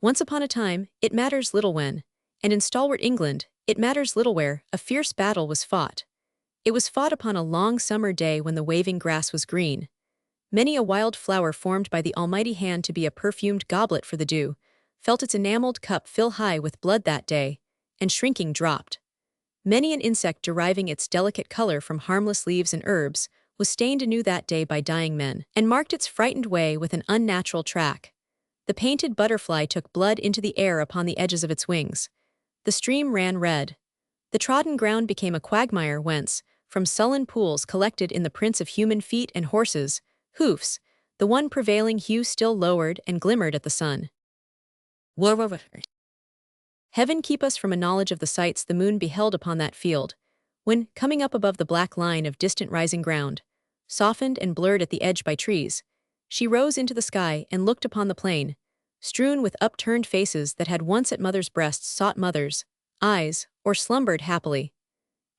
Once upon a time, it matters little when, and in stalwart England, it matters little where, a fierce battle was fought. It was fought upon a long summer day when the waving grass was green. Many a wild flower formed by the almighty hand to be a perfumed goblet for the dew, felt its enameled cup fill high with blood that day, and shrinking dropped. Many an insect deriving its delicate color from harmless leaves and herbs was stained anew that day by dying men, and marked its frightened way with an unnatural track. The painted butterfly took blood into the air upon the edges of its wings. The stream ran red. The trodden ground became a quagmire whence, from sullen pools collected in the prints of human feet and horses' hoofs, the one prevailing hue still lowered and glimmered at the sun. Heaven keep us from a knowledge of the sights the moon beheld upon that field, when, coming up above the black line of distant rising ground, softened and blurred at the edge by trees, she rose into the sky and looked upon the plain, strewn with upturned faces that had once at mothers' breasts sought mothers' eyes, or slumbered happily.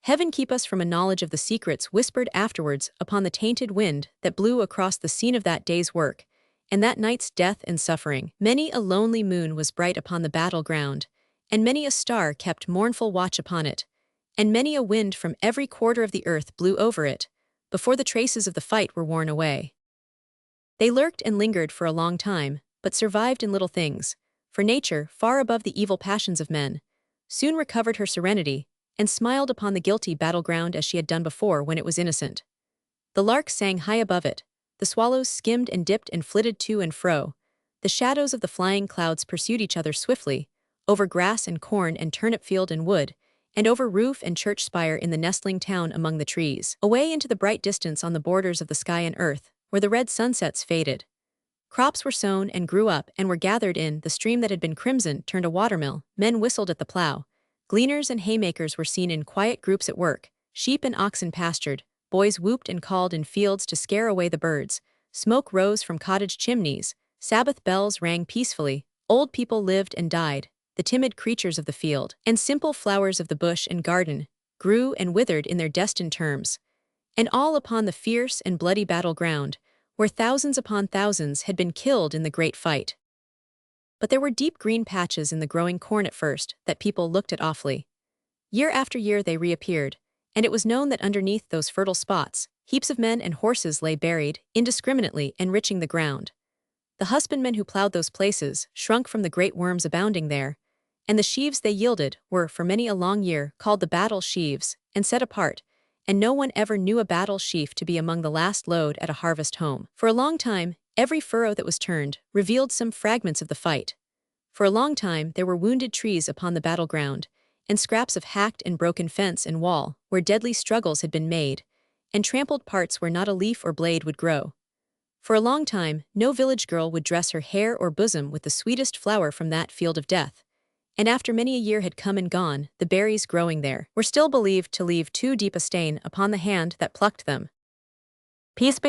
Heaven keep us from a knowledge of the secrets whispered afterwards upon the tainted wind that blew across the scene of that day's work, and that night's death and suffering. Many a lonely moon was bright upon the battleground, and many a star kept mournful watch upon it, and many a wind from every quarter of the earth blew over it, before the traces of the fight were worn away. They lurked and lingered for a long time, but survived in little things, for nature, far above the evil passions of men, soon recovered her serenity, and smiled upon the guilty battleground as she had done before when it was innocent. The lark sang high above it, the swallows skimmed and dipped and flitted to and fro, the shadows of the flying clouds pursued each other swiftly, over grass and corn and turnip field and wood, and over roof and church spire in the nestling town among the trees, away into the bright distance on the borders of the sky and earth, where the red sunsets faded. Crops were sown and grew up and were gathered in, the stream that had been crimson turned a watermill, men whistled at the plow, gleaners and haymakers were seen in quiet groups at work, sheep and oxen pastured, boys whooped and called in fields to scare away the birds, smoke rose from cottage chimneys, Sabbath bells rang peacefully, old people lived and died, the timid creatures of the field, and simple flowers of the bush and garden, grew and withered in their destined terms, and all upon the fierce and bloody battleground, where thousands upon thousands had been killed in the great fight. But there were deep green patches in the growing corn at first that people looked at awfully. Year after year they reappeared, and it was known that underneath those fertile spots, heaps of men and horses lay buried, indiscriminately enriching the ground. The husbandmen who plowed those places shrunk from the great worms abounding there, and the sheaves they yielded were, for many a long year, called the battle sheaves, and set apart, and no one ever knew a battle sheaf to be among the last load at a harvest home. For a long time, every furrow that was turned revealed some fragments of the fight. For a long time there were wounded trees upon the battleground, and scraps of hacked and broken fence and wall, where deadly struggles had been made, and trampled parts where not a leaf or blade would grow. For a long time, no village girl would dress her hair or bosom with the sweetest flower from that field of death, and after many a year had come and gone, the berries growing there were still believed to leave too deep a stain upon the hand that plucked them. Peace.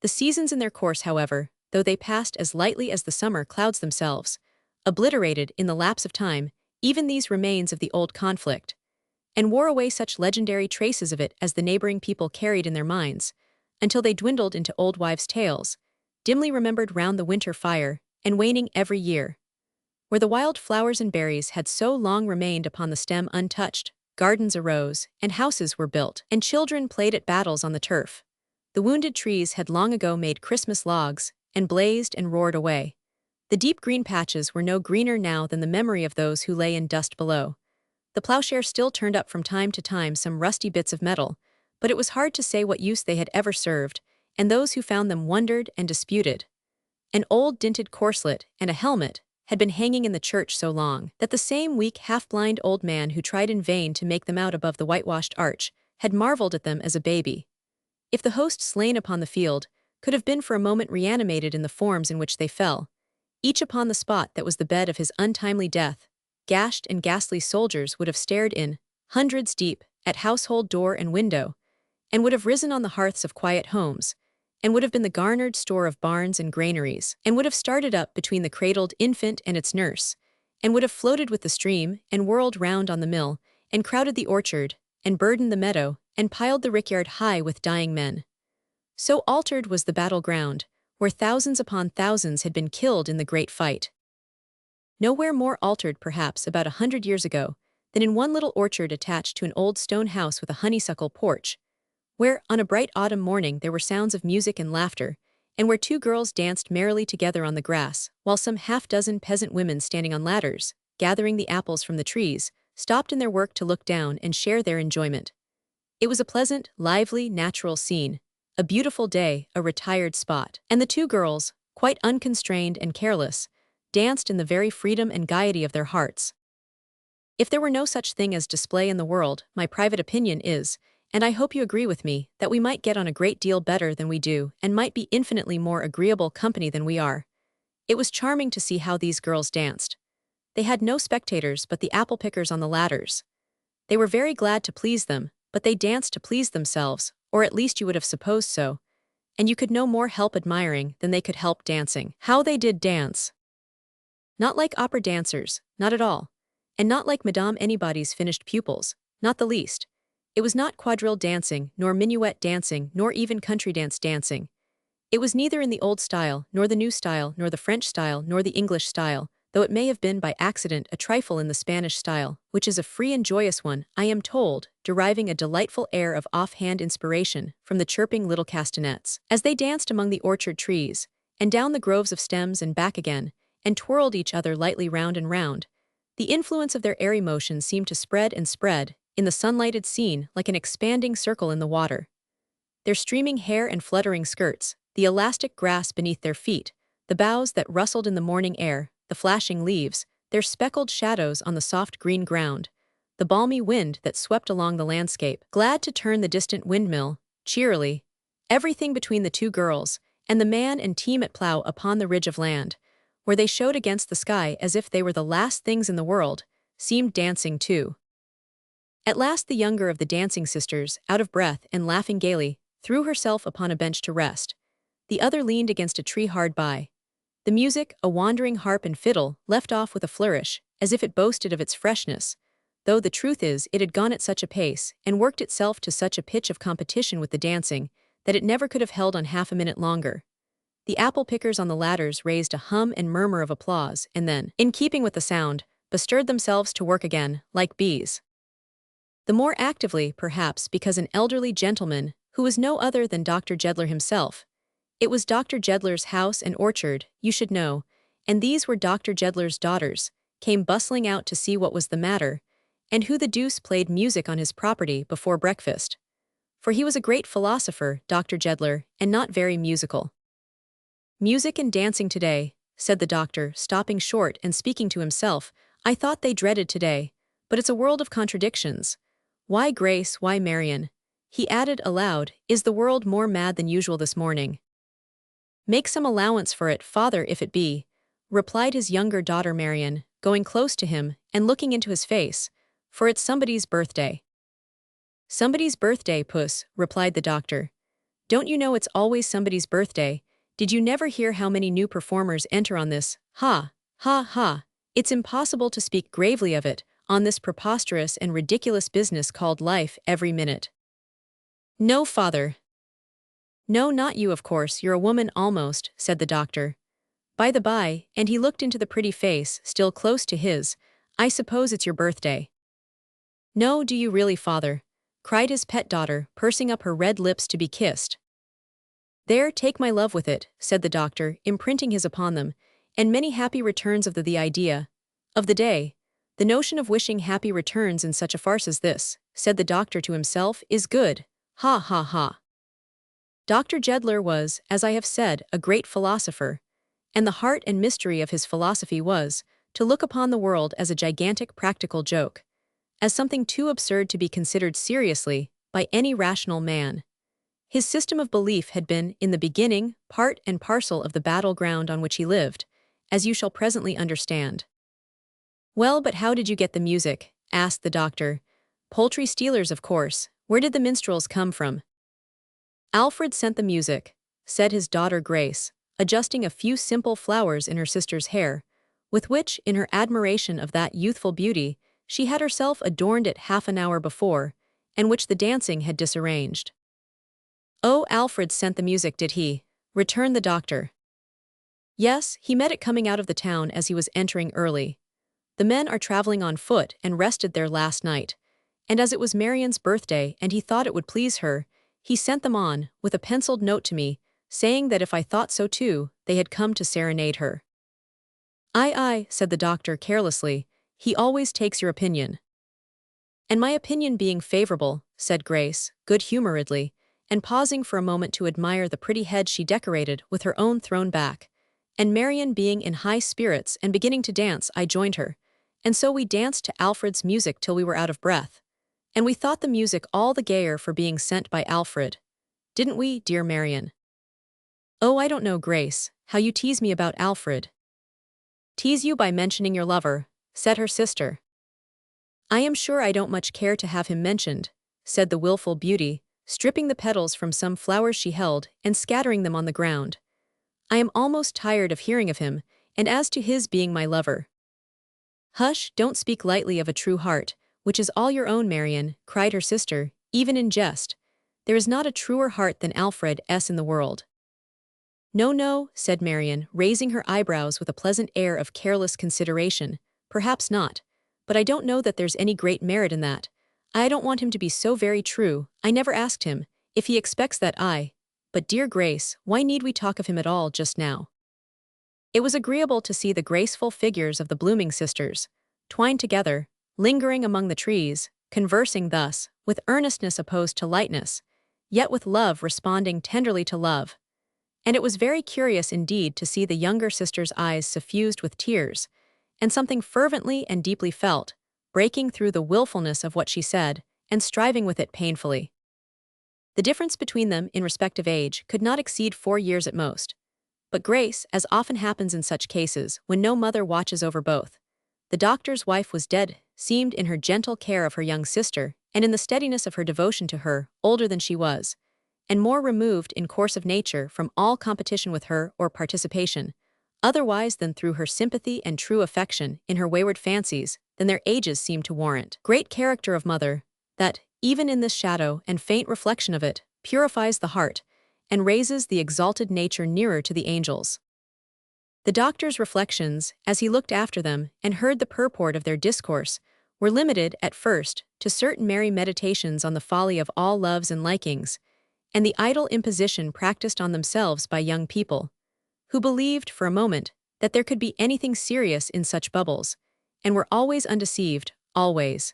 The seasons in their course, however, though they passed as lightly as the summer clouds themselves, obliterated in the lapse of time even these remains of the old conflict, and wore away such legendary traces of it as the neighboring people carried in their minds, until they dwindled into old wives' tales, dimly remembered round the winter fire, and waning every year. Where the wild flowers and berries had so long remained upon the stem untouched, gardens arose, and houses were built, and children played at battles on the turf. The wounded trees had long ago made Christmas logs, and blazed and roared away. The deep green patches were no greener now than the memory of those who lay in dust below. The plowshare still turned up from time to time some rusty bits of metal, but it was hard to say what use they had ever served, and those who found them wondered and disputed. An old dinted corselet and a helmet had been hanging in the church so long that the same weak, half-blind old man who tried in vain to make them out above the whitewashed arch had marveled at them as a baby. If the host slain upon the field could have been for a moment reanimated in the forms in which they fell, each upon the spot that was the bed of his untimely death, gashed and ghastly soldiers would have stared in, hundreds deep, at household door and window, and would have risen on the hearths of quiet homes, and would have been the garnered store of barns and granaries, and would have started up between the cradled infant and its nurse, and would have floated with the stream, and whirled round on the mill, and crowded the orchard, and burdened the meadow, and piled the rickyard high with dying men. So altered was the battle ground, where thousands upon thousands had been killed in the great fight. Nowhere more altered, perhaps, about 100 years ago, than in one little orchard attached to an old stone house with a honeysuckle porch, where, on a bright autumn morning, there were sounds of music and laughter, and where two girls danced merrily together on the grass, while some half-dozen peasant women standing on ladders, gathering the apples from the trees, stopped in their work to look down and share their enjoyment. It was a pleasant, lively, natural scene, a beautiful day, a retired spot, and the two girls, quite unconstrained and careless, danced in the very freedom and gaiety of their hearts. If there were no such thing as display in the world, my private opinion is, and I hope you agree with me, that we might get on a great deal better than we do and might be infinitely more agreeable company than we are. It was charming to see how these girls danced. They had no spectators but the apple-pickers on the ladders. They were very glad to please them, but they danced to please themselves, or at least you would have supposed so, and you could no more help admiring than they could help dancing. How they did dance! Not like opera dancers, not at all, and not like Madame Anybody's finished pupils, not the least. It was not quadrille dancing, nor minuet dancing, nor even country dance dancing. It was neither in the old style, nor the new style, nor the French style, nor the English style, though it may have been by accident a trifle in the Spanish style, which is a free and joyous one, I am told, deriving a delightful air of off-hand inspiration from the chirping little castanets. As they danced among the orchard trees, and down the groves of stems and back again, and twirled each other lightly round and round, the influence of their airy motion seemed to spread and spread, in the sunlighted scene like an expanding circle in the water. Their streaming hair and fluttering skirts, the elastic grass beneath their feet, the boughs that rustled in the morning air, the flashing leaves, their speckled shadows on the soft green ground, the balmy wind that swept along the landscape, glad to turn the distant windmill, cheerily, everything between the two girls, and the man and team at plough upon the ridge of land, where they showed against the sky as if they were the last things in the world, seemed dancing too. At last the younger of the dancing sisters, out of breath and laughing gaily, threw herself upon a bench to rest. The other leaned against a tree hard by. The music, a wandering harp and fiddle, left off with a flourish, as if it boasted of its freshness, though the truth is it had gone at such a pace, and worked itself to such a pitch of competition with the dancing, that it never could have held on half a minute longer. The apple-pickers on the ladders raised a hum and murmur of applause, and then, in keeping with the sound, bestirred themselves to work again, like bees. The more actively, perhaps, because an elderly gentleman, who was no other than Dr. Jeddler himself. It was Dr. Jeddler's house and orchard, you should know, and these were Dr. Jeddler's daughters, came bustling out to see what was the matter, and who the deuce played music on his property before breakfast. For he was a great philosopher, Dr. Jeddler, and not very musical. "Music and dancing today," said the doctor, stopping short and speaking to himself. "I thought they dreaded today, but it's a world of contradictions. Why Grace, why Marion?" He added aloud, "Is the world more mad than usual this morning?" "Make some allowance for it, father, if it be," replied his younger daughter Marion, going close to him and looking into his face, "for it's somebody's birthday." "Somebody's birthday, puss," replied the doctor. "Don't you know it's always somebody's birthday? Did you never hear how many new performers enter on this? Ha, ha, ha. It's impossible to speak gravely of it, on this preposterous and ridiculous business called life, every minute." "No, father." "No, not you, of course, you're a woman almost," said the doctor. "By the by," and he looked into the pretty face, still close to his, "I suppose it's your birthday." "No, do you really, father?" cried his pet daughter, pursing up her red lips to be kissed. "There, take my love with it," said the doctor, imprinting his upon them, "and many happy returns of the idea of the day. The notion of wishing happy returns in such a farce as this," said the doctor to himself, "is good. Ha, ha, ha." Dr. Jeddler was, as I have said, a great philosopher, and the heart and mystery of his philosophy was to look upon the world as a gigantic practical joke, as something too absurd to be considered seriously by any rational man. His system of belief had been, in the beginning, part and parcel of the battleground on which he lived, as you shall presently understand. "Well, but how did you get the music?" asked the doctor. "Poultry stealers, of course. Where did the minstrels come from?" "Alfred sent the music," said his daughter Grace, adjusting a few simple flowers in her sister's hair, with which, in her admiration of that youthful beauty, she had herself adorned it half an hour before, and which the dancing had disarranged. "Oh, Alfred sent the music, did he?" returned the doctor. Yes, he met it coming out of the town as he was entering early. The men are traveling on foot and rested there last night. And as it was Marion's birthday and he thought it would please her, he sent them on, with a penciled note to me, saying that if I thought so too, they had come to serenade her. Aye, said the doctor carelessly, he always takes your opinion. And my opinion being favorable, said Grace, good-humoredly, and pausing for a moment to admire the pretty head she decorated with her own thrown back, and Marion being in high spirits and beginning to dance, I joined her, and so we danced to Alfred's music till we were out of breath. And we thought the music all the gayer for being sent by Alfred. Didn't we, dear Marion? Oh, I don't know, Grace, how you tease me about Alfred. Tease you by mentioning your lover, said her sister. I am sure I don't much care to have him mentioned, said the wilful beauty, stripping the petals from some flowers she held and scattering them on the ground. I am almost tired of hearing of him, and as to his being my lover. Hush, don't speak lightly of a true heart, which is all your own, Marion, cried her sister, even in jest. There is not a truer heart than Alfred's in the world. No, said Marion, raising her eyebrows with a pleasant air of careless consideration. Perhaps not. But I don't know that there's any great merit in that. I don't want him to be so very true. I never asked him, if he expects that But dear Grace, why need we talk of him at all just now? It was agreeable to see the graceful figures of the blooming sisters, twined together, lingering among the trees, conversing thus, with earnestness opposed to lightness, yet with love responding tenderly to love. And it was very curious indeed to see the younger sister's eyes suffused with tears, and something fervently and deeply felt, breaking through the willfulness of what she said, and striving with it painfully. The difference between them in respective age could not exceed 4 years at most. But Grace, as often happens in such cases when no mother watches over both, the doctor's wife was dead, seemed in her gentle care of her young sister, and in the steadiness of her devotion to her, older than she was, and more removed in course of nature from all competition with her or participation, otherwise than through her sympathy and true affection in her wayward fancies, than their ages seemed to warrant. Great character of mother, that, even in this shadow and faint reflection of it, purifies the heart, and raises the exalted nature nearer to the angels. The doctor's reflections, as he looked after them and heard the purport of their discourse, were limited, at first, to certain merry meditations on the folly of all loves and likings, and the idle imposition practiced on themselves by young people, who believed, for a moment, that there could be anything serious in such bubbles, and were always undeceived, always.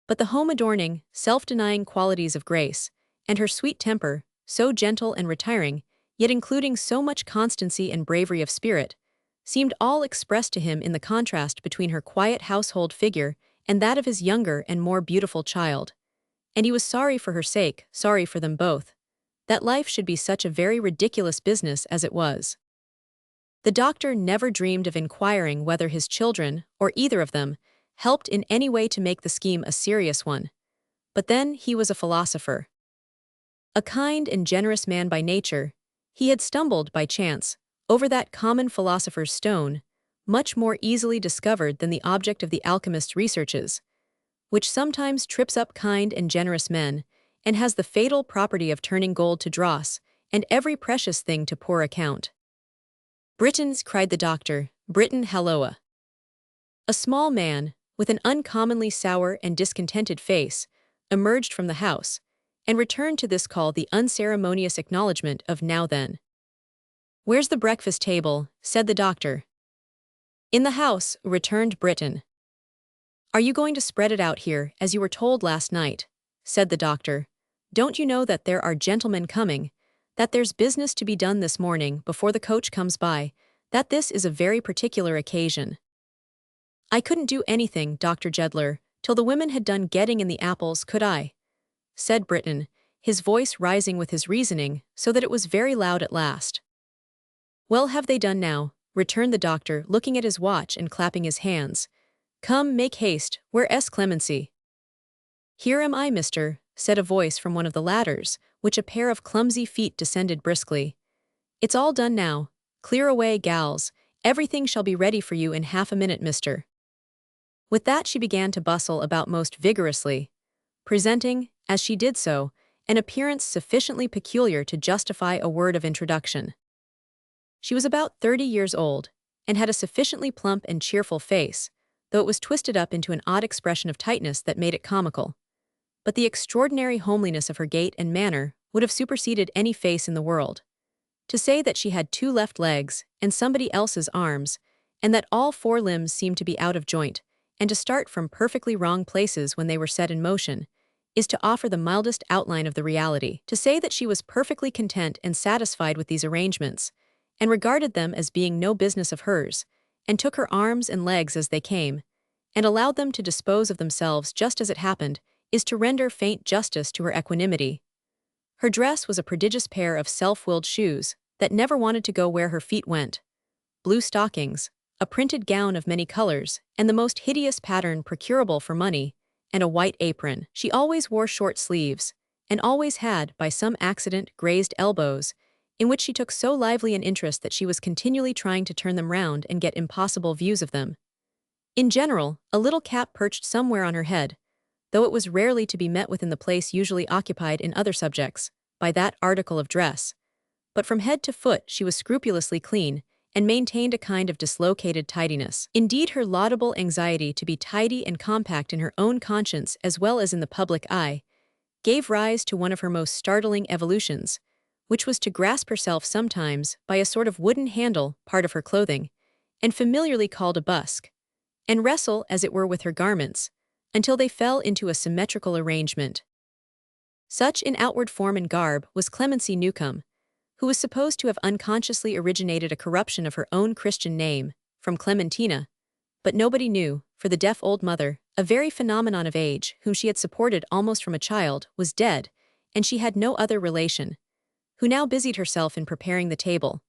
But the home-adorning, self-denying qualities of Grace, and her sweet temper, so gentle and retiring, yet including so much constancy and bravery of spirit, seemed all expressed to him in the contrast between her quiet household figure and that of his younger and more beautiful child. And he was sorry for her sake, sorry for them both, that life should be such a very ridiculous business as it was. The doctor never dreamed of inquiring whether his children, or either of them, helped in any way to make the scheme a serious one. But then he was a philosopher. A kind and generous man by nature, he had stumbled, by chance, over that common philosopher's stone, much more easily discovered than the object of the alchemist's researches, which sometimes trips up kind and generous men, and has the fatal property of turning gold to dross, and every precious thing to poor account. Britons, cried the doctor, Briton halloa. A small man, with an uncommonly sour and discontented face, emerged from the house, and returned to this call the unceremonious acknowledgment of now then. Where's the breakfast table? Said the doctor. In the house, returned Briton. Are you going to spread it out here, as you were told last night? Said the doctor. Don't you know that there are gentlemen coming, that there's business to be done this morning before the coach comes by, that this is a very particular occasion? I couldn't do anything, Dr. Jeddler, till the women had done getting in the apples, could I? Said Briton, his voice rising with his reasoning, so that it was very loud at last. Well, have they done now? Returned the doctor, looking at his watch and clapping his hands. Come, make haste, where's Clemency? Here am I, mister, said a voice from one of the ladders, which a pair of clumsy feet descended briskly. It's all done now. Clear away, gals. Everything shall be ready for you in half a minute, mister. With that she began to bustle about most vigorously, presenting, as she did so, an appearance sufficiently peculiar to justify a word of introduction. She was about 30 years old, and had a sufficiently plump and cheerful face, though it was twisted up into an odd expression of tightness that made it comical. But the extraordinary homeliness of her gait and manner would have superseded any face in the world. To say that she had 2 left legs and somebody else's arms, and that all 4 limbs seemed to be out of joint, and to start from perfectly wrong places when they were set in motion, is to offer the mildest outline of the reality. To say that she was perfectly content and satisfied with these arrangements, and regarded them as being no business of hers, and took her arms and legs as they came, and allowed them to dispose of themselves just as it happened, is to render faint justice to her equanimity. Her dress was a prodigious pair of self-willed shoes that never wanted to go where her feet went, blue stockings, a printed gown of many colors, and the most hideous pattern procurable for money, and a white apron. She always wore short sleeves, and always had, by some accident, grazed elbows, in which she took so lively an interest that she was continually trying to turn them round and get impossible views of them. In general, a little cap perched somewhere on her head, though it was rarely to be met with in the place usually occupied in other subjects, by that article of dress. But from head to foot she was scrupulously clean, and maintained a kind of dislocated tidiness. Indeed, her laudable anxiety to be tidy and compact in her own conscience as well as in the public eye, gave rise to one of her most startling evolutions, which was to grasp herself sometimes by a sort of wooden handle, part of her clothing, and familiarly called a busk, and wrestle as it were with her garments, until they fell into a symmetrical arrangement. Such in outward form and garb was Clemency Newcome, who was supposed to have unconsciously originated a corruption of her own Christian name, from Clementina, but nobody knew, for the deaf old mother, a very phenomenon of age, whom she had supported almost from a child, was dead, and she had no other relation, who now busied herself in preparing the table,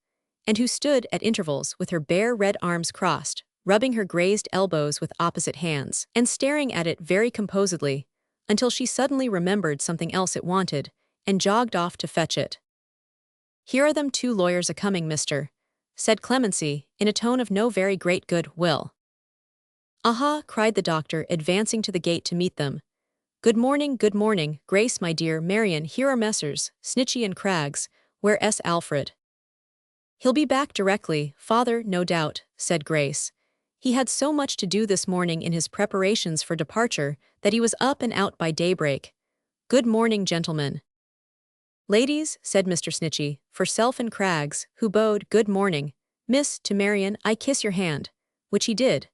and who stood at intervals with her bare red arms crossed, rubbing her grazed elbows with opposite hands, and staring at it very composedly, until she suddenly remembered something else it wanted, and jogged off to fetch it. "Here are them 2 lawyers a-coming, mister," said Clemency, in a tone of no very great good will. "Aha," cried the doctor, advancing to the gate to meet them. Good morning, Grace, my dear Marion, here are Messrs. Snitchey and Craggs, where's Alfred?" "He'll be back directly, father, no doubt," said Grace. "He had so much to do this morning in his preparations for departure that he was up and out by daybreak. Good morning, gentlemen." "Ladies," said Mr. Snitchey, for Self and Craggs, who bowed "Good morning, Miss," to Marion, "I kiss your hand," which he did.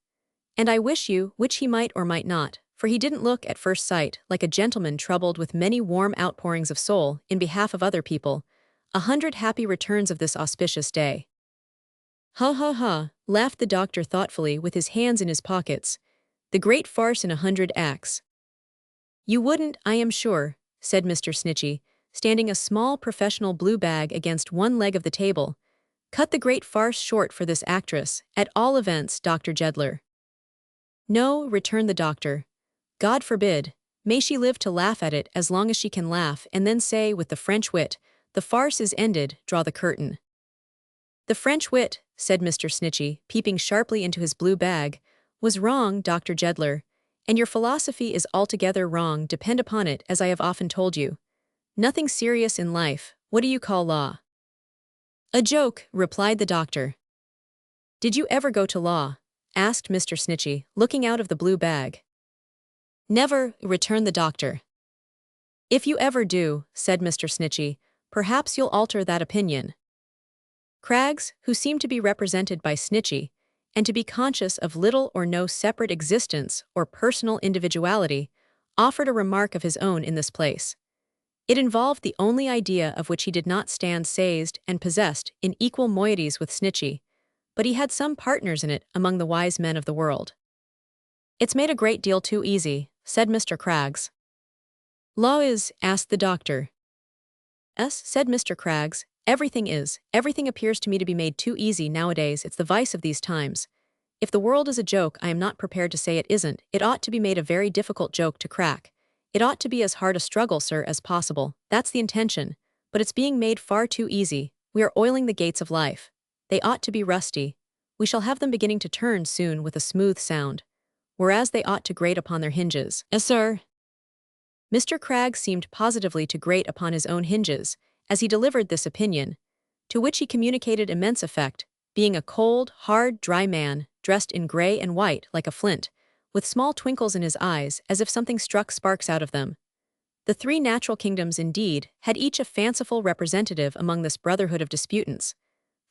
"And I wish you," which he might or might not, for he didn't look at first sight like a gentleman troubled with many warm outpourings of soul in behalf of other people, 100 happy returns of this auspicious day. "Ha ha ha," laughed the doctor thoughtfully with his hands in his pockets. "The great farce in 100 acts." "You wouldn't, I am sure," said Mr. Snitchey, standing a small professional blue bag against one leg of the table, "cut the great farce short for this actress, at all events, Dr. Jeddler." "No," returned the doctor. "God forbid. May she live to laugh at it as long as she can laugh, and then say with the French wit, 'The farce is ended, draw the curtain.'" "The French wit," said Mr. Snitchey, peeping sharply into his blue bag, "was wrong, Dr. Jeddler, and your philosophy is altogether wrong, depend upon it, as I have often told you. Nothing serious in life. What do you call law?" "A joke," replied the doctor. "Did you ever go to law?" asked Mr. Snitchey, looking out of the blue bag. "Never," returned the doctor. "If you ever do," said Mr. Snitchey, "perhaps you'll alter that opinion." Craggs, who seemed to be represented by Snitchey, and to be conscious of little or no separate existence or personal individuality, offered a remark of his own in this place. It involved the only idea of which he did not stand seized and possessed in equal moieties with Snitchey, but he had some partners in it among the wise men of the world. "It's made a great deal too easy," said Mr. Craggs. "Law is?" asked the doctor. "Yes," said Mr. Craggs, "everything is. Everything appears to me to be made too easy nowadays. It's the vice of these times. If the world is a joke, I am not prepared to say it isn't. It ought to be made a very difficult joke to crack. It ought to be as hard a struggle, sir, as possible. That's the intention. But it's being made far too easy. We are oiling the gates of life. They ought to be rusty. We shall have them beginning to turn soon with a smooth sound, whereas they ought to grate upon their hinges. Yes, sir." Mr. Craggs seemed positively to grate upon his own hinges, as he delivered this opinion, to which he communicated immense effect, being a cold, hard, dry man, dressed in grey and white like a flint, with small twinkles in his eyes as if something struck sparks out of them. The three natural kingdoms, indeed, had each a fanciful representative among this brotherhood of disputants,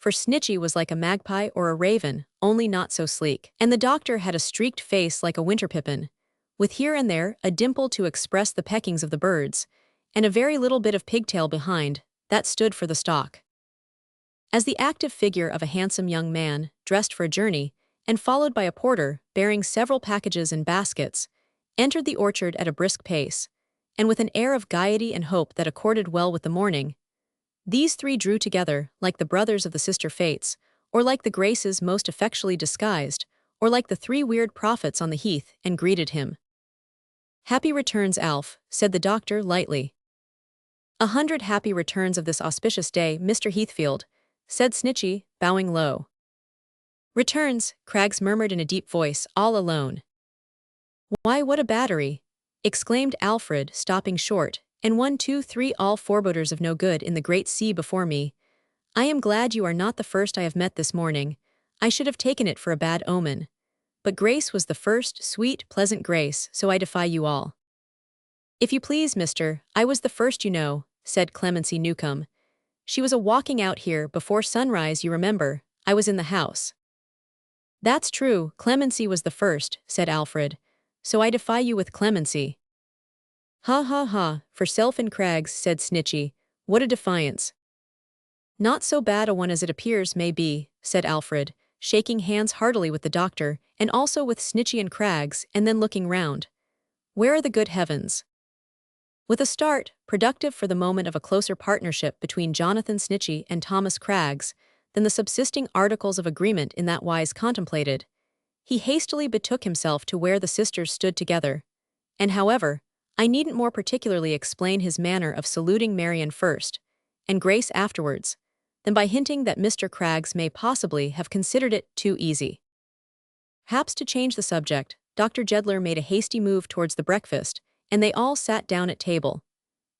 for Snitchy was like a magpie or a raven, only not so sleek, and the doctor had a streaked face like a winter pippin, with here and there a dimple to express the peckings of the birds, and a very little bit of pigtail behind, that stood for the stalk. As the active figure of a handsome young man, dressed for a journey, and followed by a porter bearing several packages and baskets, entered the orchard at a brisk pace, and with an air of gaiety and hope that accorded well with the morning, these three drew together, like the brothers of the sister Fates, or like the Graces most effectually disguised, or like the three weird prophets on the heath, and greeted him. "Happy returns, Alf," said the doctor lightly. "100 happy returns of this auspicious day, Mr. Heathfield," said Snitchy, bowing low. "Returns," Craggs murmured in a deep voice, all alone. "Why, what a battery!" exclaimed Alfred, stopping short, "and 1, 2, 3 all foreboders of no good in the great sea before me. I am glad you are not the first I have met this morning. I should have taken it for a bad omen. But Grace was the first, sweet, pleasant Grace, so I defy you all." "If you please, mister, I was the first, you know," said Clemency Newcomb. "She was a walking out here before sunrise, you remember. I was in the house." "That's true, Clemency was the first," said Alfred. "So I defy you with Clemency." "Ha ha ha, for self and Craggs," said Snitchy. "What a defiance." "Not so bad a one as it appears may be," said Alfred, shaking hands heartily with the doctor, and also with Snitchy and Craggs, and then looking round. "Where are the good heavens?" With a start, productive for the moment of a closer partnership between Jonathan Snitchy and Thomas Craggs than the subsisting articles of agreement in that wise contemplated, he hastily betook himself to where the sisters stood together. And however, I needn't more particularly explain his manner of saluting Marion first, and Grace afterwards, than by hinting that Mr. Craggs may possibly have considered it too easy. Perhaps to change the subject, Dr. Jeddler made a hasty move towards the breakfast, and they all sat down at table.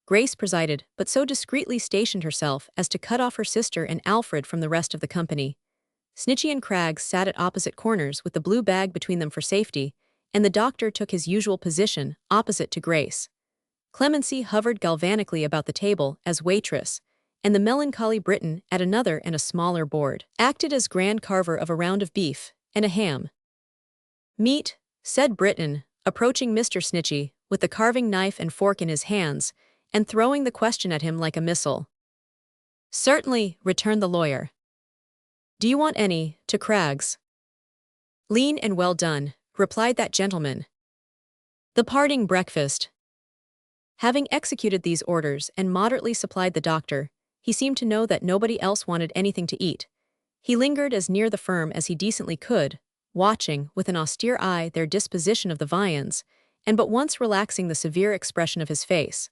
Grace presided, but so discreetly stationed herself as to cut off her sister and Alfred from the rest of the company. Snitchy and Craggs sat at opposite corners with the blue bag between them for safety, and the doctor took his usual position, opposite to Grace. Clemency hovered galvanically about the table as waitress, and the melancholy Briton at another and a smaller board, acted as grand carver of a round of beef and a ham. "Meat," said Briton, approaching Mr. Snitchy, with the carving knife and fork in his hands, and throwing the question at him like a missile. "Certainly," returned the lawyer. "Do you want any, to Craggs?" "Lean and well done," replied that gentleman. The parting breakfast. Having executed these orders and moderately supplied the doctor, he seemed to know that nobody else wanted anything to eat. He lingered as near the firm as he decently could, watching, with an austere eye, their disposition of the viands, and but once relaxing the severe expression of his face.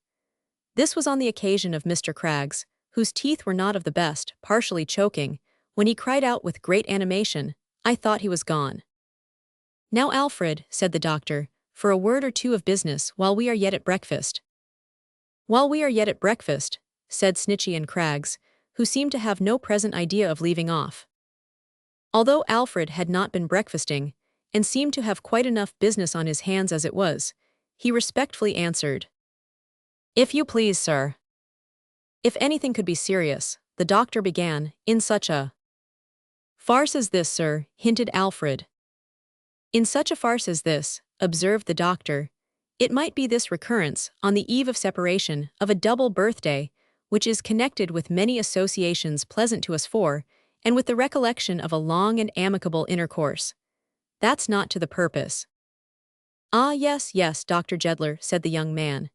This was on the occasion of Mr. Craggs, whose teeth were not of the best, partially choking, when he cried out with great animation, "I thought he was gone." "Now, Alfred," said the doctor, "for a word or two of business while we are yet at breakfast." "While we are yet at breakfast," said Snitchy and Craggs, who seemed to have no present idea of leaving off. Although Alfred had not been breakfasting, and seemed to have quite enough business on his hands as it was, he respectfully answered, "If you please, sir." If anything could be serious, the doctor began, in such a farce as this, sir, hinted Alfred. In such a farce as this, observed the doctor, it might be this recurrence, on the eve of separation, of a double birthday, which is connected with many associations pleasant to us four, and with the recollection of a long and amicable intercourse. That's not to the purpose. "Ah, yes, yes, Dr. Jeddler," said the young man.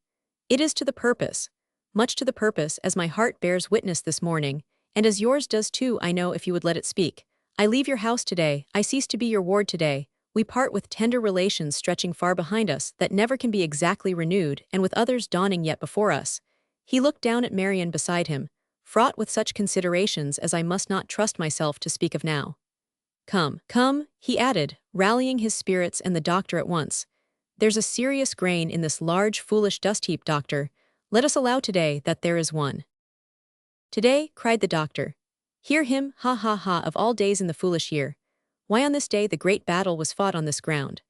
"It is to the purpose, much to the purpose, as my heart bears witness this morning, and as yours does too, I know, if you would let it speak. I leave your house today, I cease to be your ward today, we part with tender relations stretching far behind us that never can be exactly renewed, and with others dawning yet before us." He looked down at Marion beside him, fraught with such considerations as I must not trust myself to speak of now. "Come, come," he added, rallying his spirits and the doctor at once. There's a serious grain in this large, foolish dust heap, doctor. Let us allow today that there is one. Today, cried the doctor. Hear him, ha ha ha, of all days in the foolish year. Why on this day the great battle was fought on this ground.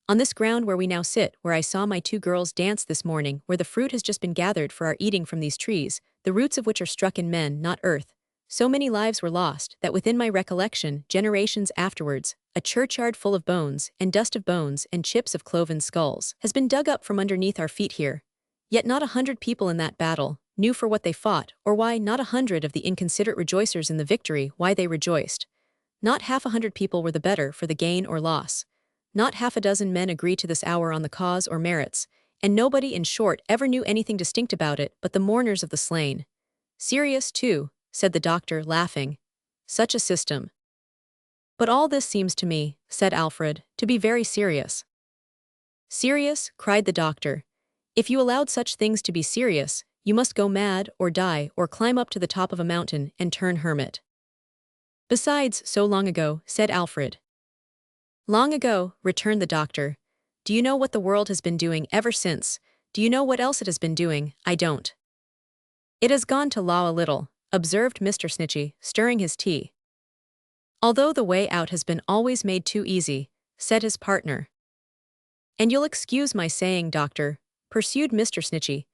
On this ground where we now sit, where I saw my 2 girls dance this morning, where the fruit has just been gathered for our eating from these trees, the roots of which are struck in men, not earth. So many lives were lost, that within my recollection, generations afterwards, a churchyard full of bones, and dust of bones, and chips of cloven skulls, has been dug up from underneath our feet here. Yet not 100 people in that battle knew for what they fought, or why not 100 of the inconsiderate rejoicers in the victory why they rejoiced. Not half 100 people were the better for the gain or loss. Not half a dozen men agree to this hour on the cause or merits, and nobody, in short, ever knew anything distinct about it but the mourners of the slain. Serious, too, said the doctor, laughing. Such a system. But all this seems to me, said Alfred, to be very serious. Serious, cried the doctor. If you allowed such things to be serious, you must go mad, or die, or climb up to the top of a mountain and turn hermit. Besides, so long ago, said Alfred. Long ago, returned the doctor. Do you know what the world has been doing ever since? Do you know what else it has been doing? I don't. It has gone to law a little, observed Mr. Snitchy, stirring his tea. Although the way out has been always made too easy, said his partner. And you'll excuse my saying, doctor, pursued Mr. Snitchy,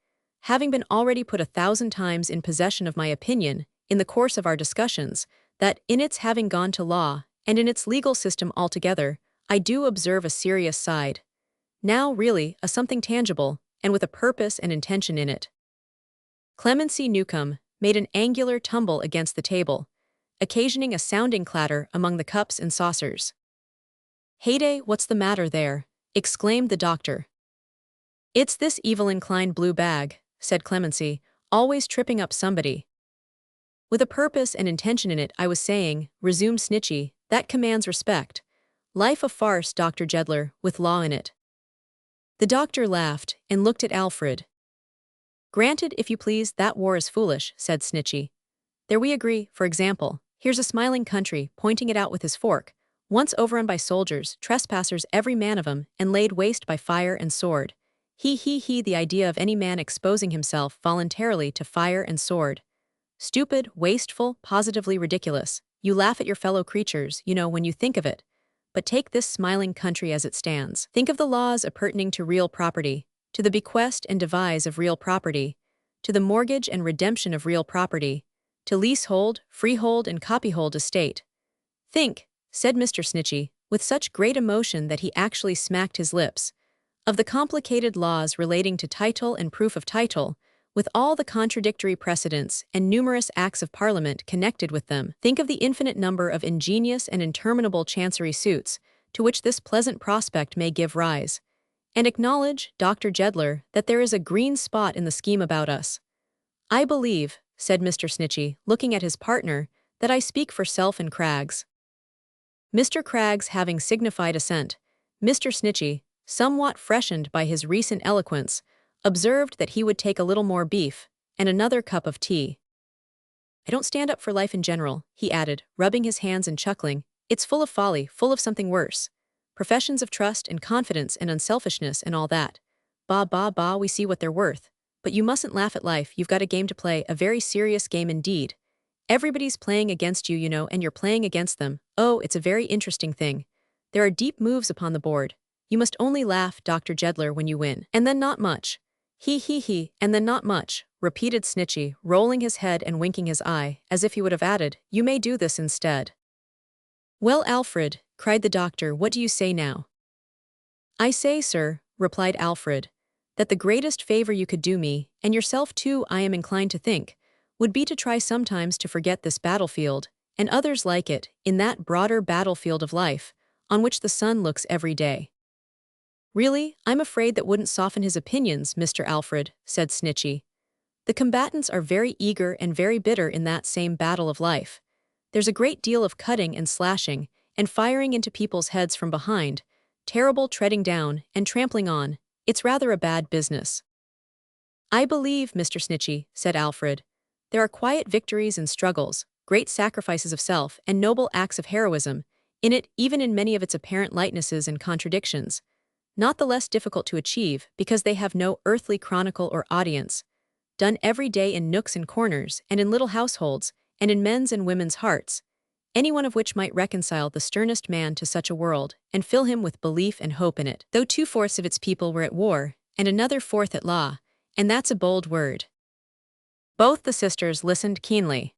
having been already put 1,000 times in possession of my opinion, in the course of our discussions, that in its having gone to law, and in its legal system altogether, I do observe a serious side. Now really, a something tangible, and with a purpose and intention in it. Clemency Newcomb made an angular tumble against the table, occasioning a sounding clatter among the cups and saucers. Heyday, what's the matter there? Exclaimed the doctor. It's this evil-inclined blue bag, said Clemency, always tripping up somebody. With a purpose and intention in it, I was saying, resumed Snitchy, that commands respect. Life a farce, Dr. Jeddler, with law in it. The doctor laughed, and looked at Alfred. Granted, if you please, that war is foolish, said Snitchy. There we agree, for example, here's a smiling country, pointing it out with his fork, once overrun by soldiers, trespassers every man of 'em, and laid waste by fire and sword. He, the idea of any man exposing himself voluntarily to fire and sword. Stupid, wasteful, positively ridiculous. You laugh at your fellow creatures, you know, when you think of it. But take this smiling country as it stands. Think of the laws appertaining to real property, to the bequest and devise of real property, to the mortgage and redemption of real property, to leasehold, freehold, and copyhold estate. Think, said Mr. Snitchy, with such great emotion that he actually smacked his lips, of the complicated laws relating to title and proof of title, with all the contradictory precedents and numerous acts of Parliament connected with them. Think of the infinite number of ingenious and interminable chancery suits, to which this pleasant prospect may give rise. And acknowledge, Dr. Jeddler, that there is a green spot in the scheme about us. I believe, said Mr. Snitchy, looking at his partner, that I speak for self and Craggs. Mr. Craggs having signified assent, Mr. Snitchy, somewhat freshened by his recent eloquence, observed that he would take a little more beef, and another cup of tea. I don't stand up for life in general, he added, rubbing his hands and chuckling. It's full of folly, full of something worse. Professions of trust and confidence and unselfishness and all that. Bah, we see what they're worth. But you mustn't laugh at life, you've got a game to play, a very serious game indeed. Everybody's playing against you, you know, and you're playing against them. Oh, it's a very interesting thing. There are deep moves upon the board. You must only laugh, Dr. Jeddler, when you win. And then not much. He, and then not much, repeated Snitchy, rolling his head and winking his eye, as if he would have added, you may do this instead. Well, Alfred, cried the doctor, what do you say now? I say, sir, replied Alfred, that the greatest favor you could do me, and yourself too, I am inclined to think, would be to try sometimes to forget this battlefield, and others like it, in that broader battlefield of life, on which the sun looks every day. Really, I'm afraid that wouldn't soften his opinions, Mr. Alfred, said Snitchy. The combatants are very eager and very bitter in that same battle of life. There's a great deal of cutting and slashing, and firing into people's heads from behind, terrible treading down and trampling on. It's rather a bad business. I believe, Mr. Snitchy, said Alfred, there are quiet victories and struggles, great sacrifices of self, and noble acts of heroism, in it, even in many of its apparent lightnesses and contradictions. not the less difficult to achieve because they have no earthly chronicle or audience, done every day in nooks and corners and in little households and in men's and women's hearts, any one of which might reconcile the sternest man to such a world and fill him with belief and hope in it, though 2/4 of its people were at war and another fourth at law, and that's a bold word. Both the sisters listened keenly.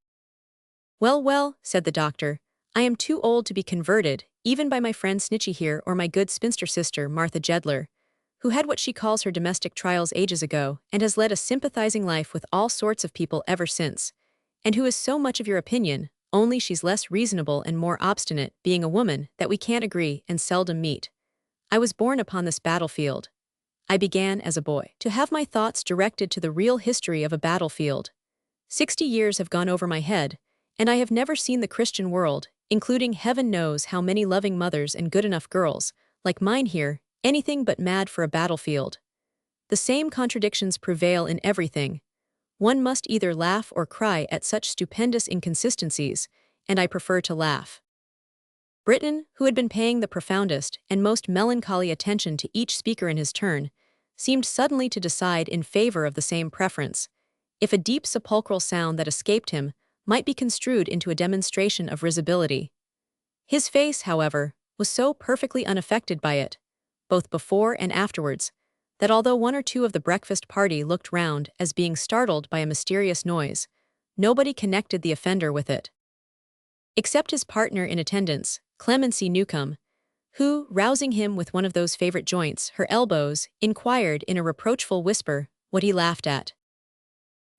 Well, well, said the doctor, I am too old to be converted, even by my friend Snitchy here or my good spinster sister Martha Jeddler, who had what she calls her domestic trials ages ago and has led a sympathizing life with all sorts of people ever since, and who is so much of your opinion, only she's less reasonable and more obstinate, being a woman, that we can't agree and seldom meet. I was born upon this battlefield. I began as a boy to have my thoughts directed to the real history of a battlefield. 60 years have gone over my head, and I have never seen the Christian world, including heaven knows how many loving mothers and good enough girls, like mine here, anything but mad for a battlefield. The same contradictions prevail in everything. One must either laugh or cry at such stupendous inconsistencies, and I prefer to laugh. Britain, who had been paying the profoundest and most melancholy attention to each speaker in his turn, seemed suddenly to decide in favor of the same preference, if a deep sepulchral sound that escaped him might be construed into a demonstration of risibility. His face, however, was so perfectly unaffected by it, both before and afterwards, that although one or two of the breakfast party looked round as being startled by a mysterious noise, nobody connected the offender with it. Except his partner in attendance, Clemency Newcomb, who, rousing him with one of those favorite joints, her elbows, inquired in a reproachful whisper what he laughed at.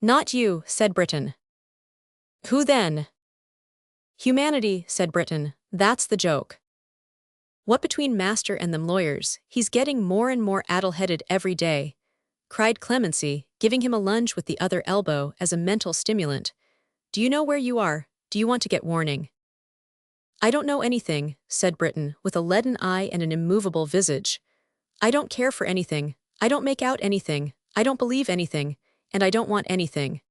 Not you, said Britain. Who then? Humanity, said Britain, that's the joke. What between master and them lawyers, he's getting more and more addle-headed every day, cried Clemency, giving him a lunge with the other elbow as a mental stimulant. Do you know where you are? Do you want to get warning? I don't know anything, said Britain, with a leaden eye and an immovable visage. I don't care for anything, I don't make out anything, I don't believe anything, and I don't want anything.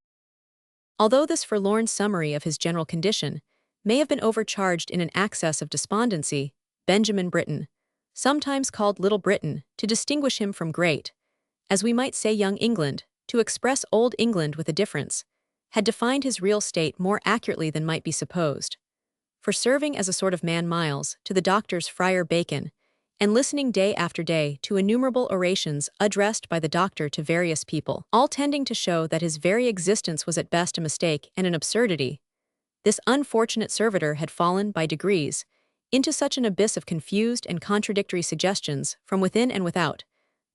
Although this forlorn summary of his general condition may have been overcharged in an access of despondency, Benjamin Britten, sometimes called Little Britain to distinguish him from Great, as we might say Young England, to express Old England with a difference, had defined his real state more accurately than might be supposed. For serving as a sort of man Miles to the doctor's Friar Bacon, and listening day after day to innumerable orations addressed by the doctor to various people, all tending to show that his very existence was at best a mistake and an absurdity, this unfortunate servitor had fallen, by degrees, into such an abyss of confused and contradictory suggestions from within and without,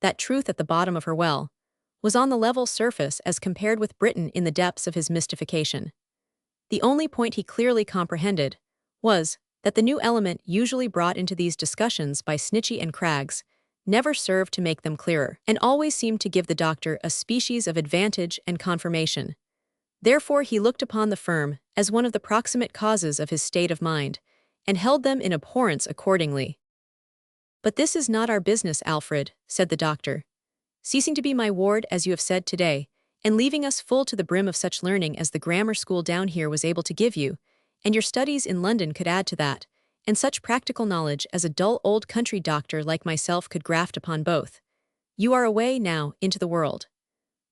that truth at the bottom of her well was on the level surface as compared with Britain in the depths of his mystification. The only point he clearly comprehended was that the new element usually brought into these discussions by Snitchy and Craggs never served to make them clearer, and always seemed to give the doctor a species of advantage and confirmation. Therefore he looked upon the firm as one of the proximate causes of his state of mind, and held them in abhorrence accordingly. But this is not our business, Alfred, said the doctor, ceasing to be my ward as you have said today, and leaving us full to the brim of such learning as the grammar school down here was able to give you, and your studies in London could add to that, and such practical knowledge as a dull old country doctor like myself could graft upon both. You are away now into the world.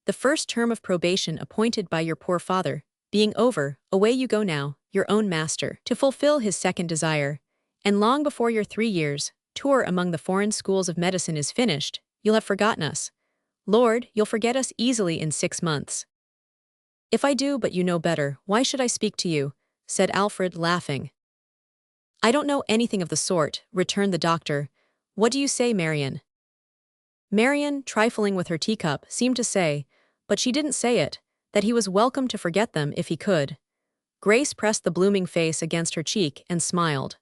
The first term of probation appointed by your poor father being over, away you go now, your own master, to fulfill his second desire, and long before your 3 years' tour among the foreign schools of medicine is finished, you'll have forgotten us. Lord, you'll forget us easily in 6 months. If I do, but you know better, why should I speak to you? Said Alfred, laughing. I don't know anything of the sort, returned the doctor. What do you say, Marion? Marion, trifling with her teacup, seemed to say, but she didn't say it, that he was welcome to forget them if he could. Grace pressed the blooming face against her cheek and smiled.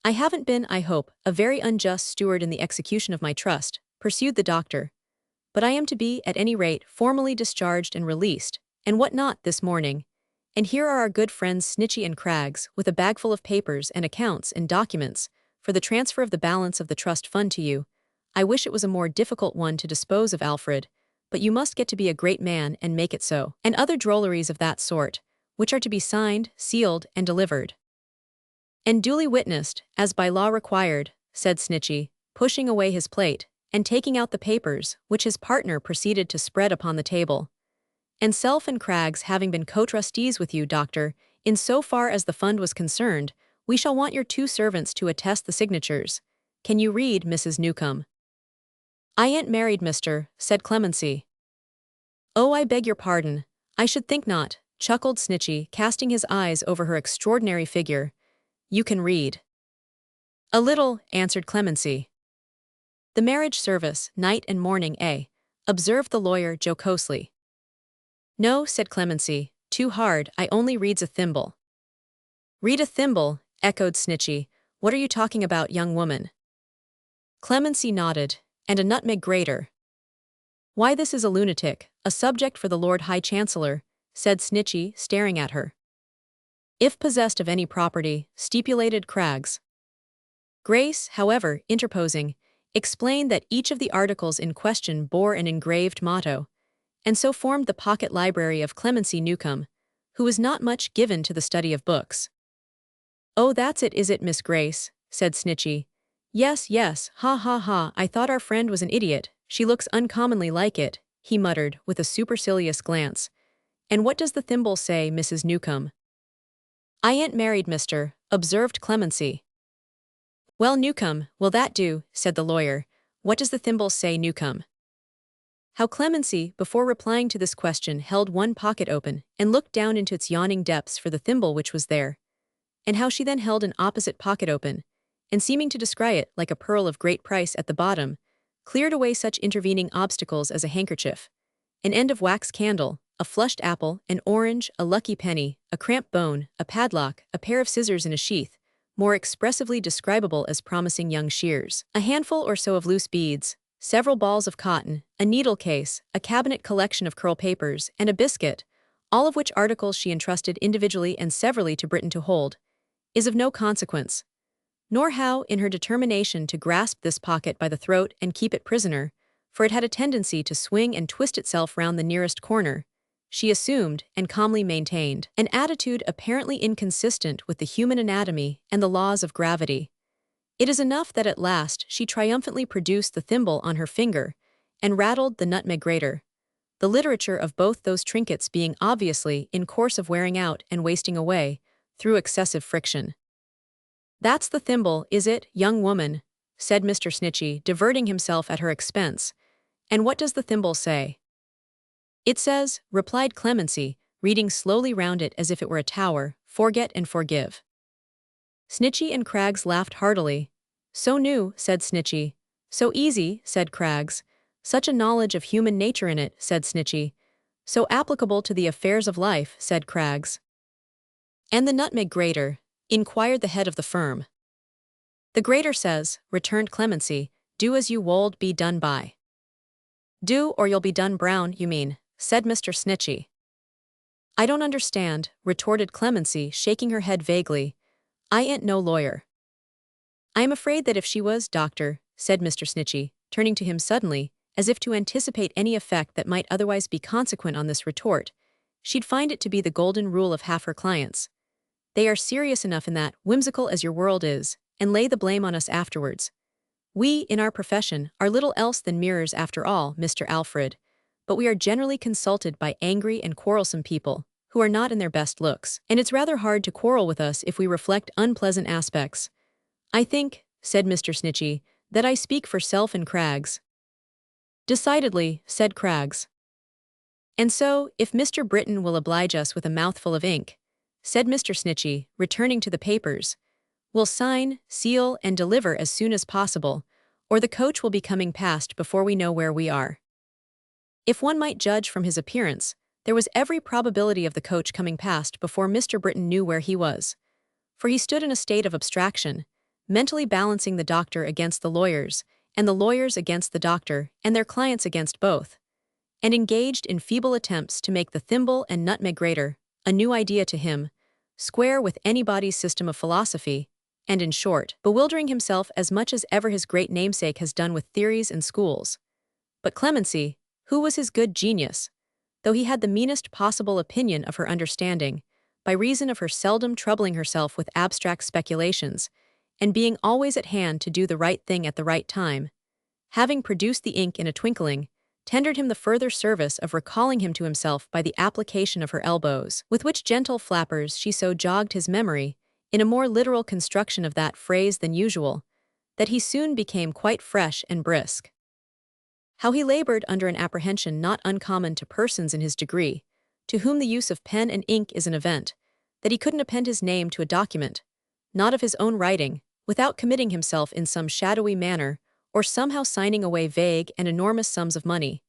I haven't been, I hope, a very unjust steward in the execution of my trust, pursued the doctor. But I am to be, at any rate, formally discharged and released, and what not, this morning. And here are our good friends Snitchy and Craggs, with a bagful of papers and accounts and documents, for the transfer of the balance of the trust fund to you. I wish it was a more difficult one to dispose of, Alfred, but you must get to be a great man and make it so, and other drolleries of that sort, which are to be signed, sealed, and delivered. And duly witnessed, as by law required, said Snitchy, pushing away his plate, and taking out the papers, which his partner proceeded to spread upon the table. "And Self and Craggs having been co-trustees with you, Doctor, in so far as the fund was concerned, we shall want your 2 servants to attest the signatures. Can you read, Mrs. Newcomb?" "I ain't married, mister," said Clemency. "Oh, I beg your pardon. I should think not," chuckled Snitchy, casting his eyes over her extraordinary figure. "You can read." "A little," answered Clemency. "The marriage service, night and morning, eh?" observed the lawyer jocosely. "No," said Clemency, "too hard, I only reads a thimble." "Read a thimble," echoed Snitchy. "What are you talking about, young woman?" Clemency nodded. "And a nutmeg grater." "Why, this is a lunatic, a subject for the Lord High Chancellor," said Snitchy, staring at her. "If possessed of any property," stipulated Craggs. Grace, however, interposing, explained that each of the articles in question bore an engraved motto, and so formed the pocket library of Clemency Newcomb, who was not much given to the study of books. "Oh, that's it, is it, Miss Grace?" said Snitchy. "Yes, yes, ha ha ha, I thought our friend was an idiot, she looks uncommonly like it," he muttered, with a supercilious glance. "And what does the thimble say, Mrs. Newcomb?" "I ain't married, mister," observed Clemency. "Well, Newcomb, will that do?" said the lawyer. "What does the thimble say, Newcomb?" How Clemency, before replying to this question, held one pocket open and looked down into its yawning depths for the thimble which was there, and how she then held an opposite pocket open, and seeming to descry it like a pearl of great price at the bottom, cleared away such intervening obstacles as a handkerchief, an end of wax candle, a flushed apple, an orange, a lucky penny, a cramped bone, a padlock, a pair of scissors in a sheath, more expressively describable as promising young shears, a handful or so of loose beads, several balls of cotton, a needle case, a cabinet collection of curl papers, and a biscuit, all of which articles she entrusted individually and severally to Britain to hold, is of no consequence. Nor how, in her determination to grasp this pocket by the throat and keep it prisoner, for it had a tendency to swing and twist itself round the nearest corner, she assumed, and calmly maintained, an attitude apparently inconsistent with the human anatomy and the laws of gravity. It is enough that at last she triumphantly produced the thimble on her finger, and rattled the nutmeg grater, the literature of both those trinkets being obviously in course of wearing out and wasting away, through excessive friction. "That's the thimble, is it, young woman?" said Mr. Snitchy, diverting himself at her expense. "And what does the thimble say?" "It says," replied Clemency, reading slowly round it as if it were a tower, "forget and forgive." Snitchy and Craggs laughed heartily. "So new," said Snitchy. "So easy," said Craggs. "Such a knowledge of human nature in it," said Snitchy. "So applicable to the affairs of life," said Craggs. "And the nutmeg grater?" inquired the head of the firm. "The grater says," returned Clemency, "do as you wold be done by." "Do or you'll be done brown, you mean," said Mr. Snitchy. "I don't understand," retorted Clemency, shaking her head vaguely. "I ain't no lawyer." "I am afraid that if she was, Doctor," said Mr. Snitchy, turning to him suddenly, as if to anticipate any effect that might otherwise be consequent on this retort, she'd find it to be the golden rule of half her clients. They are serious enough in that, whimsical as your world is, and lay the blame on us afterwards. We, in our profession, are little else than mirrors after all, Mr. Alfred, but we are generally consulted by angry and quarrelsome people, who are not in their best looks, and it's rather hard to quarrel with us if we reflect unpleasant aspects. I think," said Mr. Snitchy, "that I speak for Self and Craggs." "Decidedly," said Craggs. "And so, if Mr. Britton will oblige us with a mouthful of ink," said Mr. Snitchy, returning to the papers, "we'll sign, seal, and deliver as soon as possible, or the coach will be coming past before we know where we are." If one might judge from his appearance, there was every probability of the coach coming past before Mr. Britton knew where he was, for he stood in a state of abstraction, mentally balancing the doctor against the lawyers, and the lawyers against the doctor, and their clients against both, and engaged in feeble attempts to make the thimble and nutmeg grater, a new idea to him, square with anybody's system of philosophy, and in short, bewildering himself as much as ever his great namesake has done with theories and schools. But Clemency, who was his good genius, though he had the meanest possible opinion of her understanding, by reason of her seldom troubling herself with abstract speculations, and being always at hand to do the right thing at the right time, having produced the ink in a twinkling, tendered him the further service of recalling him to himself by the application of her elbows, with which gentle flappers she so jogged his memory, in a more literal construction of that phrase than usual, that he soon became quite fresh and brisk. How he labored under an apprehension not uncommon to persons in his degree, to whom the use of pen and ink is an event, that he couldn't append his name to a document, not of his own writing, without committing himself in some shadowy manner, or somehow signing away vague and enormous sums of money,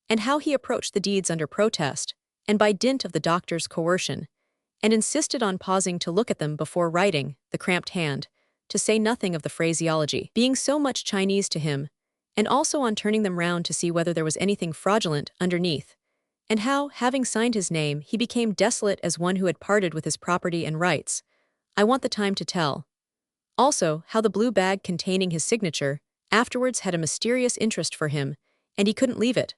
and how he approached the deeds under protest, and by dint of the doctor's coercion, and insisted on pausing to look at them before writing, the cramped hand, to say nothing of the phraseology, being so much Chinese to him, and also on turning them round to see whether there was anything fraudulent underneath, and how, having signed his name, he became desolate as one who had parted with his property and rights. I want the time to tell. Also, how the blue bag containing his signature afterwards had a mysterious interest for him, and he couldn't leave it.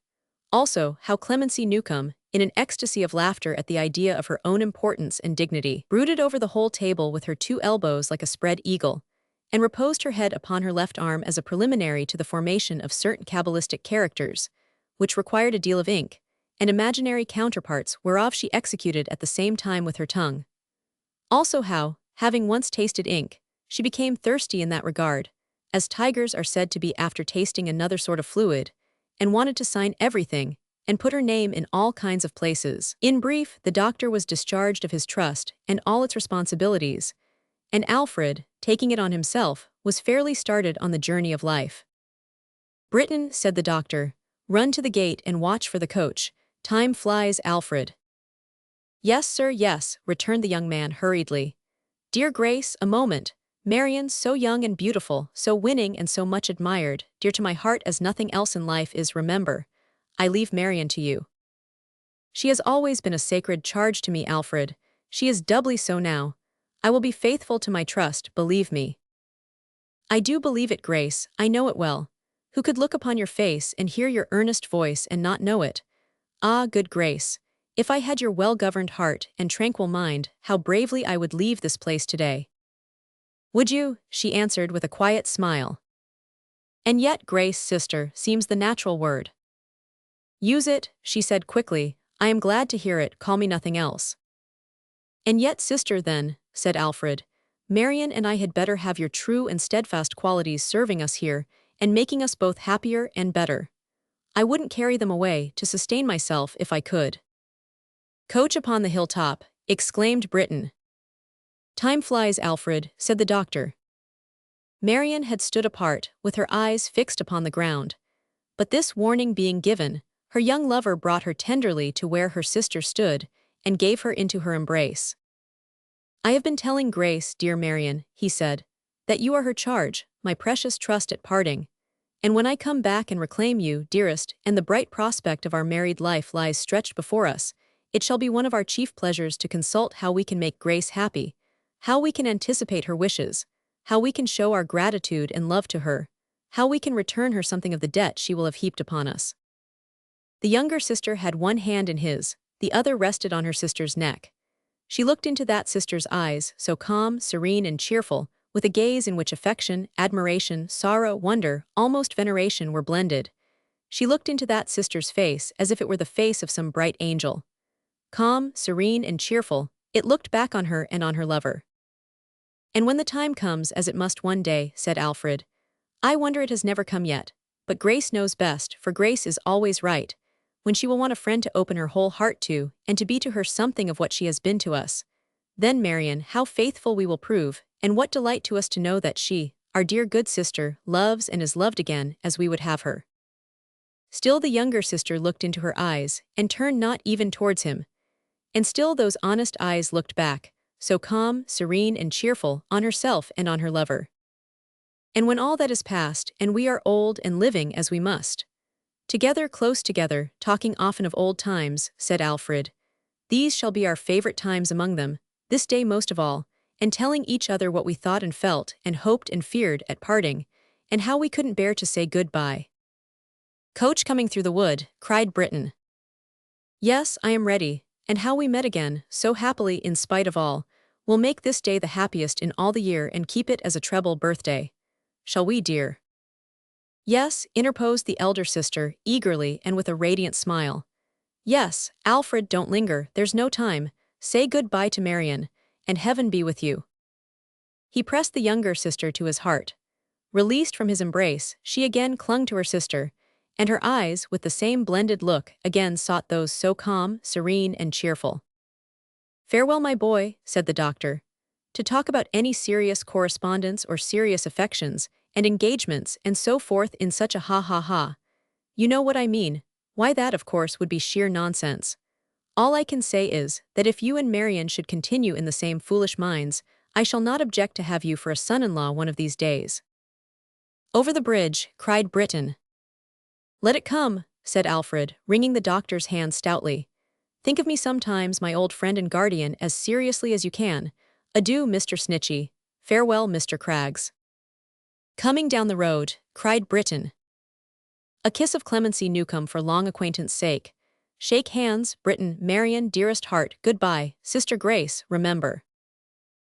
Also, how Clemency Newcomb, in an ecstasy of laughter at the idea of her own importance and dignity, brooded over the whole table with her 2 elbows like a spread eagle, and reposed her head upon her left arm as a preliminary to the formation of certain cabalistic characters, which required a deal of ink, and imaginary counterparts whereof she executed at the same time with her tongue. Also how, having once tasted ink, she became thirsty in that regard, as tigers are said to be after tasting another sort of fluid, and wanted to sign everything, and put her name in all kinds of places. In brief, the doctor was discharged of his trust and all its responsibilities, and Alfred, taking it on himself, was fairly started on the journey of life. "Britain," said the doctor, "run to the gate and watch for the coach. Time flies, Alfred." "Yes, sir, yes," returned the young man hurriedly. "Dear Grace, a moment. Marion, so young and beautiful, so winning and so much admired, dear to my heart as nothing else in life is, remember, I leave Marion to you. She has always been a sacred charge to me, Alfred. She is doubly so now. I will be faithful to my trust, believe me." "I do believe it, Grace, I know it well. Who could look upon your face and hear your earnest voice and not know it? Ah, good Grace, if I had your well-governed heart and tranquil mind, how bravely I would leave this place today." "Would you?" she answered with a quiet smile. "And yet, Grace, sister, seems the natural word." "Use it," she said quickly. "I am glad to hear it, call me nothing else." "And yet, sister, then," said Alfred, "Marion and I had better have your true and steadfast qualities serving us here, and making us both happier and better. I wouldn't carry them away, to sustain myself if I could." "Coach upon the hilltop," exclaimed Britain. "Time flies, Alfred," said the doctor. Marion had stood apart, with her eyes fixed upon the ground. But this warning being given, her young lover brought her tenderly to where her sister stood, and gave her into her embrace. "I have been telling Grace, dear Marion," he said, "that you are her charge, my precious trust at parting. And when I come back and reclaim you, dearest, and the bright prospect of our married life lies stretched before us, it shall be one of our chief pleasures to consult how we can make Grace happy, how we can anticipate her wishes, how we can show our gratitude and love to her, how we can return her something of the debt she will have heaped upon us." The younger sister had one hand in his, the other rested on her sister's neck. She looked into that sister's eyes, so calm, serene, and cheerful, with a gaze in which affection, admiration, sorrow, wonder, almost veneration were blended. She looked into that sister's face as if it were the face of some bright angel. Calm, serene, and cheerful, it looked back on her and on her lover. "And when the time comes, as it must one day," said Alfred, "I wonder it has never come yet, but Grace knows best, for Grace is always right, when she will want a friend to open her whole heart to, and to be to her something of what she has been to us. Then, Marion, how faithful we will prove, and what delight to us to know that she, our dear good sister, loves and is loved again as we would have her." Still the younger sister looked into her eyes, and turned not even towards him. And still those honest eyes looked back, so calm, serene, and cheerful, on herself and on her lover. "And when all that is past, and we are old and living as we must, together, close together, talking often of old times," said Alfred, "these shall be our favorite times among them, this day most of all, and telling each other what we thought and felt, and hoped and feared at parting, and how we couldn't bear to say good-bye." "Coach coming through the wood," cried Britain. "Yes, I am ready, and how we met again, so happily in spite of all, We'll make this day the happiest in all the year and keep it as a treble birthday. Shall we, dear?" "Yes," interposed the elder sister, eagerly and with a radiant smile. "Yes, Alfred, don't linger, there's no time. Say good-bye to Marion, and heaven be with you." He pressed the younger sister to his heart. Released from his embrace, she again clung to her sister, and her eyes, with the same blended look, again sought those so calm, serene, and cheerful. "Farewell, my boy," said the doctor. "To talk about any serious correspondence or serious affections, and engagements, and so forth in such a ha-ha-ha. You know what I mean, why that, of course, would be sheer nonsense. All I can say is, that if you and Marion should continue in the same foolish minds, I shall not object to have you for a son-in-law one of these days." "Over the bridge," cried Britain. "Let it come," said Alfred, wringing the doctor's hand stoutly. "Think of me sometimes, my old friend and guardian, as seriously as you can. Adieu, Mr. Snitchey. Farewell, Mr. Craggs." "Coming down the road," cried Britain. "A kiss of clemency, Newcomb, for long acquaintance' sake. Shake hands, Britain, Marion, dearest heart, good-bye, Sister Grace, remember."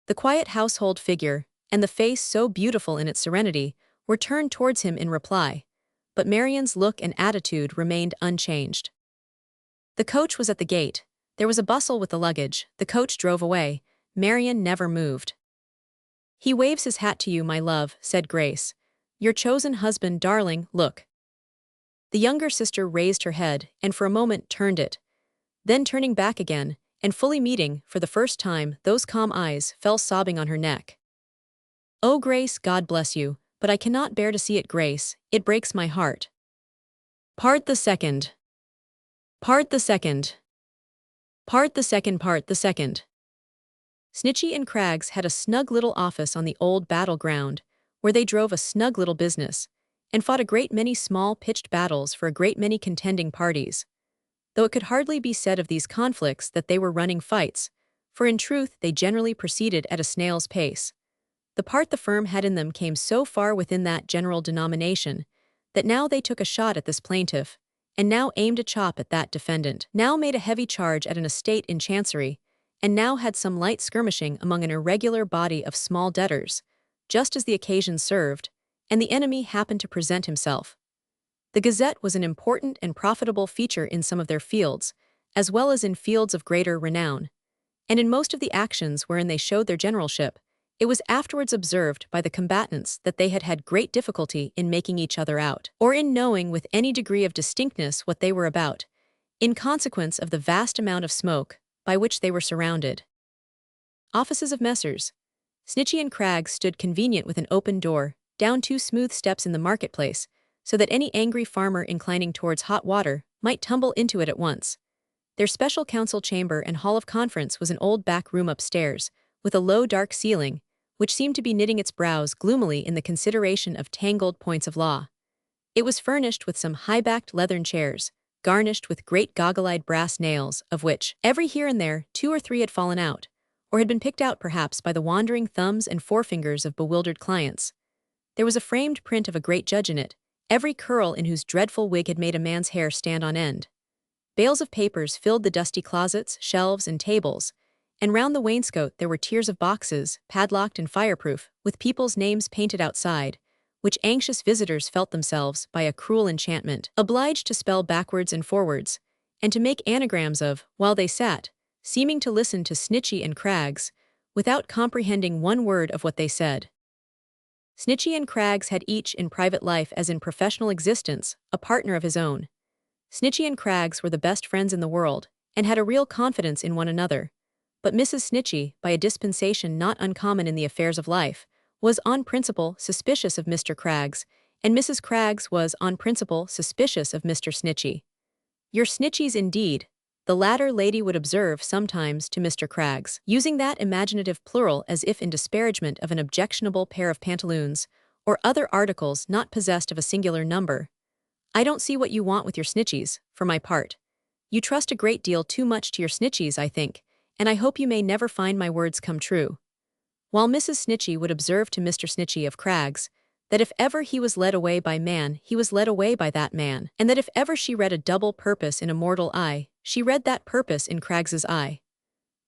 The quiet household figure, and the face so beautiful in its serenity, were turned towards him in reply, but Marion's look and attitude remained unchanged. The coach was at the gate. There was a bustle with the luggage. The coach drove away. Marion never moved. "He waves his hat to you, my love," said Grace. "Your chosen husband, darling, look." The younger sister raised her head, and for a moment turned it. Then turning back again, and fully meeting, for the first time, those calm eyes, fell sobbing on her neck. "Oh, Grace, God bless you, but I cannot bear to see it, Grace, it breaks my heart." Part the second. Part the second. Part the second. Part the second. Snitchey and Craggs had a snug little office on the old battleground, where they drove a snug little business, and fought a great many small pitched battles for a great many contending parties. Though it could hardly be said of these conflicts that they were running fights, for in truth they generally proceeded at a snail's pace. The part the firm had in them came so far within that general denomination, that now they took a shot at this plaintiff, and now aimed a chop at that defendant, now made a heavy charge at an estate in Chancery, and now had some light skirmishing among an irregular body of small debtors, just as the occasion served, and the enemy happened to present himself. The Gazette was an important and profitable feature in some of their fields, as well as in fields of greater renown, and in most of the actions wherein they showed their generalship, it was afterwards observed by the combatants that they had had great difficulty in making each other out, or in knowing with any degree of distinctness what they were about, in consequence of the vast amount of smoke by which they were surrounded. Offices of Messrs. Snitchey and Craggs stood convenient with an open door, down 2 smooth steps in the marketplace, so that any angry farmer inclining towards hot water might tumble into it at once. Their special council chamber and hall of conference was an old back room upstairs, with a low dark ceiling, which seemed to be knitting its brows gloomily in the consideration of tangled points of law. It was furnished with some high-backed leathern chairs, garnished with great goggle-eyed brass nails, of which, every here and there, 2 or 3 had fallen out, or had been picked out perhaps by the wandering thumbs and forefingers of bewildered clients. There was a framed print of a great judge in it, every curl in whose dreadful wig had made a man's hair stand on end. Bales of papers filled the dusty closets, shelves, and tables, and round the wainscot there were tiers of boxes, padlocked and fireproof, with people's names painted outside, which anxious visitors felt themselves, by a cruel enchantment, obliged to spell backwards and forwards, and to make anagrams of, while they sat, seeming to listen to Snitchey and Craggs, without comprehending one word of what they said. Snitchey and Craggs had each in private life as in professional existence, a partner of his own. Snitchey and Craggs were the best friends in the world, and had a real confidence in one another. But Mrs. Snitchey, by a dispensation not uncommon in the affairs of life, was on principle suspicious of Mr. Craggs, and Mrs. Craggs was on principle suspicious of Mr. Snitchey. "You're Snitcheys indeed," the latter lady would observe sometimes to Mr. Craggs, using that imaginative plural as if in disparagement of an objectionable pair of pantaloons, or other articles not possessed of a singular number. "I don't see what you want with your Snitcheys, for my part. You trust a great deal too much to your Snitcheys, I think, and I hope you may never find my words come true." While Mrs. Snitchey would observe to Mr. Snitchey of Craggs, that if ever he was led away by man, he was led away by that man, and that if ever she read a double purpose in a mortal eye, she read that purpose in Craggs's eye.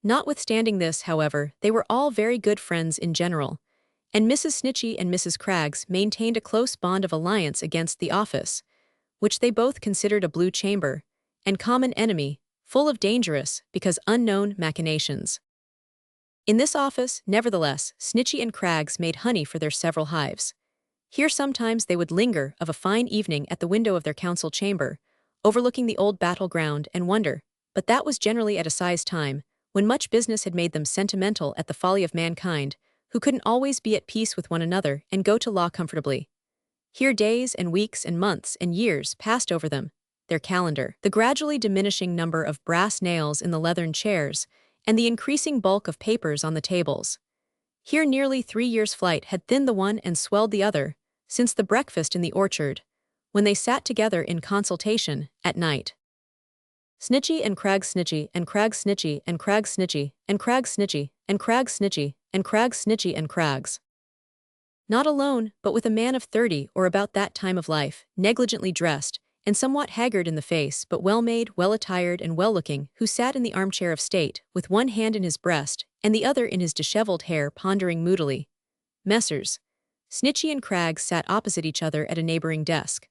Notwithstanding this, however, they were all very good friends in general, and Mrs. Snitchey and Mrs. Craggs maintained a close bond of alliance against the office, which they both considered a blue chamber, and common enemy, full of dangerous, because unknown, machinations. In this office, nevertheless, Snitchey and Craggs made honey for their several hives. Here sometimes they would linger of a fine evening at the window of their council chamber, overlooking the old battle-ground, and wonder, but that was generally at a size time, when much business had made them sentimental at the folly of mankind, who couldn't always be at peace with one another and go to law comfortably. Here days and weeks and months and years passed over them, their calendar, the gradually diminishing number of brass nails in the leathern chairs, and the increasing bulk of papers on the tables. Here nearly 3 years' flight had thinned the one and swelled the other, since the breakfast in the orchard, when they sat together in consultation, at night. Snitchey and Craggs Snitchey and Craggs Snitchey and Craggs Snitchey and Craggs Snitchey and Craggs Snitchey and Craggs Snitchey and Craggs. Not alone, but with a man of 30 or about that time of life, negligently dressed, and somewhat haggard in the face but well-made, well-attired and well-looking, who sat in the armchair of state, with one hand in his breast, and the other in his dishevelled hair, pondering moodily. Messrs. Snitchey and Craggs sat opposite each other at a neighboring desk.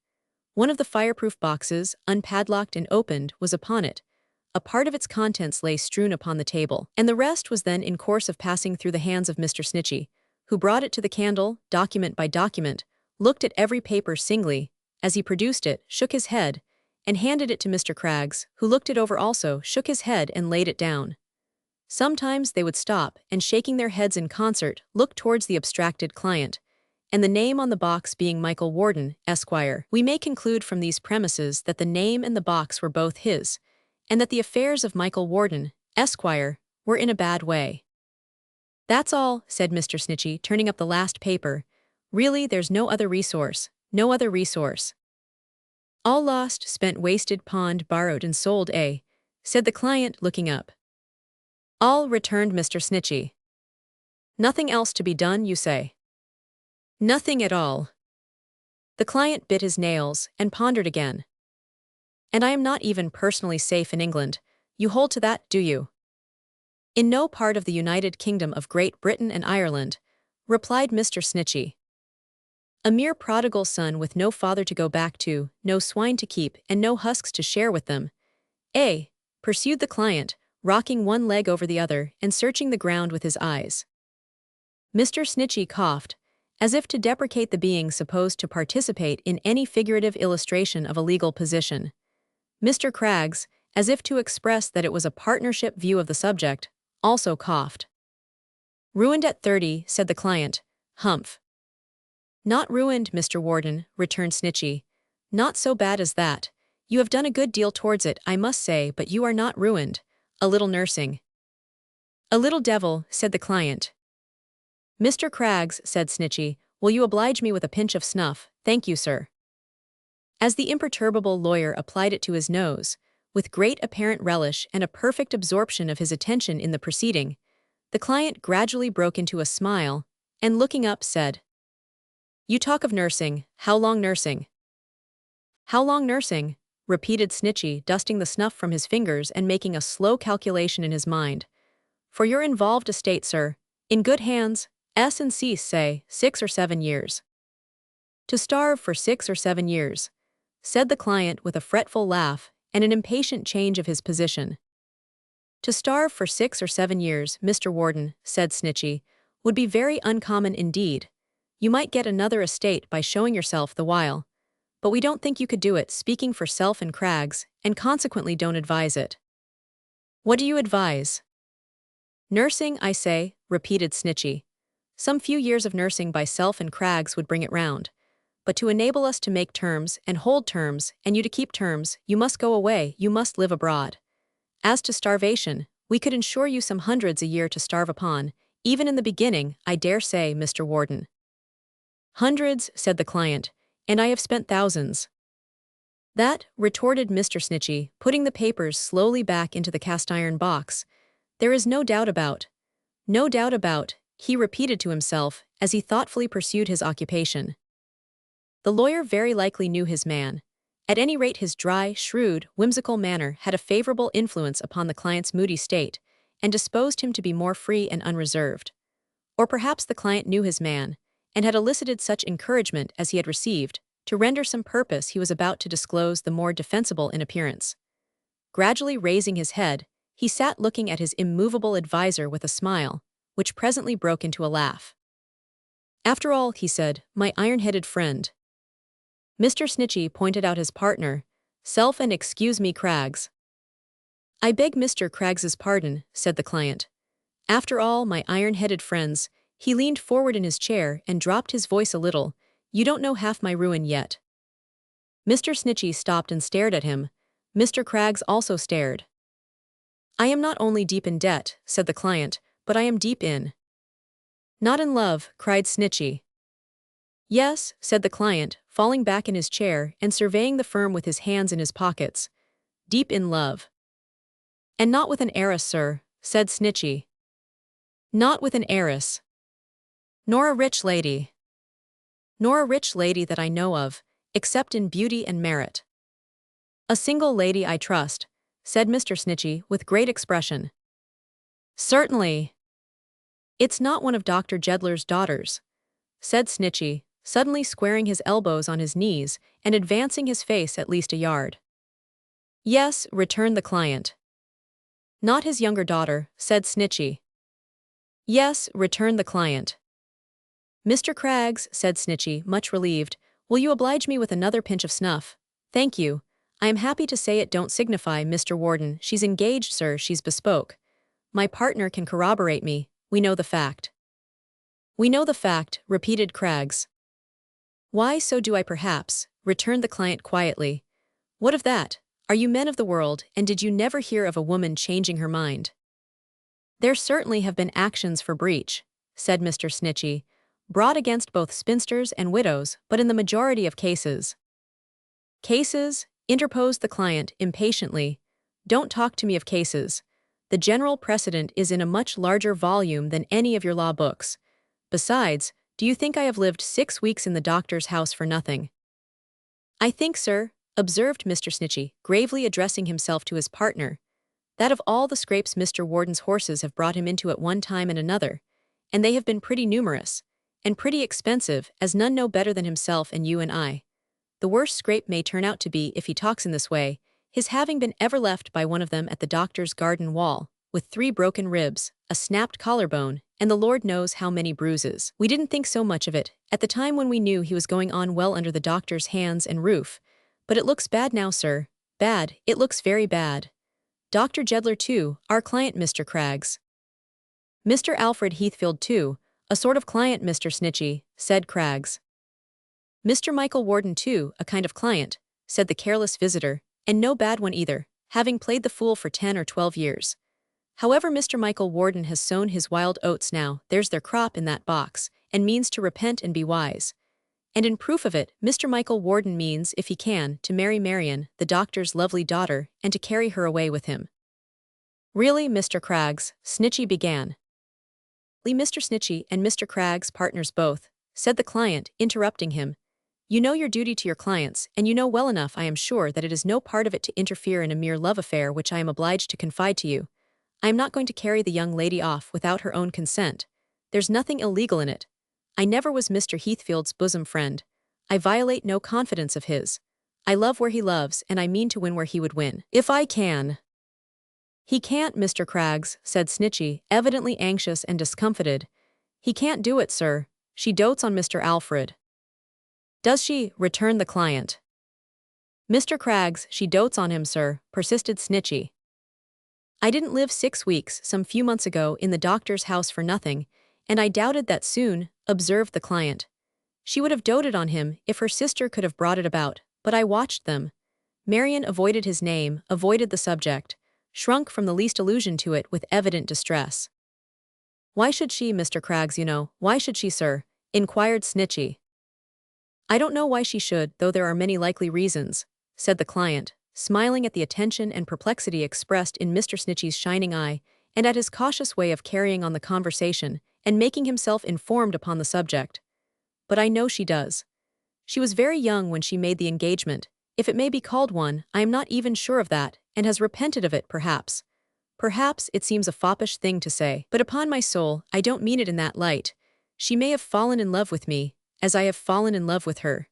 One of the fireproof boxes, unpadlocked and opened, was upon it. A part of its contents lay strewn upon the table, and the rest was then in course of passing through the hands of Mr. Snitchey, who brought it to the candle, document by document, looked at every paper singly, as he produced it, shook his head, and handed it to Mr. Craggs, who looked it over also, shook his head and laid it down. Sometimes they would stop, and shaking their heads in concert, look towards the abstracted client, and the name on the box being Michael Warden, Esquire. We may conclude from these premises that the name and the box were both his, and that the affairs of Michael Warden, Esquire, were in a bad way. "That's all," said Mr. Snitchey, turning up the last paper. "Really, there's no other resource, no other resource. All lost, spent, wasted, pawned, borrowed, and sold, eh?" said the client, looking up. "All," returned Mr. Snitchey. "Nothing else to be done, you say?" "Nothing at all." The client bit his nails and pondered again. "And I am not even personally safe in England. You hold to that, do you?" "In no part of the United Kingdom of Great Britain and Ireland," replied Mr. Snitchey. "A mere prodigal son with no father to go back to, no swine to keep, and no husks to share with them." "Eh?" pursued the client, rocking one leg over the other and searching the ground with his eyes. Mr. Snitchey coughed, as if to deprecate the being supposed to participate in any figurative illustration of a legal position. Mr. Craggs, as if to express that it was a partnership view of the subject, also coughed. "Ruined at 30, said the client. "Humph." "Not ruined, Mr. Warden," returned Snitchey. "Not so bad as that. You have done a good deal towards it, I must say, but you are not ruined. A little nursing." "A little devil," said the client. "Mr. Craggs," said Snitchey, "will you oblige me with a pinch of snuff? Thank you, sir." As the imperturbable lawyer applied it to his nose, with great apparent relish and a perfect absorption of his attention in the proceeding, the client gradually broke into a smile, and looking up said, "You talk of nursing. How long nursing?" "How long nursing?" repeated Snitchey, dusting the snuff from his fingers and making a slow calculation in his mind. "For your involved estate, sir, in good hands, S&C say 6 or 7 years." "To starve for 6 or 7 years," said the client with a fretful laugh and an impatient change of his position. "To starve for 6 or 7 years, Mr. Warden," said Snitchey, "would be very uncommon indeed. You might get another estate by showing yourself the while, but we don't think you could do it, speaking for self and Craggs, and consequently don't advise it." "What do you advise?" "Nursing, I say," repeated Snitchey. "Some few years of nursing by self and Craggs would bring it round. But to enable us to make terms and hold terms, and you to keep terms, you must go away, you must live abroad. As to starvation, we could insure you some hundreds a year to starve upon, even in the beginning, I dare say, Mr. Warden." "Hundreds," said the client, "and I have spent thousands." "That," retorted Mr. Snitchey, putting the papers slowly back into the cast-iron box, "there is no doubt about. No doubt about," he repeated to himself as he thoughtfully pursued his occupation. The lawyer very likely knew his man. At any rate his dry, shrewd, whimsical manner had a favorable influence upon the client's moody state, and disposed him to be more free and unreserved. Or perhaps the client knew his man, and had elicited such encouragement as he had received, to render some purpose he was about to disclose the more defensible in appearance. Gradually raising his head, he sat looking at his immovable adviser with a smile, which presently broke into a laugh. "After all," he said, "my iron-headed friend." Mr. Snitchey pointed out his partner, "Self and excuse me, Craggs." "I beg Mr. Craggs's pardon," said the client. "After all, my iron-headed friends," he leaned forward in his chair and dropped his voice a little, "you don't know half my ruin yet." Mr. Snitchey stopped and stared at him. Mr. Craggs also stared. "I am not only deep in debt," said the client, "but I am deep in—" "Not in love," cried Snitchey. "Yes," said the client, falling back in his chair and surveying the firm with his hands in his pockets. "Deep in love." "And not with an heiress, sir," said Snitchey. "Not with an heiress." "Nor a rich lady." "Nor a rich lady that I know of, except in beauty and merit." "A single lady, I trust," said Mr. Snitchey with great expression. "Certainly." "It's not one of Dr. Jeddler's daughters," said Snitchey, suddenly squaring his elbows on his knees and advancing his face at least a yard. "Yes," returned the client. "Not his younger daughter," said Snitchey. "Yes," returned the client. "Mr. Craggs," said Snitchey, much relieved, "will you oblige me with another pinch of snuff?" "Thank you. I am happy to say it don't signify, Mr. Warden. She's engaged, sir, she's bespoke. My partner can corroborate me, we know the fact." "We know the fact," repeated Craggs. "Why, so do I perhaps," returned the client quietly. "What of that? Are you men of the world, and did you never hear of a woman changing her mind?" "There certainly have been actions for breach," said Mr. Snitchey, "brought against both spinsters and widows, but in the majority of cases—" "Cases?" interposed the client impatiently. "Don't talk to me of cases. The general precedent is in a much larger volume than any of your law books. Besides, do you think I have lived 6 weeks in the doctor's house for nothing?" "I think, sir," observed Mr. Snitchey, gravely addressing himself to his partner, "that of all the scrapes Mr. Warden's horses have brought him into at one time and another, and they have been pretty numerous, and pretty expensive, as none know better than himself and you and I, the worst scrape may turn out to be, if he talks in this way, his having been ever left by one of them at the doctor's garden wall, with 3 broken ribs, a snapped collarbone, and the Lord knows how many bruises. We didn't think so much of it at the time when we knew he was going on well under the doctor's hands and roof, but it looks bad now, sir. Bad, it looks very bad. Dr. Jeddler too, our client, Mr. Craggs." "Mr. Alfred Heathfield too, a sort of client, Mr. Snitchey," said Craggs. "Mr. Michael Warden too, a kind of client," said the careless visitor, "and no bad one either, having played the fool for 10 or 12 years. However, Mr. Michael Warden has sown his wild oats now, there's their crop in that box, and means to repent and be wise. And in proof of it, Mr. Michael Warden means, if he can, to marry Marion, the doctor's lovely daughter, and to carry her away with him." "Really, Mr. Craggs," Snitchey began. "Mr. Snitchey and Mr. Craggs, partners both," said the client, interrupting him. "You know your duty to your clients, and you know well enough, I am sure, that it is no part of it to interfere in a mere love affair which I am obliged to confide to you. I am not going to carry the young lady off without her own consent. There's nothing illegal in it. I never was Mr. Heathfield's bosom friend. I violate no confidence of his. I love where he loves, and I mean to win where he would win, if I can." "He can't, Mr. Craggs," said Snitchey, evidently anxious and discomfited. "He can't do it, sir. She dotes on Mr. Alfred." "Does she?" returned the client. "Mr. Craggs, she dotes on him, sir," persisted Snitchey. "I didn't live 6 weeks, some few months ago, in the doctor's house for nothing, and I doubted that soon," observed the client. "She would have doted on him if her sister could have brought it about, but I watched them." Marion avoided his name, avoided the subject, shrunk from the least allusion to it with evident distress. "Why should she, Mr. Craggs, you know, why should she, sir?" inquired Snitchey. "I don't know why she should, though there are many likely reasons," said the client, smiling at the attention and perplexity expressed in Mr. Snitchey's shining eye, and at his cautious way of carrying on the conversation, and making himself informed upon the subject. "But I know she does. She was very young when she made the engagement, if it may be called one, I am not even sure of that, and has repented of it, perhaps. Perhaps it seems a foppish thing to say, but upon my soul, I don't mean it in that light. She may have fallen in love with me, as I have fallen in love with her.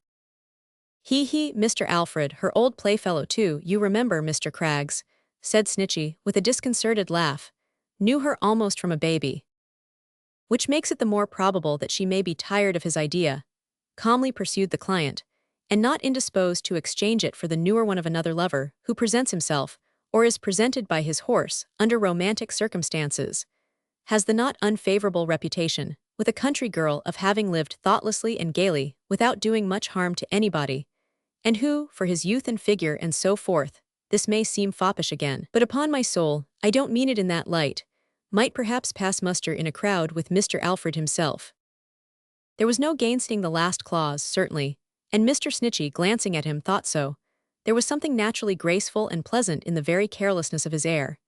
He, Mr. Alfred, her old playfellow too, you remember, Mr. Craggs, said Snitchy, with a disconcerted laugh. Knew her almost from a baby. Which makes it the more probable that she may be tired of his idea, calmly pursued the client, and not indisposed to exchange it for the newer one of another lover, who presents himself, or is presented by his horse, under romantic circumstances, has the not unfavorable reputation, with a country girl, of having lived thoughtlessly and gaily, without doing much harm to anybody, and who, for his youth and figure and so forth, this may seem foppish again, but upon my soul, I don't mean it in that light, might perhaps pass muster in a crowd with Mr. Alfred himself. There was no gainsaying the last clause, certainly, and Mr. Snitchy, glancing at him, thought so. There was something naturally graceful and pleasant in the very carelessness of his air.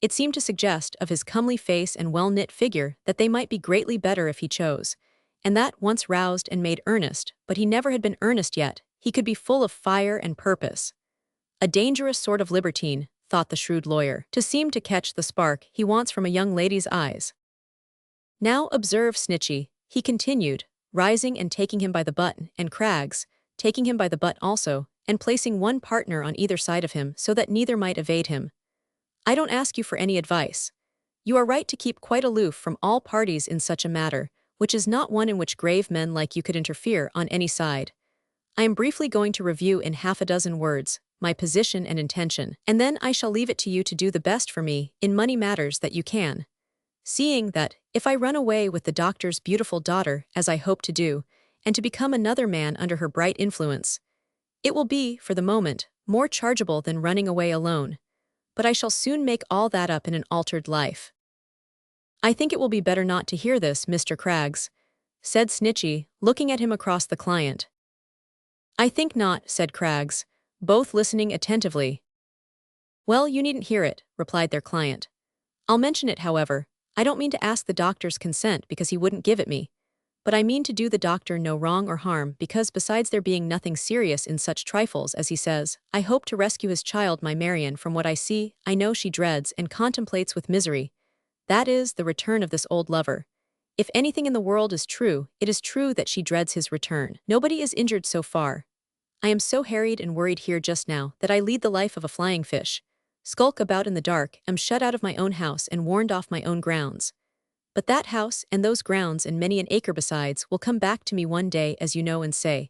It seemed to suggest, of his comely face and well-knit figure, that they might be greatly better if he chose, and that, once roused and made earnest, but he never had been earnest yet, he could be full of fire and purpose. A dangerous sort of libertine, thought the shrewd lawyer, to seem to catch the spark he wants from a young lady's eyes. Now observe, Snitchy, he continued, rising and taking him by the butt, and Craggs, taking him by the butt also, and placing one partner on either side of him so that neither might evade him. I don't ask you for any advice. You are right to keep quite aloof from all parties in such a matter, which is not one in which grave men like you could interfere on any side. I am briefly going to review in half a dozen words my position and intention, and then I shall leave it to you to do the best for me in money matters that you can. Seeing that, if I run away with the doctor's beautiful daughter, as I hope to do, and to become another man under her bright influence, it will be, for the moment, more chargeable than running away alone, but I shall soon make all that up in an altered life. I think it will be better not to hear this, Mr. Craggs, said Snitchy, looking at him across the client. I think not, said Craggs, both listening attentively. Well, you needn't hear it, replied their client. I'll mention it, however. I don't mean to ask the doctor's consent because he wouldn't give it me, but I mean to do the doctor no wrong or harm because, besides there being nothing serious in such trifles as he says, I hope to rescue his child, my Marion, from what I see, I know she dreads and contemplates with misery. That is, the return of this old lover. If anything in the world is true, it is true that she dreads his return. Nobody is injured so far. I am so harried and worried here just now that I lead the life of a flying fish, skulk about in the dark, am shut out of my own house and warned off my own grounds. But that house and those grounds and many an acre besides will come back to me one day, as you know and say,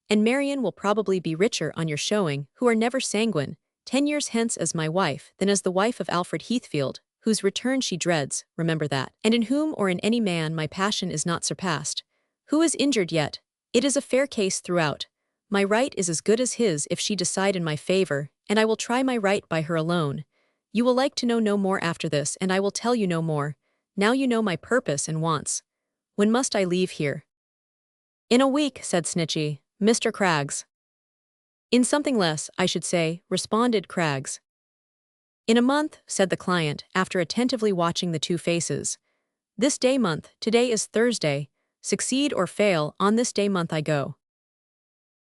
and Marion will probably be richer on your showing, who are never sanguine, 10 years hence as my wife, than as the wife of Alfred Heathfield, whose return she dreads, remember that, and in whom or in any man my passion is not surpassed. Who is injured yet? It is a fair case throughout. My right is as good as his if she decide in my favor, and I will try my right by her alone. You will like to know no more after this, and I will tell you no more. Now you know my purpose and wants. When must I leave here? In a week, said Snitchy. Mr. Craggs. In something less, I should say, responded Craggs. In a month, said the client, after attentively watching the two faces. This day month, today is Thursday. Succeed or fail, on this day month I go.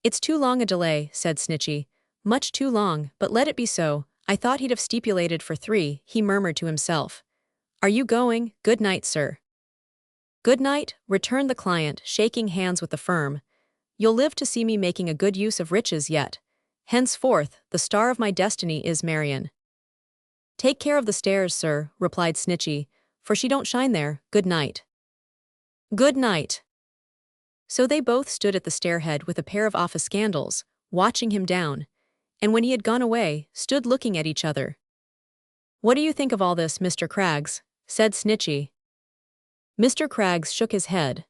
It's too long a delay, said Snitchy. Much too long, but let it be so. I thought he'd have stipulated for 3, he murmured to himself. Are you going? Good night, sir. Good night, returned the client, shaking hands with the firm. You'll live to see me making a good use of riches yet. Henceforth, the star of my destiny is Marion. Take care of the stairs, sir, replied Snitchy, for she don't shine there. Good night. Good night. So they both stood at the stairhead with a pair of office scandals, watching him down, and when he had gone away, stood looking at each other. What do you think of all this, Mr. Craggs? Said Snitchy. Mr. Craggs shook his head.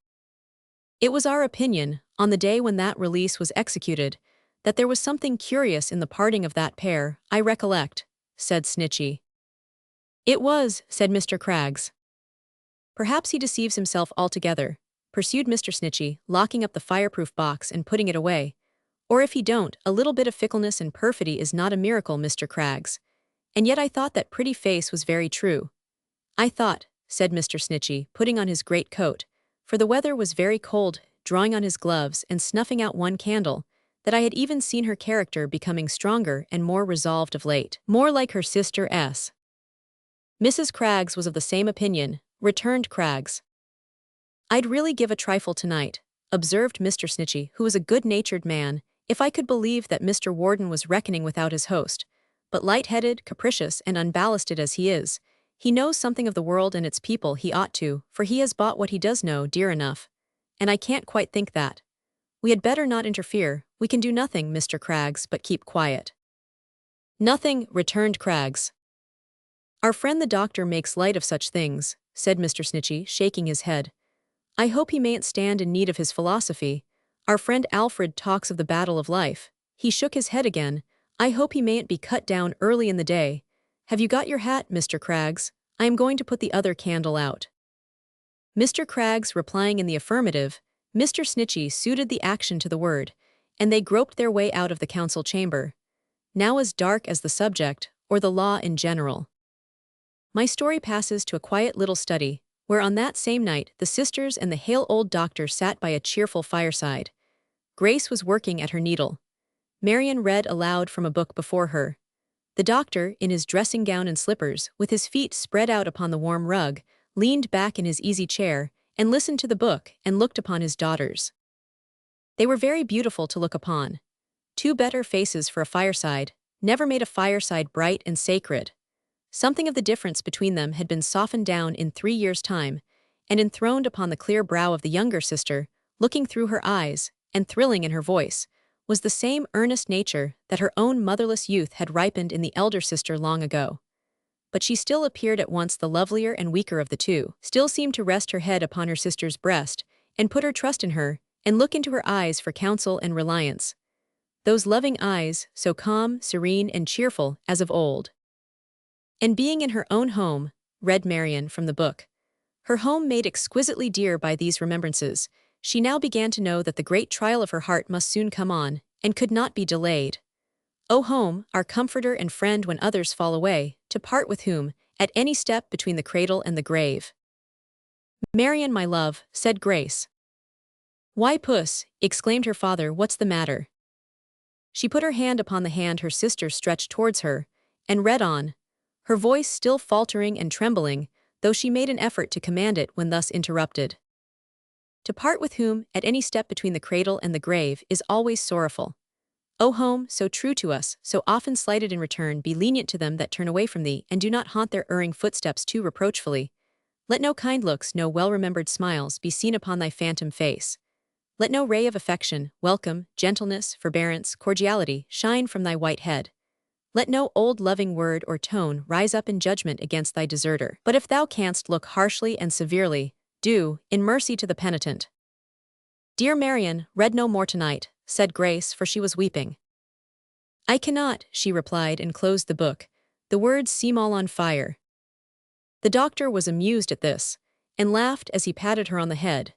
It was our opinion, on the day when that release was executed, that there was something curious in the parting of that pair, I recollect, said Snitchy. It was, said Mr. Craggs. Perhaps he deceives himself altogether, pursued Mr. Snitchy, locking up the fireproof box and putting it away. Or if he don't, a little bit of fickleness and perfidy is not a miracle, Mr. Craggs. And yet I thought that pretty face was very true. I thought, said Mr. Snitchy, putting on his great coat, for the weather was very cold, drawing on his gloves and snuffing out one candle, that I had even seen her character becoming stronger and more resolved of late, more like her sister S. Mrs. Craggs was of the same opinion, returned Craggs. I'd really give a trifle tonight, observed Mr. Snitchy, who was a good-natured man, if I could believe that Mr. Warden was reckoning without his host. But light-headed, capricious, and unballasted as he is, he knows something of the world and its people. He ought to, for he has bought what he does know dear enough. And I can't quite think that. We had better not interfere. We can do nothing, Mr. Craggs, but keep quiet. Nothing, returned Craggs. Our friend the doctor makes light of such things, said Mr. Snitchy, shaking his head. I hope he mayn't stand in need of his philosophy. Our friend Alfred talks of the battle of life. He shook his head again. I hope he mayn't be cut down early in the day. Have you got your hat, Mr. Craggs? I am going to put the other candle out. Mr. Craggs replying in the affirmative, Mr. Snitchy suited the action to the word, and they groped their way out of the council chamber, now as dark as the subject, or the law in general. My story passes to a quiet little study, where on that same night the sisters and the hale old doctor sat by a cheerful fireside. Grace was working at her needle. Marion read aloud from a book before her. The doctor, in his dressing gown and slippers, with his feet spread out upon the warm rug, leaned back in his easy chair, and listened to the book and looked upon his daughters. They were very beautiful to look upon. Two better faces for a fireside never made a fireside bright and sacred. Something of the difference between them had been softened down in 3 years' time, and enthroned upon the clear brow of the younger sister, looking through her eyes, and thrilling in her voice, was the same earnest nature that her own motherless youth had ripened in the elder sister long ago. But she still appeared at once the lovelier and weaker of the two, still seemed to rest her head upon her sister's breast, and put her trust in her, and look into her eyes for counsel and reliance. Those loving eyes, so calm, serene, and cheerful as of old. And being in her own home, read Marion from the book, her home made exquisitely dear by these remembrances, she now began to know that the great trial of her heart must soon come on, and could not be delayed. O home, our comforter and friend when others fall away, to part with whom, at any step between the cradle and the grave. Marion, my love, said Grace. Why, Puss, exclaimed her father, what's the matter? She put her hand upon the hand her sister stretched towards her, and read on, her voice still faltering and trembling, though she made an effort to command it when thus interrupted. To part with whom, at any step between the cradle and the grave, is always sorrowful. O home, so true to us, so often slighted in return, be lenient to them that turn away from thee, and do not haunt their erring footsteps too reproachfully. Let no kind looks, no well-remembered smiles, be seen upon thy phantom face. Let no ray of affection, welcome, gentleness, forbearance, cordiality, shine from thy white head. Let no old loving word or tone rise up in judgment against thy deserter. But if thou canst look harshly and severely, do, in mercy to the penitent. Dear Marion, read no more tonight, said Grace, for she was weeping. I cannot, she replied, and closed the book. The words seem all on fire. The doctor was amused at this, and laughed as he patted her on the head.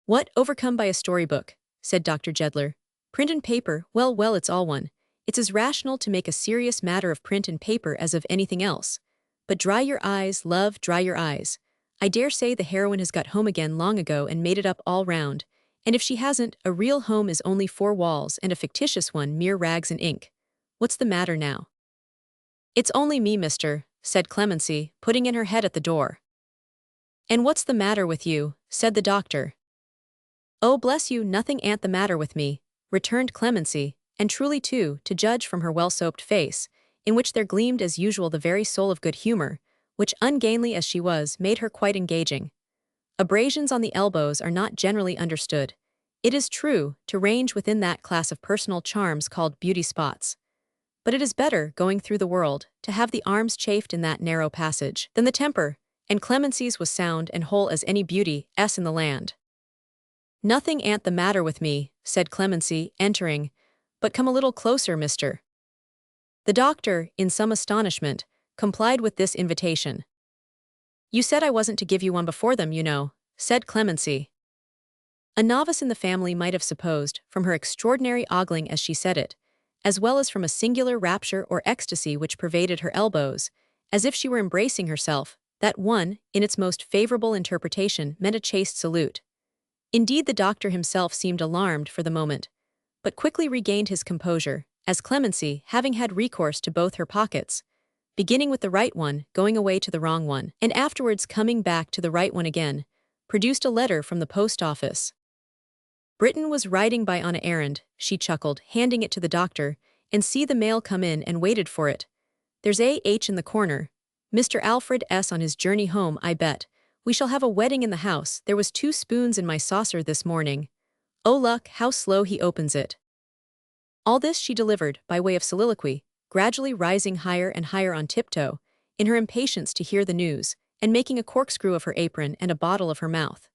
What, overcome by a storybook, said Dr. Jeddler. Print and paper, well, it's all one. It's as rational to make a serious matter of print and paper as of anything else. But dry your eyes, love, dry your eyes. I dare say the heroine has got home again long ago and made it up all round, and if she hasn't, a real home is only 4 walls and a fictitious one mere rags and ink. What's the matter now? It's only me, mister, said Clemency, putting in her head at the door. And what's the matter with you? Said the doctor. Oh, bless you, nothing ain't the matter with me, returned Clemency, and truly too, to judge from her well-soaped face, in which there gleamed as usual the very soul of good humor, which, ungainly as she was, made her quite engaging. Abrasions on the elbows are not generally understood. It is true, to range within that class of personal charms called beauty spots. But it is better, going through the world, to have the arms chafed in that narrow passage, than the temper, and Clemency's was sound and whole as any beauty in the land. Nothing ain't the matter with me, said Clemency, entering, but come a little closer, mister. The doctor, in some astonishment, complied with this invitation. You said I wasn't to give you one before them, you know, said Clemency. A novice in the family might have supposed, from her extraordinary ogling as she said it, as well as from a singular rapture or ecstasy which pervaded her elbows, as if she were embracing herself, that one, in its most favorable interpretation, meant a chaste salute. Indeed, the doctor himself seemed alarmed for the moment, but quickly regained his composure, as Clemency, having had recourse to both her pockets, beginning with the right one, going away to the wrong one, and afterwards coming back to the right one again, produced a letter from the post office. Britain was riding by on an errand, she chuckled, handing it to the doctor, and see the mail come in and waited for it. There's A.H. in the corner. Mr. Alfred S. on his journey home, I bet. We shall have a wedding in the house. There was 2 spoons in my saucer this morning. Oh luck, how slow he opens it. All this she delivered, by way of soliloquy, gradually rising higher and higher on tiptoe, in her impatience to hear the news, and making a corkscrew of her apron and a bottle of her mouth.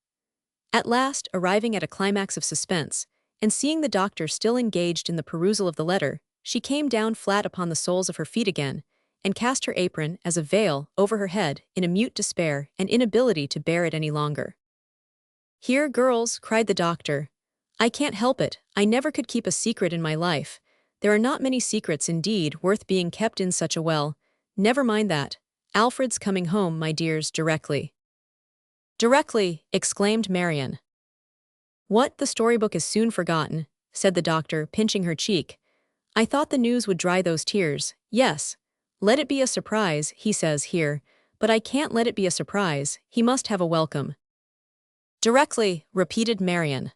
At last, arriving at a climax of suspense, and seeing the doctor still engaged in the perusal of the letter, she came down flat upon the soles of her feet again, and cast her apron, as a veil, over her head, in a mute despair and inability to bear it any longer. "Here, girls," cried the doctor. "I can't help it, I never could keep a secret in my life. There are not many secrets, indeed, worth being kept in such a well. Never mind that. Alfred's coming home, my dears, directly." "Directly!" exclaimed Marion. "What, the storybook is soon forgotten," said the doctor, pinching her cheek. "I thought the news would dry those tears. Yes. Let it be a surprise, he says here, but I can't let it be a surprise, he must have a welcome." "Directly," repeated Marion.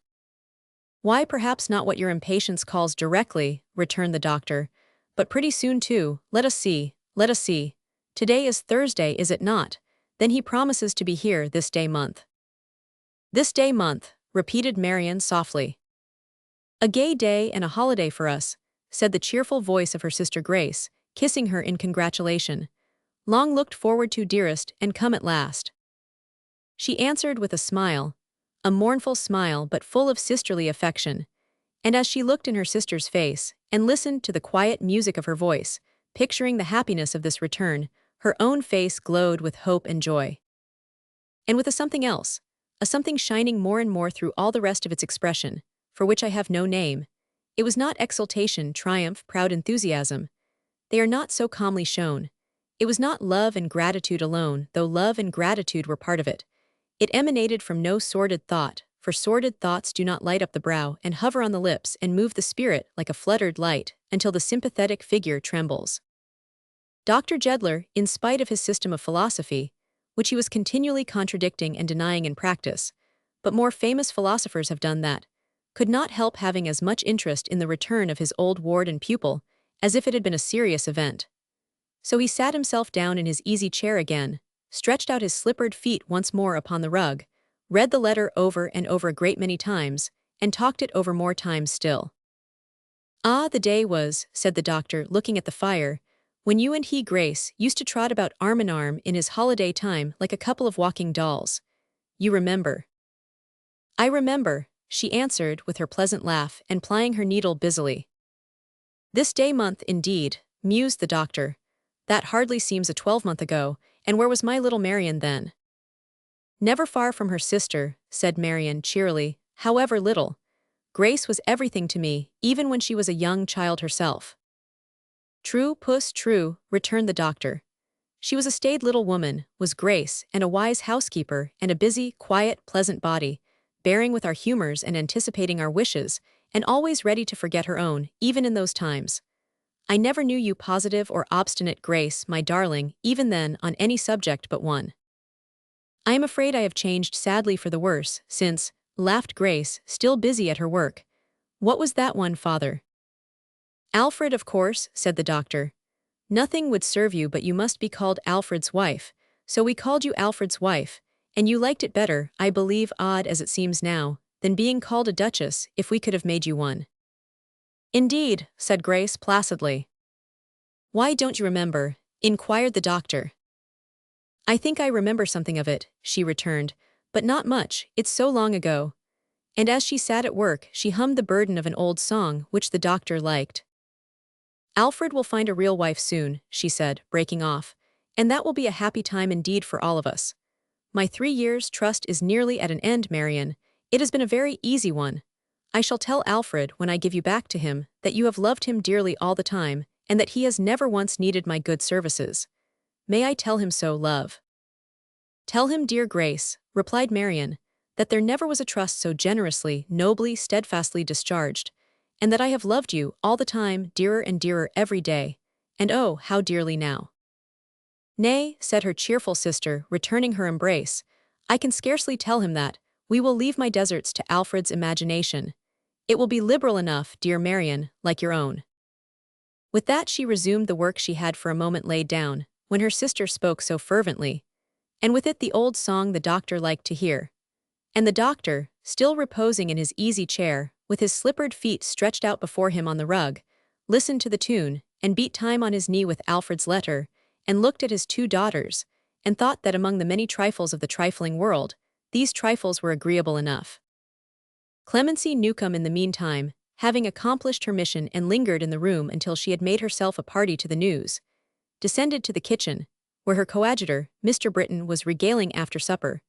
"Why, perhaps not what your impatience calls directly," returned the doctor, "but pretty soon too. Let us see, let us see. Today is Thursday, is it not? Then he promises to be here this day month." "This day month," repeated Marion softly. "A gay day and a holiday for us," said the cheerful voice of her sister Grace, kissing her in congratulation. "Long looked forward to, dearest, and come at last." She answered with a smile, a mournful smile but full of sisterly affection, and as she looked in her sister's face, and listened to the quiet music of her voice, picturing the happiness of this return, her own face glowed with hope and joy. And with a something else, a something shining more and more through all the rest of its expression, for which I have no name. It was not exultation, triumph, proud enthusiasm. They are not so calmly shown. It was not love and gratitude alone, though love and gratitude were part of it. It emanated from no sordid thought, for sordid thoughts do not light up the brow and hover on the lips and move the spirit like a fluttered light until the sympathetic figure trembles. Dr. Jeddler, in spite of his system of philosophy, which he was continually contradicting and denying in practice, but more famous philosophers have done that, could not help having as much interest in the return of his old ward and pupil as if it had been a serious event. So he sat himself down in his easy chair again, stretched out his slippered feet once more upon the rug, read the letter over and over a great many times, and talked it over more times still. "Ah, the day was," said the doctor, looking at the fire, "when you and he, Grace, used to trot about arm in arm in his holiday time like a couple of walking dolls. You remember." "I remember," she answered with her pleasant laugh and plying her needle busily. "This day month, indeed," mused the doctor. "That hardly seems a 12-month ago, and where was my little Marion then?" "Never far from her sister," said Marion cheerily, "however little. Grace was everything to me, even when she was a young child herself." "True, puss, true," returned the doctor. "She was a staid little woman, was Grace, and a wise housekeeper, and a busy, quiet, pleasant body, bearing with our humors and anticipating our wishes, and always ready to forget her own, even in those times. I never knew you positive or obstinate, Grace, my darling, even then, on any subject but one." "I am afraid I have changed sadly for the worse, since," laughed Grace, still busy at her work. "What was that one, father?" "Alfred, of course," said the doctor. "Nothing would serve you but you must be called Alfred's wife, so we called you Alfred's wife, and you liked it better, I believe, odd as it seems now, than being called a duchess if we could have made you one." "Indeed," said Grace placidly. "Why don't you remember?" inquired the doctor. "I think I remember something of it," she returned, "but not much, it's so long ago." And as she sat at work, she hummed the burden of an old song which the doctor liked. "Alfred will find a real wife soon," she said, breaking off, "and that will be a happy time indeed for all of us. My 3 years' trust is nearly at an end, Marion. It has been a very easy one. I shall tell Alfred, when I give you back to him, that you have loved him dearly all the time, and that he has never once needed my good services. May I tell him so, love?" "Tell him, dear Grace," replied Marion, "that there never was a trust so generously, nobly, steadfastly discharged, and that I have loved you all the time, dearer and dearer every day, and oh, how dearly now." Nay, said her cheerful sister, returning her embrace, I can scarcely tell him that. We will leave my deserts to Alfred's imagination. It will be liberal enough, dear Marion, like your own. With that she resumed the work she had for a moment laid down, when her sister spoke so fervently, and with it the old song the doctor liked to hear. And the doctor, still reposing in his easy chair, with his slippered feet stretched out before him on the rug, listened to the tune, and beat time on his knee with Alfred's letter, and looked at his two daughters, and thought that among the many trifles of the trifling world, these trifles were agreeable enough. Clemency Newcome in the meantime, having accomplished her mission and lingered in the room until she had made herself a party to the news, descended to the kitchen, where her coadjutor, Mr. Britton, was regaling after supper,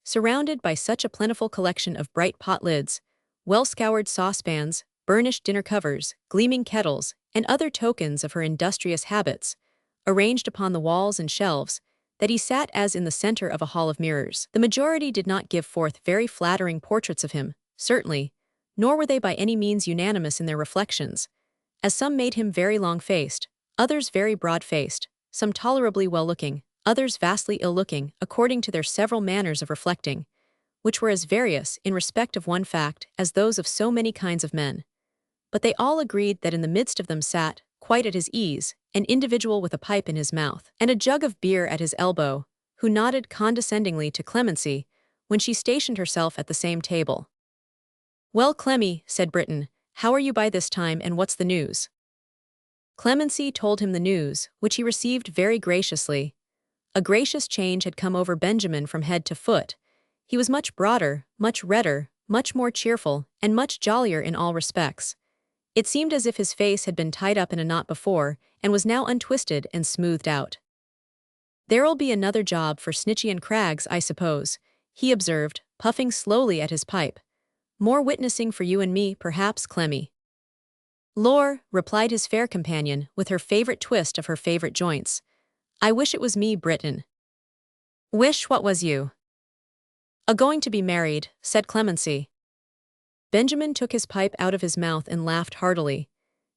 surrounded by such a plentiful collection of bright pot lids, well-scoured saucepans, burnished dinner covers, gleaming kettles, and other tokens of her industrious habits, arranged upon the walls and shelves, that he sat as in the center of a hall of mirrors. The majority did not give forth very flattering portraits of him, certainly, nor were they by any means unanimous in their reflections, as some made him very long-faced, others very broad-faced, some tolerably well-looking, others vastly ill-looking, according to their several manners of reflecting, which were as various, in respect of one fact, as those of so many kinds of men. But they all agreed that in the midst of them sat, quite at his ease, an individual with a pipe in his mouth, and a jug of beer at his elbow, who nodded condescendingly to Clemency, when she stationed herself at the same table. "Well, Clemmy," said Britton, "how are you by this time, and what's the news?" Clemency told him the news, which he received very graciously. A gracious change had come over Benjamin from head to foot. He was much broader, much redder, much more cheerful, and much jollier in all respects. It seemed as if his face had been tied up in a knot before, and was now untwisted and smoothed out. "There'll be another job for Snitchy and Craggs, I suppose," he observed, puffing slowly at his pipe. "More witnessing for you and me, perhaps, Clemmy." "Lor," replied his fair companion, with her favorite twist of her favorite joints, "I wish it was me, Britton." "Wish what was you?" "A-going to be married," said Clemency. Benjamin took his pipe out of his mouth and laughed heartily.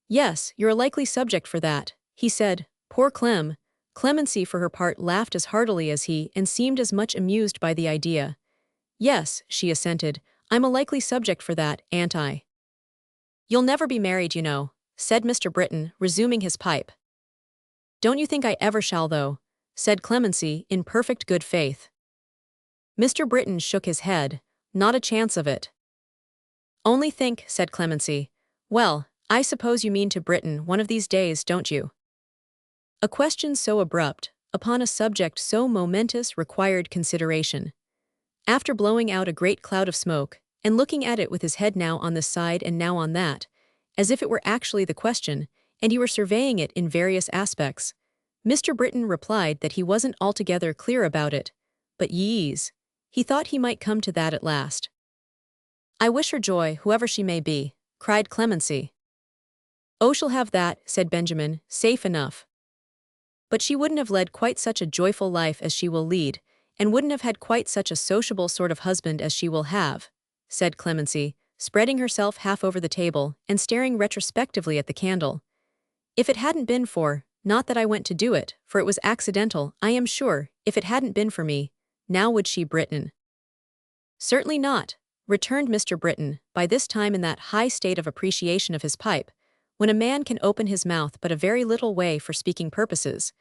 "Yes, you're a likely subject for that," he said. Poor Clem. Clemency for her part laughed as heartily as he and seemed as much amused by the idea. "Yes," she assented, "I'm a likely subject for that, ain't I?" "You'll never be married, you know," said Mr. Britton, resuming his pipe. "Don't you think I ever shall, though?" said Clemency, in perfect good faith. Mr. Britton shook his head. "Not a chance of it." "Only think," said Clemency. "Well, I suppose you mean to Britton one of these days, don't you?" A question so abrupt, upon a subject so momentous, required consideration. After blowing out a great cloud of smoke, and looking at it with his head now on this side and now on that, as if it were actually the question, and he were surveying it in various aspects, Mr. Britton replied that he wasn't altogether clear about it, but yees, he thought he might come to that at last. "I wish her joy, whoever she may be," cried Clemency. "Oh, she'll have that," said Benjamin, "safe enough. But she wouldn't have led quite such a joyful life as she will lead, and wouldn't have had quite such a sociable sort of husband as she will have," said Clemency, spreading herself half over the table and staring retrospectively at the candle. "If it hadn't been for, not that I went to do it, for it was accidental, I am sure, if it hadn't been for me, now would she, Britton?" "Certainly not," returned Mr. Britton, by this time in that high state of appreciation of his pipe, when a man can open his mouth but a very little way for speaking purposes,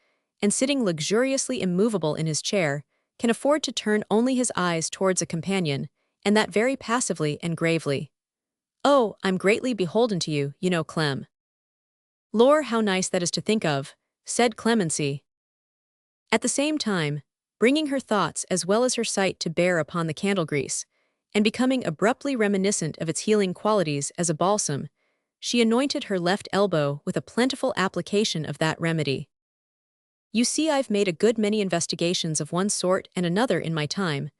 and sitting luxuriously immovable in his chair, can afford to turn only his eyes towards a companion, and that very passively and gravely. "Oh, I'm greatly beholden to you, you know, Clem." "Lor, how nice that is to think of," said Clemency, at the same time bringing her thoughts as well as her sight to bear upon the candle grease, and becoming abruptly reminiscent of its healing qualities as a balsam, she anointed her left elbow with a plentiful application of that remedy. "You see, I've made a good many investigations of one sort and another in my time,"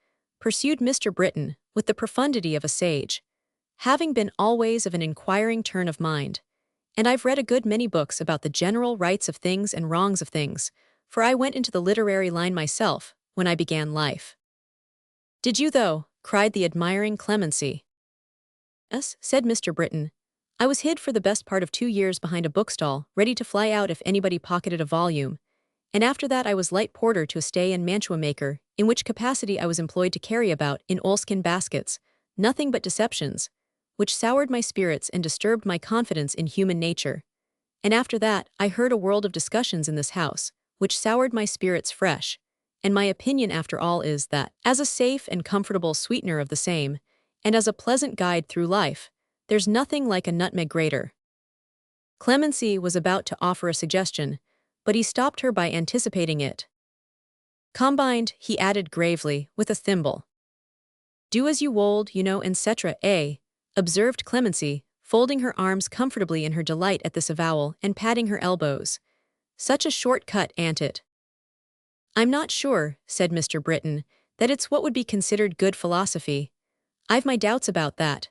pursued Mr. Britton, with the profundity of a sage, "having been always of an inquiring turn of mind. And I've read a good many books about the general rights of things and wrongs of things, for I went into the literary line myself, when I began life." "Did you, though?" cried the admiring Clemency. "Yes," said Mr. Britton. "I was hid for the best part of 2 years behind a bookstall, ready to fly out if anybody pocketed a volume, and after that I was light porter to a stay and mantua maker, in which capacity I was employed to carry about, in oilskin baskets, nothing but deceptions, which soured my spirits and disturbed my confidence in human nature. And after that I heard a world of discussions in this house, which soured my spirits fresh, and my opinion after all is that, as a safe and comfortable sweetener of the same, and as a pleasant guide through life, there's nothing like a nutmeg grater. Clemency was about to offer a suggestion, but he stopped her by anticipating it. Combined, he added gravely, with a thimble. Do as you wold, you know, etc., observed Clemency, folding her arms comfortably in her delight at this avowal and patting her elbows. Such a short cut, ain't it? I'm not sure, said Mr. Britton, that it's what would be considered good philosophy. I've my doubts about that,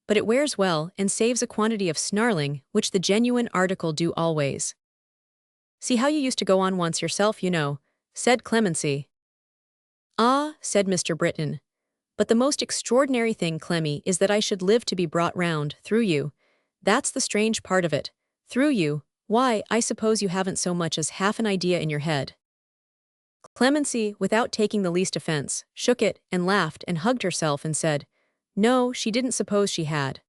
but it wears well and saves a quantity of snarling, which the genuine article do always. See how you used to go on once yourself, you know, said Clemency. Ah, said Mr. Britton, but the most extraordinary thing, Clemmy, is that I should live to be brought round, through you. That's the strange part of it. Through you, why, I suppose you haven't so much as half an idea in your head. Clemency, without taking the least offense, shook it and laughed and hugged herself and said, no, she didn't suppose she had.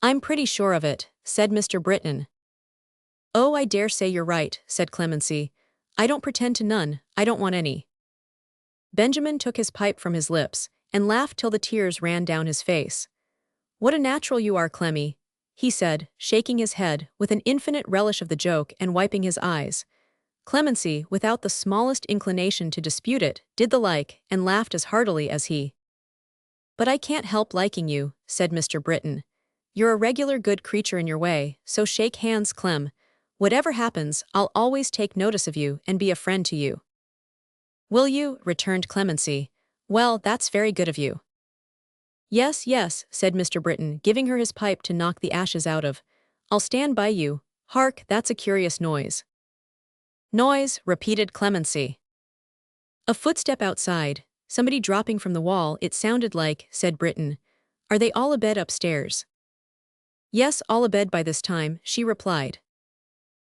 I'm pretty sure of it, said Mr. Britton. Oh, I dare say you're right, said Clemency. I don't pretend to none, I don't want any. Benjamin took his pipe from his lips and laughed till the tears ran down his face. What a natural you are, Clemmy, he said, shaking his head with an infinite relish of the joke and wiping his eyes. Clemency, without the smallest inclination to dispute it, did the like and laughed as heartily as he. But I can't help liking you, said Mr. Britton. You're a regular good creature in your way, so shake hands, Clem. Whatever happens, I'll always take notice of you and be a friend to you. Will you? Returned Clemency. Well, that's very good of you. Yes, yes, said Mr. Britton, giving her his pipe to knock the ashes out of. I'll stand by you. Hark, that's a curious noise. Noise, repeated Clemency. A footstep outside, somebody dropping from the wall, it sounded like, said Britton. Are they all abed upstairs? Yes, all abed by this time, she replied.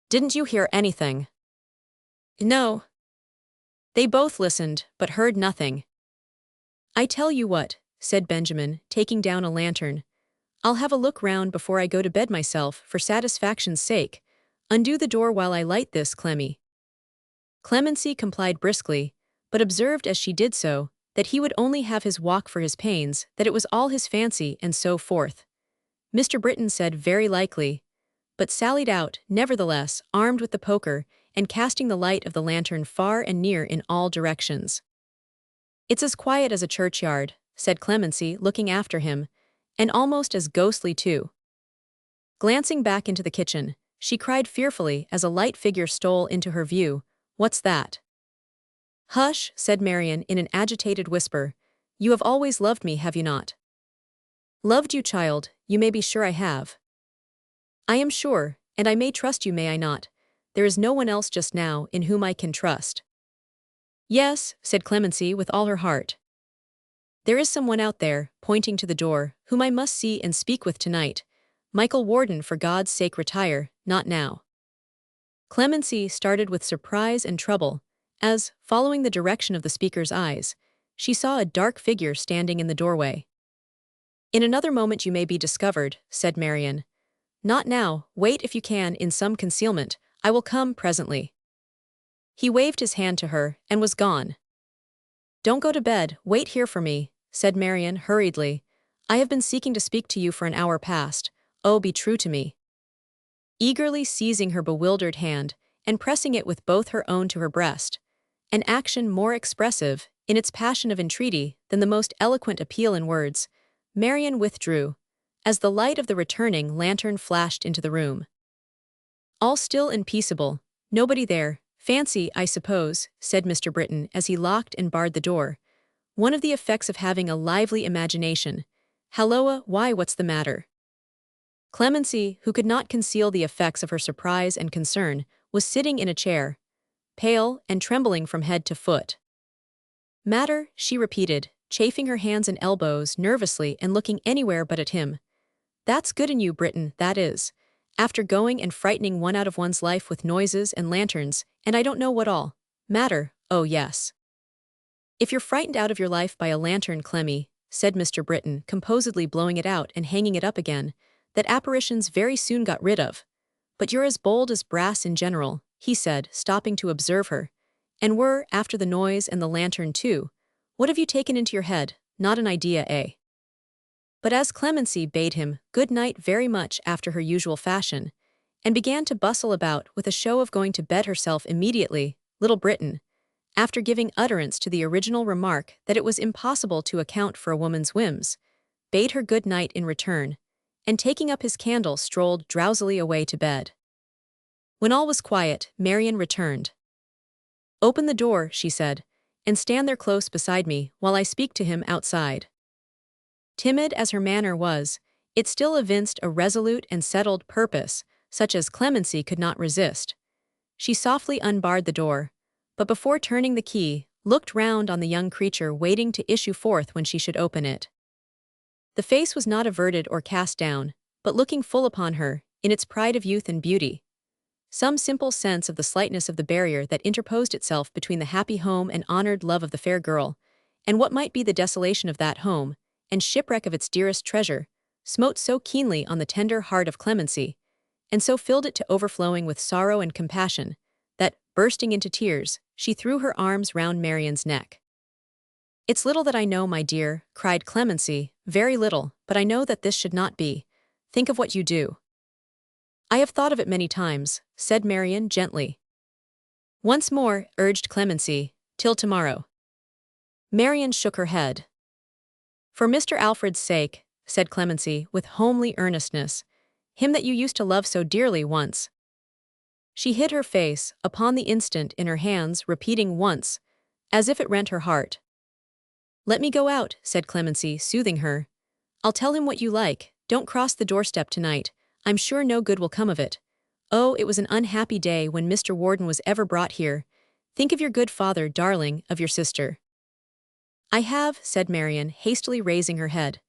Didn't you hear anything? No. They both listened, but heard nothing. I tell you what, said Benjamin, taking down a lantern. I'll have a look round before I go to bed myself, for satisfaction's sake. Undo the door while I light this, Clemmy. Clemency complied briskly, but observed as she did so, that he would only have his walk for his pains, that it was all his fancy, and so forth. Mr. Britton said very likely, but sallied out, nevertheless, armed with the poker, and casting the light of the lantern far and near in all directions. It's as quiet as a churchyard, said Clemency, looking after him, and almost as ghostly too. Glancing back into the kitchen, she cried fearfully as a light figure stole into her view, What's that? Hush, said Marion in an agitated whisper. You have always loved me, have you not? Loved you, child, you may be sure I have. I am sure, and I may trust you, may I not? There is no one else just now in whom I can trust. Yes, said Clemency with all her heart. There is someone out there, pointing to the door, whom I must see and speak with tonight. Michael Warden, for God's sake retire, not now. Clemency started with surprise and trouble, as, following the direction of the speaker's eyes, she saw a dark figure standing in the doorway. In another moment you may be discovered, said Marion. Not now, wait if you can in some concealment, I will come presently. He waved his hand to her, and was gone. Don't go to bed, wait here for me, said Marion hurriedly. I have been seeking to speak to you for an hour past. Oh, be true to me. Eagerly seizing her bewildered hand, and pressing it with both her own to her breast, an action more expressive, in its passion of entreaty, than the most eloquent appeal in words, Marion withdrew, as the light of the returning lantern flashed into the room. All still and peaceable, nobody there. Fancy, I suppose, said Mr. Britton as he locked and barred the door. One of the effects of having a lively imagination. Halloa, why, what's the matter? Clemency, who could not conceal the effects of her surprise and concern, was sitting in a chair, pale and trembling from head to foot. Matter, she repeated, chafing her hands and elbows nervously and looking anywhere but at him. That's good in you, Britton, that is. After going and frightening one out of one's life with noises and lanterns, and I don't know what all. Matter, oh yes. If you're frightened out of your life by a lantern, Clemmy, said Mr. Britton, composedly blowing it out and hanging it up again, that apparitions very soon got rid of. But you're as bold as brass in general, he said, stopping to observe her. And were, after the noise and the lantern too, what have you taken into your head? Not an idea, eh? But as Clemency bade him good night very much after her usual fashion, and began to bustle about with a show of going to bed herself immediately, little Britain, after giving utterance to the original remark that it was impossible to account for a woman's whims, bade her good night in return, and taking up his candle strolled drowsily away to bed. When all was quiet, Marion returned. "Open the door," she said, "and stand there close beside me while I speak to him outside." Timid as her manner was, it still evinced a resolute and settled purpose, such as Clemency could not resist. She softly unbarred the door, but before turning the key, looked round on the young creature waiting to issue forth when she should open it. The face was not averted or cast down, but looking full upon her, in its pride of youth and beauty. Some simple sense of the slightness of the barrier that interposed itself between the happy home and honored love of the fair girl, and what might be the desolation of that home, and shipwreck of its dearest treasure, smote so keenly on the tender heart of Clemency, and so filled it to overflowing with sorrow and compassion, that, bursting into tears, she threw her arms round Marion's neck. "It's little that I know, my dear," cried Clemency, "very little, but I know that this should not be. Think of what you do." "I have thought of it many times," said Marion gently. "Once more," urged Clemency, "till tomorrow." Marion shook her head. "For Mr. Alfred's sake," said Clemency with homely earnestness, "him that you used to love so dearly once." She hid her face, upon the instant, in her hands, repeating once, as if it rent her heart. "Let me go out," said Clemency, soothing her. "I'll tell him what you like. Don't cross the doorstep tonight. I'm sure no good will come of it. Oh, it was an unhappy day when Mr. Warden was ever brought here. Think of your good father, darling, of your sister." "I have," said Marion, hastily raising her head.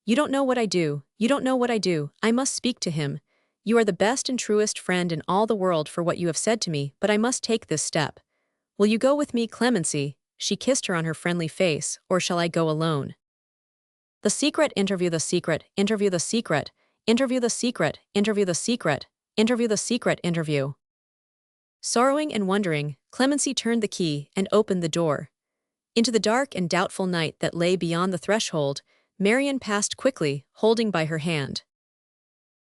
"You don't know what I do. You don't know what I do. I must speak to him. You are the best and truest friend in all the world for what you have said to me, but I must take this step. Will you go with me, Clemency?" She kissed her on her friendly face, "or shall I go alone?" The secret interview, the secret interview, the secret interview, the secret interview, the secret interview, the secret interview. Sorrowing and wondering, Clemency turned the key and opened the door. Into the dark and doubtful night that lay beyond the threshold, Marion passed quickly, holding by her hand.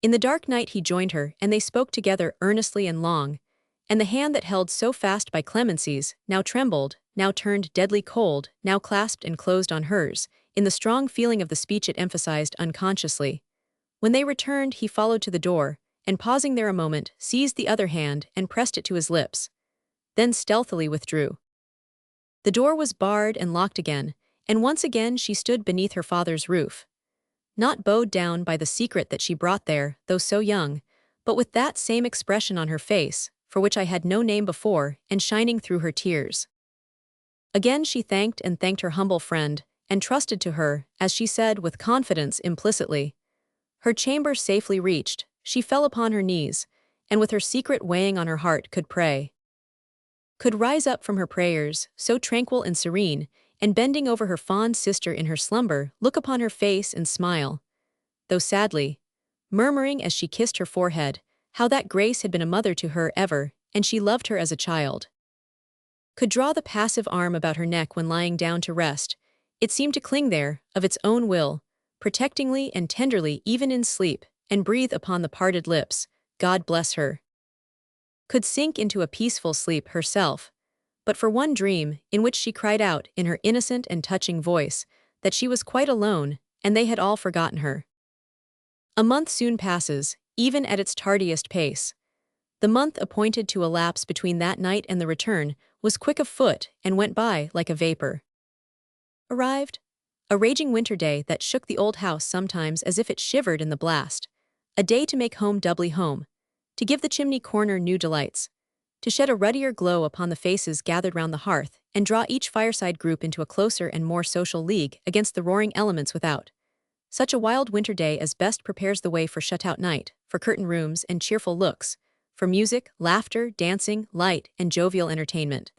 In the dark night he joined her, and they spoke together earnestly and long, and the hand that held so fast by Clemency's now trembled, now turned deadly cold, now clasped and closed on hers, in the strong feeling of the speech it emphasized unconsciously. When they returned, he followed to the door, and pausing there a moment, seized the other hand and pressed it to his lips, then stealthily withdrew. The door was barred and locked again, and once again she stood beneath her father's roof. Not bowed down by the secret that she brought there, though so young, but with that same expression on her face, for which I had no name before, and shining through her tears. Again she thanked and thanked her humble friend, and trusted to her, as she said with confidence implicitly. Her chamber safely reached, she fell upon her knees, and with her secret weighing on her heart could pray. Could rise up from her prayers, so tranquil and serene, and bending over her fond sister in her slumber, look upon her face and smile, though sadly, murmuring as she kissed her forehead, how that Grace had been a mother to her ever, and she loved her as a child. Could draw the passive arm about her neck when lying down to rest, it seemed to cling there, of its own will, protectingly and tenderly even in sleep, and breathe upon the parted lips, "God bless her." Could sink into a peaceful sleep herself, but for one dream, in which she cried out in her innocent and touching voice, that she was quite alone, and they had all forgotten her. A month soon passes, even at its tardiest pace. The month appointed to elapse between that night and the return was quick of foot and went by like a vapor. Arrived a raging winter day that shook the old house sometimes as if it shivered in the blast, a day to make home doubly home, to give the chimney corner new delights, to shed a ruddier glow upon the faces gathered round the hearth, and draw each fireside group into a closer and more social league against the roaring elements without. Such a wild winter day as best prepares the way for shut-out night, for curtained rooms and cheerful looks, for music, laughter, dancing, light, and jovial entertainment.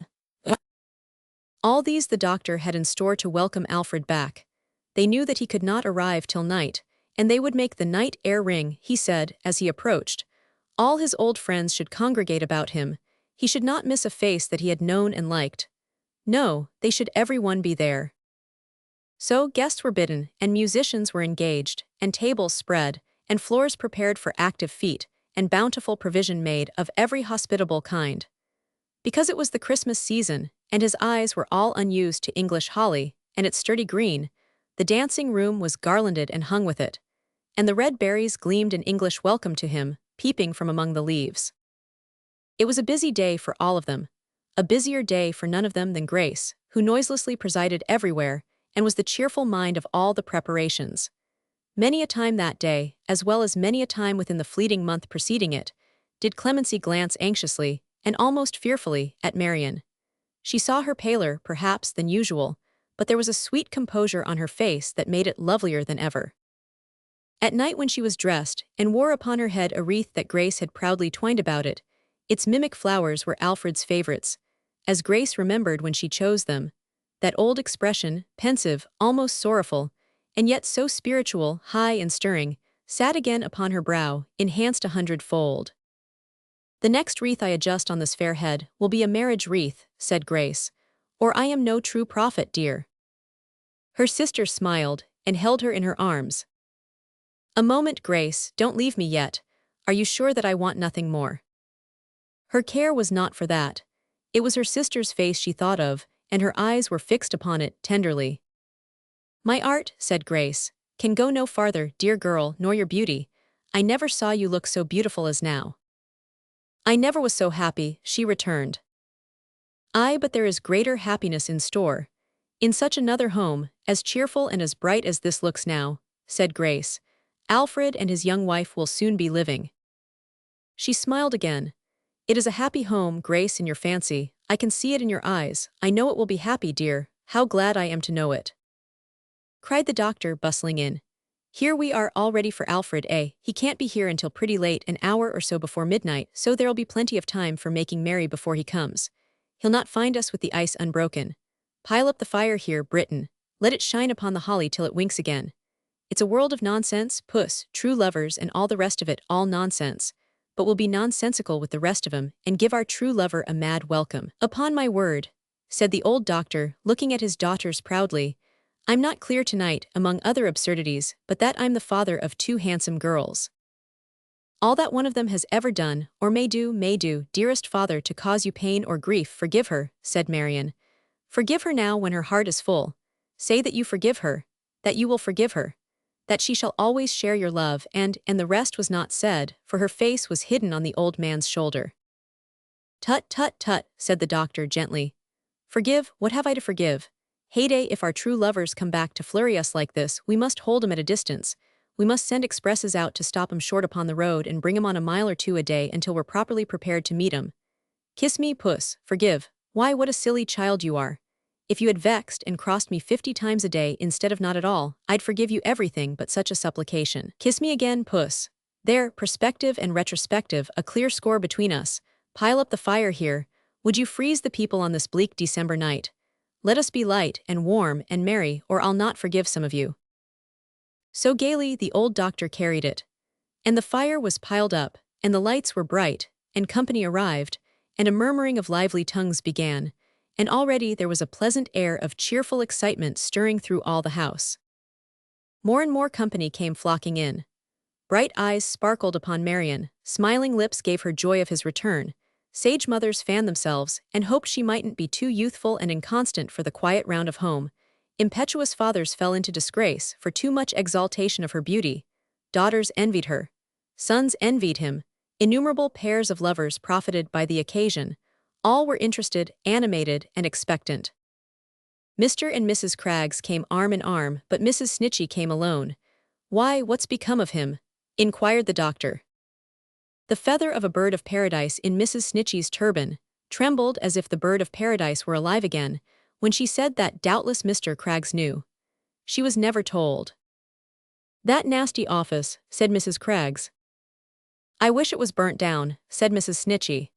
All these the doctor had in store to welcome Alfred back. They knew that he could not arrive till night, and they would make the night air ring, he said, as he approached. All his old friends should congregate about him. He should not miss a face that he had known and liked. No, they should everyone be there. So guests were bidden, and musicians were engaged, and tables spread, and floors prepared for active feet, and bountiful provision made of every hospitable kind. Because it was the Christmas season, and his eyes were all unused to English holly and its sturdy green, the dancing room was garlanded and hung with it, and the red berries gleamed in English welcome to him, peeping from among the leaves. It was a busy day for all of them, a busier day for none of them than Grace, who noiselessly presided everywhere, and was the cheerful mind of all the preparations. Many a time that day, as well as many a time within the fleeting month preceding it, did Clemency glance anxiously, and almost fearfully, at Marion. She saw her paler, perhaps, than usual, but there was a sweet composure on her face that made it lovelier than ever. At night when she was dressed, and wore upon her head a wreath that Grace had proudly twined about it, its mimic flowers were Alfred's favorites, as Grace remembered when she chose them, that old expression, pensive, almost sorrowful, and yet so spiritual, high and stirring, sat again upon her brow, enhanced 100-fold. "The next wreath I adjust on this fair head will be a marriage wreath," said Grace, "or I am no true prophet, dear." Her sister smiled, and held her in her arms. "A moment, Grace, don't leave me yet. Are you sure that I want nothing more?" Her care was not for that. It was her sister's face she thought of, and her eyes were fixed upon it tenderly. "My art," said Grace, "can go no farther, dear girl, nor your beauty. I never saw you look so beautiful as now." "I never was so happy," she returned. "Aye, but there is greater happiness in store. In such another home, as cheerful and as bright as this looks now," said Grace, "Alfred and his young wife will soon be living." She smiled again. "It is a happy home, Grace, in your fancy. I can see it in your eyes. I know it will be happy, dear. How glad I am to know it," cried the doctor, bustling in. "Here we are all ready for Alfred, eh? He can't be here until pretty late, an hour or so before midnight, so there'll be plenty of time for making merry before he comes. He'll not find us with the ice unbroken. Pile up the fire here, Britain. Let it shine upon the holly till it winks again. It's a world of nonsense, puss, true lovers, and all the rest of it, all nonsense. But we'll be nonsensical with the rest of 'em, and give our true lover a mad welcome." "Upon my word," said the old doctor, looking at his daughters proudly, "I'm not clear tonight, among other absurdities, but that I'm the father of 2 handsome girls. All that one of them has ever done, or may do, dearest father, to cause you pain or grief, forgive her," said Marion. "Forgive her now when her heart is full. Say that you forgive her, that you will forgive her, that she shall always share your love, and the rest was not said, for her face was hidden on the old man's shoulder. "Tut, tut, tut," said the doctor gently. "Forgive, what have I to forgive? Heyday, if our true lovers come back to flurry us like this, we must hold 'em at a distance. We must send expresses out to stop 'em short upon the road and bring 'em on a mile or 2 a day until we're properly prepared to meet 'em. Kiss me, puss, forgive. Why, what a silly child you are. If you had vexed and crossed me 50 times a day instead of not at all, I'd forgive you everything but such a supplication. Kiss me again, puss. There, perspective and retrospective, a clear score between us. Pile up the fire here. Would you freeze the people on this bleak December night? Let us be light and warm and merry, or I'll not forgive some of you." So gaily the old doctor carried it. And the fire was piled up, and the lights were bright, and company arrived, and a murmuring of lively tongues began, and already there was a pleasant air of cheerful excitement stirring through all the house. More and more company came flocking in. Bright eyes sparkled upon Marion, smiling lips gave her joy of his return, sage mothers fanned themselves and hoped she mightn't be too youthful and inconstant for the quiet round of home, impetuous fathers fell into disgrace for too much exaltation of her beauty, daughters envied her, sons envied him, innumerable pairs of lovers profited by the occasion, all were interested, animated, and expectant. Mr. and Mrs. Craggs came arm in arm, but Mrs. Snitchey came alone. "Why, what's become of him?" inquired the doctor. The feather of a bird of paradise in Mrs. Snitchey's turban trembled as if the bird of paradise were alive again, when she said that doubtless Mr. Craggs knew. She was never told. "That nasty office," said Mrs. Craggs. I wish it was burnt down, said Mrs. Snitchy.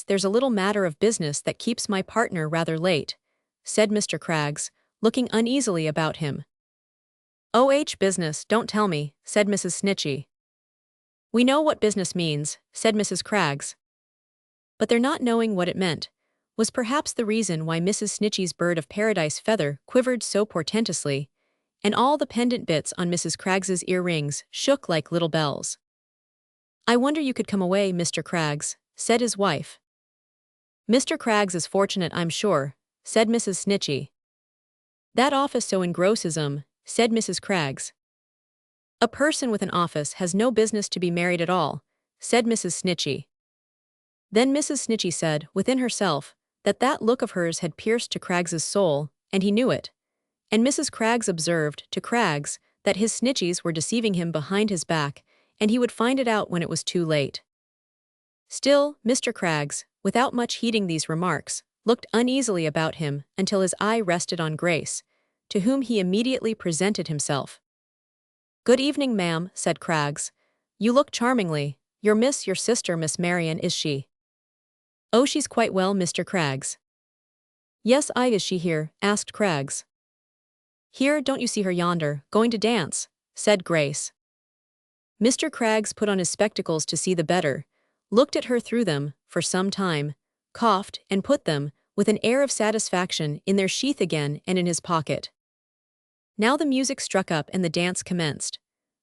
There's a little matter of business that keeps my partner rather late, said Mr. Craggs, looking uneasily about him. Business, don't tell me, said Mrs. Snitchy. We know what business means, said Mrs. Craggs. But their not knowing what it meant was perhaps the reason why Mrs. Snitchy's bird of paradise feather quivered so portentously, and all the pendant bits on Mrs. Craggs's earrings shook like little bells. I wonder you could come away, Mr. Craggs, said his wife. Mr. Craggs is fortunate, I'm sure, said Mrs. Snitchy. That office so engrosses 'em, said Mrs. Craggs. A person with an office has no business to be married at all, said Mrs. Snitchy. Then Mrs. Snitchy said, within herself, that look of hers had pierced to Craggs's soul, and he knew it. And Mrs. Craggs observed to Craggs that his snitchies were deceiving him behind his back, and he would find it out when it was too late. Still, Mr. Craggs, without much heeding these remarks, looked uneasily about him until his eye rested on Grace, to whom he immediately presented himself. Good evening, ma'am, said Craggs. You look charmingly. Your sister, Miss Marion, is she? Oh, she's quite well, Mr. Craggs. Yes, is she here? Asked Craggs. Here, don't you see her yonder, going to dance? Said Grace. Mr. Craggs put on his spectacles to see the better, looked at her through them, for some time, coughed, and put them, with an air of satisfaction, in their sheath again and in his pocket. Now the music struck up and the dance commenced.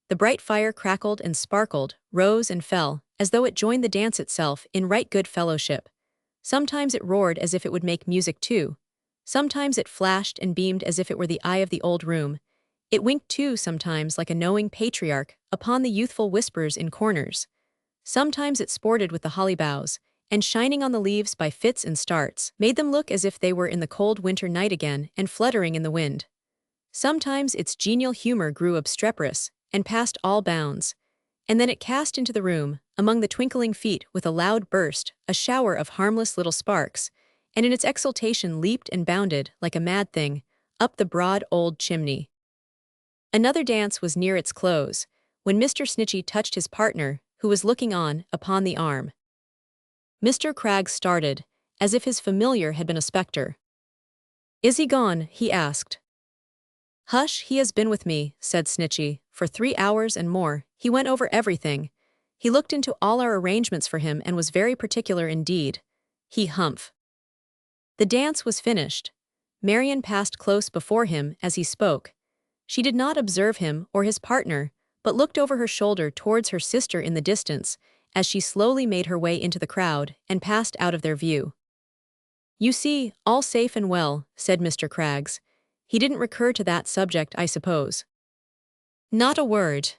The bright fire crackled and sparkled, rose and fell, as though it joined the dance itself in right good fellowship. Sometimes it roared as if it would make music too. Sometimes it flashed and beamed as if it were the eye of the old room. It winked too sometimes like a knowing patriarch upon the youthful whispers in corners. Sometimes it sported with the holly boughs, and shining on the leaves by fits and starts, made them look as if they were in the cold winter night again and fluttering in the wind. Sometimes its genial humor grew obstreperous, and past all bounds, and then it cast into the room, among the twinkling feet with a loud burst, a shower of harmless little sparks, and in its exultation leaped and bounded, like a mad thing, up the broad old chimney. Another dance was near its close, when Mr. Snitchy touched his partner, who was looking on, upon the arm. Mr. Craggs started, as if his familiar had been a spectre. Is he gone? He asked. Hush, he has been with me, said Snitchy, for 3 hours and more. He went over everything. He looked into all our arrangements for him and was very particular indeed. Humph. The dance was finished. Marion passed close before him as he spoke. She did not observe him or his partner, but looked over her shoulder towards her sister in the distance, as she slowly made her way into the crowd and passed out of their view. You see, all safe and well, said Mr. Craggs. He didn't recur to that subject, I suppose. Not a word.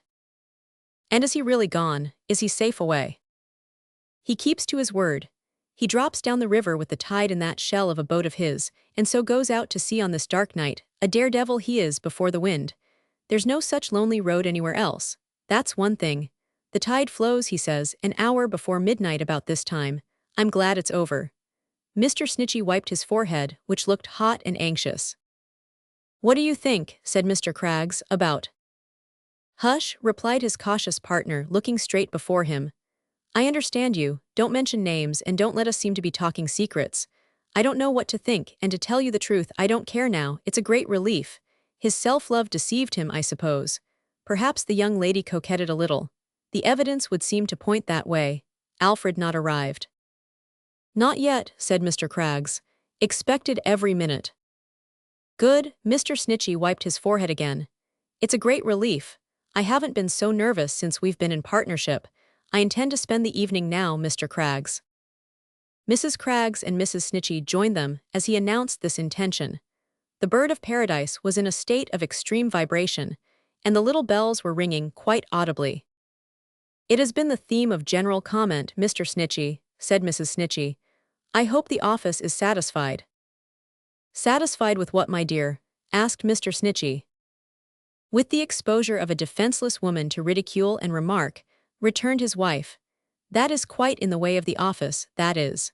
And is he really gone? Is he safe away? He keeps to his word. He drops down the river with the tide in that shell of a boat of his, and so goes out to sea on this dark night. A daredevil he is before the wind. There's no such lonely road anywhere else. That's one thing. The tide flows, he says, an hour before midnight about this time. I'm glad it's over. Mr. Snitchy wiped his forehead, which looked hot and anxious. What do you think, said Mr. Craggs, about? Hush, replied his cautious partner, looking straight before him. I understand you, don't mention names and don't let us seem to be talking secrets. I don't know what to think, and to tell you the truth, I don't care now. It's a great relief. His self-love deceived him, I suppose. Perhaps the young lady coquetted a little. The evidence would seem to point that way. Alfred not arrived. Not yet, said Mr. Craggs. Expected every minute. Good, Mr. Snitchy wiped his forehead again. It's a great relief. I haven't been so nervous since we've been in partnership. I intend to spend the evening now, Mr. Craggs. Mrs. Craggs and Mrs. Snitchy joined them as he announced this intention. The bird of paradise was in a state of extreme vibration, and the little bells were ringing quite audibly. It has been the theme of general comment, Mr. Snitchy, said Mrs. Snitchy. I hope the office is satisfied. Satisfied with what, my dear? Asked Mr. Snitchy. With the exposure of a defenseless woman to ridicule and remark, returned his wife. That is quite in the way of the office, that is.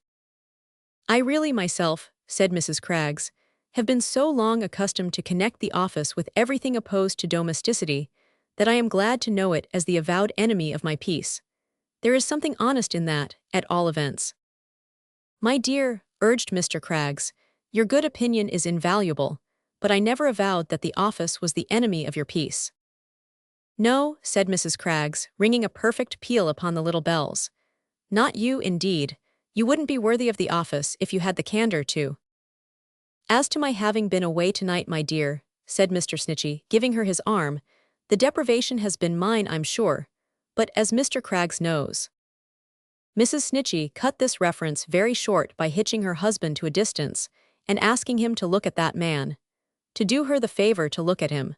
I really myself, said Mrs. Craggs, have been so long accustomed to connect the office with everything opposed to domesticity, that I am glad to know it as the avowed enemy of my peace. There is something honest in that, at all events. My dear, urged Mr. Craggs, your good opinion is invaluable, but I never avowed that the office was the enemy of your peace. No, said Mrs. Craggs, ringing a perfect peal upon the little bells. Not you, indeed. You wouldn't be worthy of the office if you had the candor to. As to my having been away tonight, my dear, said Mr. Snitchey, giving her his arm, the deprivation has been mine, I'm sure, but as Mr. Craggs knows. Mrs. Snitchey cut this reference very short by hitching her husband to a distance and asking him to look at that man, to do her the favor to look at him.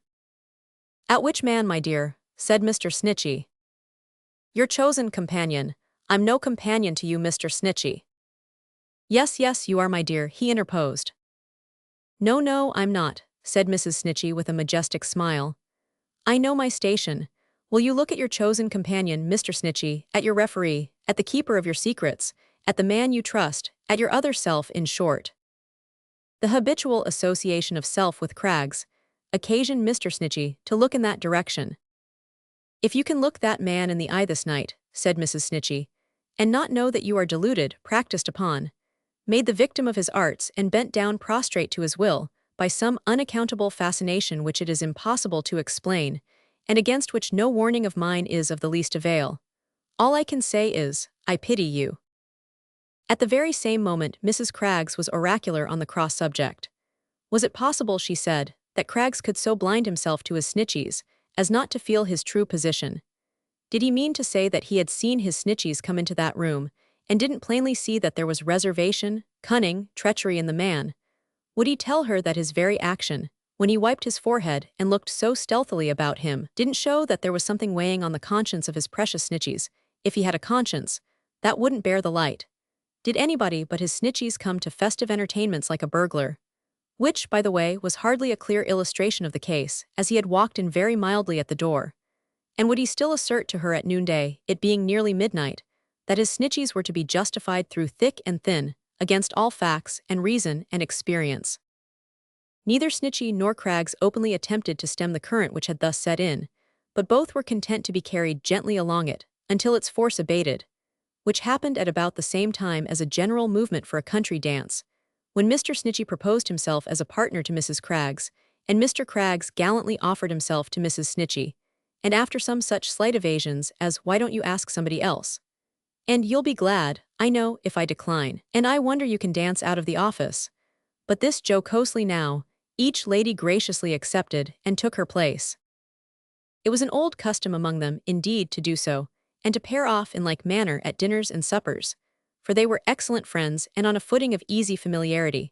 At which man, my dear, said Mr. Snitchey. Your chosen companion. I'm no companion to you, Mr. Snitchey. Yes, yes, you are, my dear, he interposed. No, no, I'm not, said Mrs. Snitchey with a majestic smile. I know my station. Will you look at your chosen companion, Mr. Snitchey, at your referee, at the keeper of your secrets, at the man you trust, at your other self, in short? The habitual association of self with Craggs occasioned Mr. Snitchey to look in that direction. If you can look that man in the eye this night, said Mrs. Snitchey, and not know that you are deluded, practiced upon, made the victim of his arts and bent down prostrate to his will, by some unaccountable fascination which it is impossible to explain, and against which no warning of mine is of the least avail, all I can say is, I pity you. At the very same moment Mrs. Craggs was oracular on the cross subject. Was it possible, she said, that Craggs could so blind himself to his snitcheys as not to feel his true position? Did he mean to say that he had seen his snitcheys come into that room, and didn't plainly see that there was reservation, cunning, treachery in the man? Would he tell her that his very action, when he wiped his forehead and looked so stealthily about him, didn't show that there was something weighing on the conscience of his precious snitcheys? If he had a conscience, that wouldn't bear the light. Did anybody but his snitcheys come to festive entertainments like a burglar? Which, by the way, was hardly a clear illustration of the case, as he had walked in very mildly at the door. And would he still assert to her at noonday, it being nearly midnight, that his snitcheys were to be justified through thick and thin, against all facts and reason and experience? Neither Snitchey nor Craggs openly attempted to stem the current which had thus set in, but both were content to be carried gently along it, until its force abated, which happened at about the same time as a general movement for a country dance, when Mr. Snitchey proposed himself as a partner to Mrs. Craggs, and Mr. Craggs gallantly offered himself to Mrs. Snitchey, and after some such slight evasions as, why don't you ask somebody else? And you'll be glad, I know, if I decline, and I wonder you can dance out of the office. But this jocosely now, each lady graciously accepted and took her place. It was an old custom among them, indeed, to do so, and to pair off in like manner at dinners and suppers, for they were excellent friends and on a footing of easy familiarity.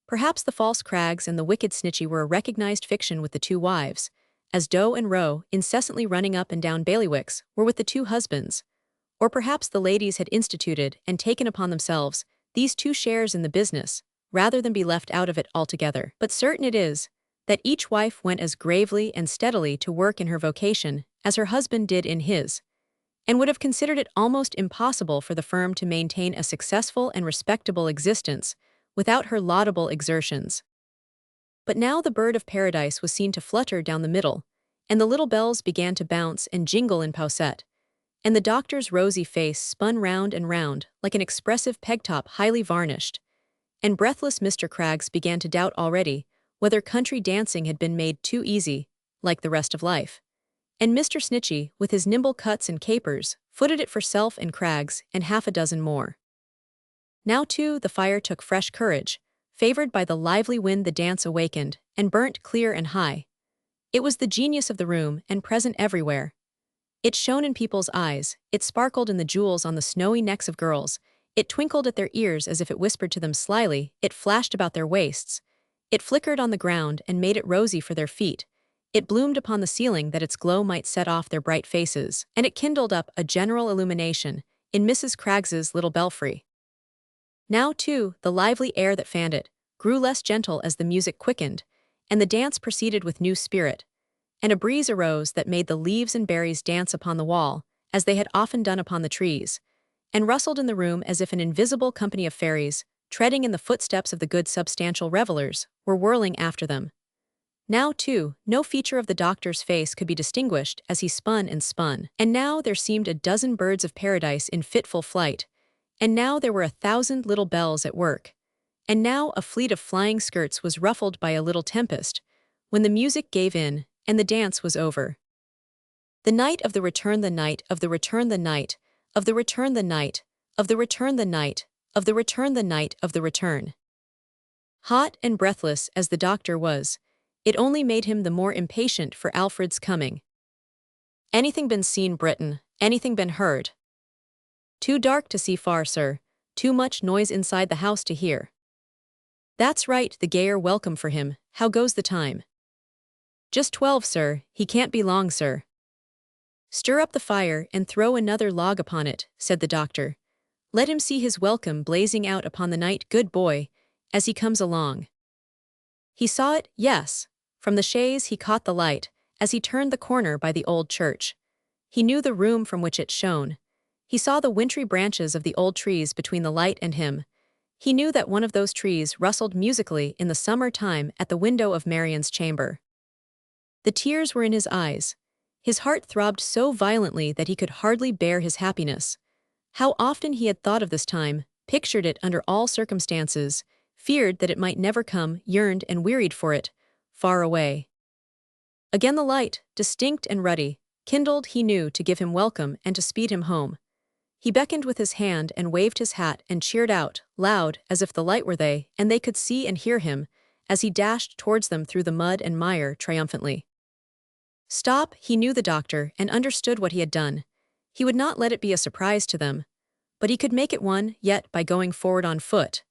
Perhaps the false Craggs and the wicked Snitchey were a recognized fiction with the two wives, as Doe and Roe, incessantly running up and down bailiwicks, were with the two husbands. Or perhaps the ladies had instituted and taken upon themselves these two shares in the business, rather than be left out of it altogether. But certain it is, that each wife went as gravely and steadily to work in her vocation as her husband did in his, and would have considered it almost impossible for the firm to maintain a successful and respectable existence without her laudable exertions. But now the bird of paradise was seen to flutter down the middle, and the little bells began to bounce and jingle in paucette, and the doctor's rosy face spun round and round like an expressive peg-top highly varnished, and breathless Mr. Craggs began to doubt already whether country dancing had been made too easy, like the rest of life. And Mr. Snitchey, with his nimble cuts and capers, footed it for self and Craggs and half a dozen more. Now, too, the fire took fresh courage, favored by the lively wind the dance awakened, and burnt clear and high. It was the genius of the room, and present everywhere. It shone in people's eyes, it sparkled in the jewels on the snowy necks of girls, it twinkled at their ears as if it whispered to them slyly, it flashed about their waists, it flickered on the ground and made it rosy for their feet, it bloomed upon the ceiling that its glow might set off their bright faces, and it kindled up a general illumination in Mrs. Craggs's little belfry. Now, too, the lively air that fanned it grew less gentle as the music quickened, and the dance proceeded with new spirit, and a breeze arose that made the leaves and berries dance upon the wall, as they had often done upon the trees, and rustled in the room as if an invisible company of fairies, treading in the footsteps of the good substantial revellers, were whirling after them. Now, too, no feature of the doctor's face could be distinguished as he spun and spun. And now there seemed a dozen birds of paradise in fitful flight. And now there were 1,000 little bells at work. And now a fleet of flying skirts was ruffled by a little tempest, when the music gave in, and the dance was over. The night of the return, the night of the return, the night of the return, the night of the return, the night of the return, the night of the return. Hot and breathless as the doctor was, it only made him the more impatient for Alfred's coming. Anything been seen, Britain? Anything been heard? Too dark to see far, sir. Too much noise inside the house to hear. That's right, the gayer welcome for him. How goes the time? Just 12, sir. He can't be long, sir. Stir up the fire and throw another log upon it, said the doctor. Let him see his welcome blazing out upon the night, good boy, as he comes along. He saw it, yes. From the chaise he caught the light, as he turned the corner by the old church. He knew the room from which it shone. He saw the wintry branches of the old trees between the light and him. He knew that one of those trees rustled musically in the summer time at the window of Marion's chamber. The tears were in his eyes. His heart throbbed so violently that he could hardly bear his happiness. How often he had thought of this time, pictured it under all circumstances, feared that it might never come, yearned and wearied for it, far away. Again the light, distinct and ruddy, kindled, he knew, to give him welcome and to speed him home. He beckoned with his hand and waved his hat and cheered out, loud, as if the light were they, and they could see and hear him, as he dashed towards them through the mud and mire triumphantly. Stop, he knew the doctor and understood what he had done. He would not let it be a surprise to them. But he could make it one, yet, by going forward on foot.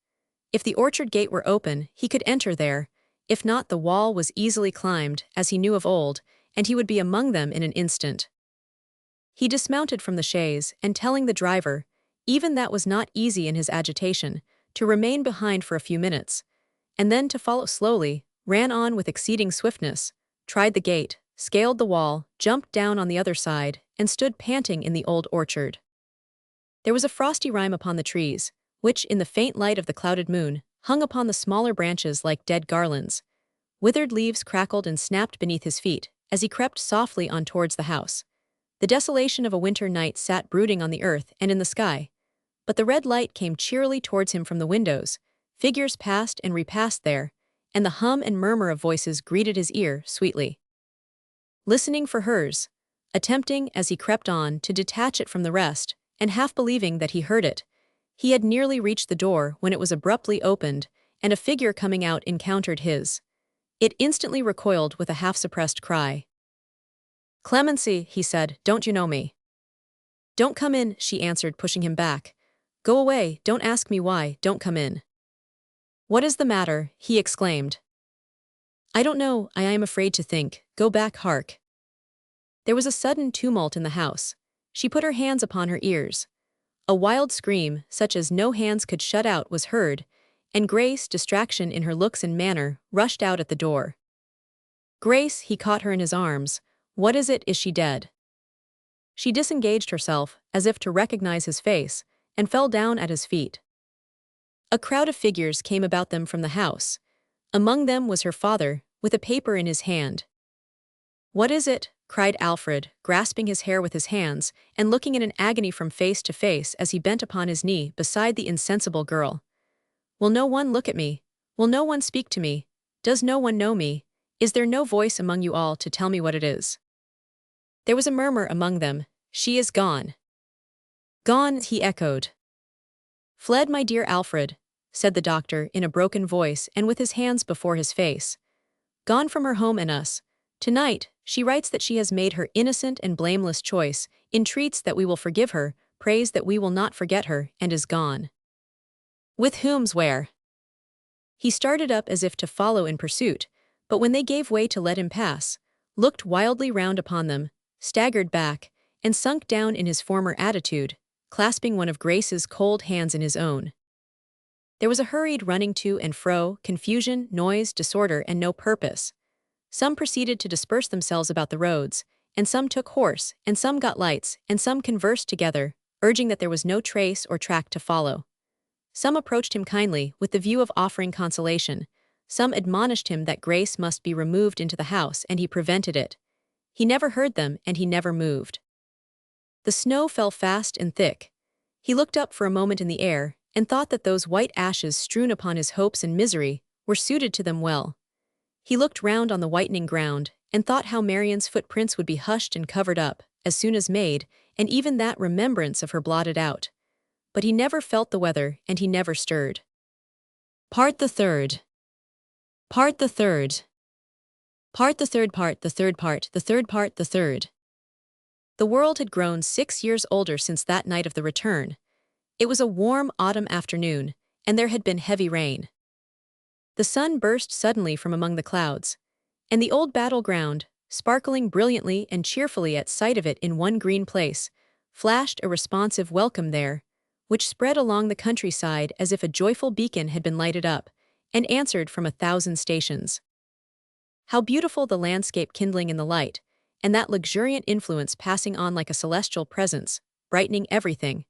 If the orchard gate were open, he could enter there. If not, the wall was easily climbed, as he knew of old, and he would be among them in an instant. He dismounted from the chaise, and telling the driver, even that was not easy in his agitation, to remain behind for a few minutes, and then to follow slowly, ran on with exceeding swiftness, tried the gate, scaled the wall, jumped down on the other side, and stood panting in the old orchard. There was a frosty rime upon the trees, which, in the faint light of the clouded moon, hung upon the smaller branches like dead garlands. Withered leaves crackled and snapped beneath his feet, as he crept softly on towards the house. The desolation of a winter night sat brooding on the earth and in the sky. But the red light came cheerily towards him from the windows, figures passed and repassed there, and the hum and murmur of voices greeted his ear sweetly. Listening for hers, attempting, as he crept on, to detach it from the rest, and half believing that he heard it, he had nearly reached the door when it was abruptly opened, and a figure coming out encountered his. It instantly recoiled with a half-suppressed cry. "Clemency," he said, "don't you know me?" "Don't come in," she answered, pushing him back. "Go away, don't ask me why, don't come in." "What is the matter?" he exclaimed. "I don't know, I am afraid to think. Go back, hark." There was a sudden tumult in the house. She put her hands upon her ears. A wild scream, such as no hands could shut out, was heard, and Grace, distraction in her looks and manner, rushed out at the door. "Grace," he caught her in his arms. "What is it? Is she dead?" She disengaged herself, as if to recognize his face, and fell down at his feet. A crowd of figures came about them from the house. Among them was her father, with a paper in his hand. "What is it?" cried Alfred, grasping his hair with his hands, and looking in an agony from face to face as he bent upon his knee beside the insensible girl. "Will no one look at me? Will no one speak to me? Does no one know me? Is there no voice among you all to tell me what it is?" There was a murmur among them. "She is gone." "Gone," he echoed. "Fled, my dear Alfred," said the doctor in a broken voice and with his hands before his face. "Gone from her home and us. Tonight, she writes that she has made her innocent and blameless choice, entreats that we will forgive her, prays that we will not forget her, and is gone." "With whom's where?" He started up as if to follow in pursuit, but when they gave way to let him pass, looked wildly round upon them, staggered back, and sunk down in his former attitude, clasping one of Grace's cold hands in his own. There was a hurried running to and fro, confusion, noise, disorder, and no purpose. Some proceeded to disperse themselves about the roads, and some took horse, and some got lights, and some conversed together, urging that there was no trace or track to follow. Some approached him kindly, with the view of offering consolation. Some admonished him that Grace must be removed into the house, and he prevented it. He never heard them, and he never moved. The snow fell fast and thick. He looked up for a moment in the air, and thought that those white ashes strewn upon his hopes and misery were suited to them well. He looked round on the whitening ground, and thought how Marion's footprints would be hushed and covered up, as soon as made, and even that remembrance of her blotted out. But he never felt the weather, and he never stirred. Part the third. Part the third. Part the third part the third part the third part the third. The world had grown 6 years older since that night of the return. It was a warm autumn afternoon, and there had been heavy rain. The sun burst suddenly from among the clouds, and the old battleground, sparkling brilliantly and cheerfully at sight of it in one green place, flashed a responsive welcome there, which spread along the countryside as if a joyful beacon had been lighted up, and answered from 1,000 stations. How beautiful the landscape kindling in the light, and that luxuriant influence passing on like a celestial presence, brightening everything.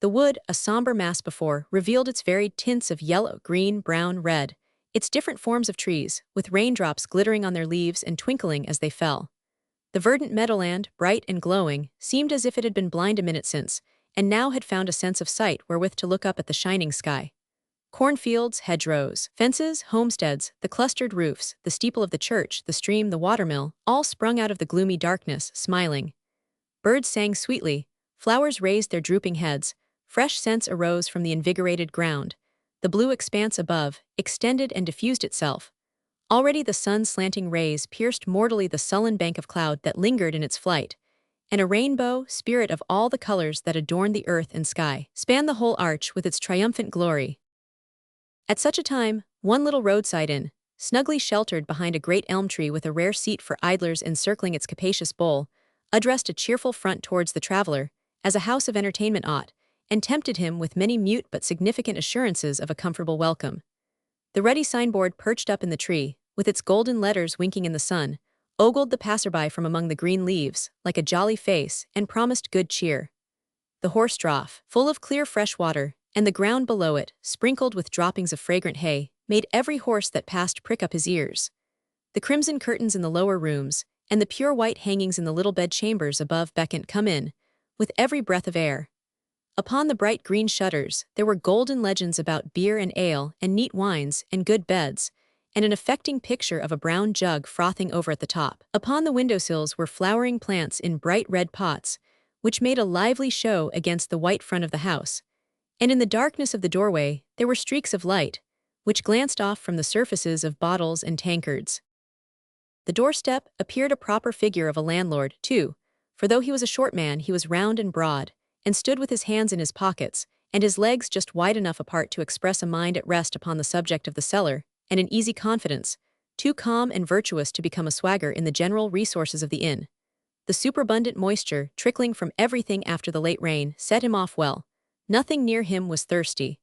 The wood, a somber mass before, revealed its varied tints of yellow, green, brown, red, its different forms of trees, with raindrops glittering on their leaves and twinkling as they fell. The verdant meadowland, bright and glowing, seemed as if it had been blind a minute since, and now had found a sense of sight wherewith to look up at the shining sky. Cornfields, hedgerows, fences, homesteads, the clustered roofs, the steeple of the church, the stream, the watermill, all sprung out of the gloomy darkness, smiling. Birds sang sweetly, flowers raised their drooping heads, fresh scents arose from the invigorated ground. The blue expanse above extended and diffused itself. Already the sun's slanting rays pierced mortally the sullen bank of cloud that lingered in its flight, and a rainbow, spirit of all the colors that adorned the earth and sky, spanned the whole arch with its triumphant glory. At such a time, one little roadside inn, snugly sheltered behind a great elm tree with a rare seat for idlers encircling its capacious bole, addressed a cheerful front towards the traveler, as a house of entertainment ought, and tempted him with many mute but significant assurances of a comfortable welcome. The ruddy signboard perched up in the tree, with its golden letters winking in the sun, ogled the passerby from among the green leaves, like a jolly face, and promised good cheer. The horse trough, full of clear fresh water, and the ground below it, sprinkled with droppings of fragrant hay, made every horse that passed prick up his ears. The crimson curtains in the lower rooms, and the pure white hangings in the little bed-chambers above beckoned come in, with every breath of air. Upon the bright green shutters there were golden legends about beer and ale, and neat wines, and good beds, and an affecting picture of a brown jug frothing over at the top. Upon the windowsills were flowering plants in bright red pots, which made a lively show against the white front of the house, and in the darkness of the doorway there were streaks of light, which glanced off from the surfaces of bottles and tankards. The doorstep appeared a proper figure of a landlord, too, for though he was a short man he was round and broad, and stood with his hands in his pockets, and his legs just wide enough apart to express a mind at rest upon the subject of the cellar, and an easy confidence, too calm and virtuous to become a swagger in the general resources of the inn. The superabundant moisture, trickling from everything after the late rain, set him off well. Nothing near him was thirsty.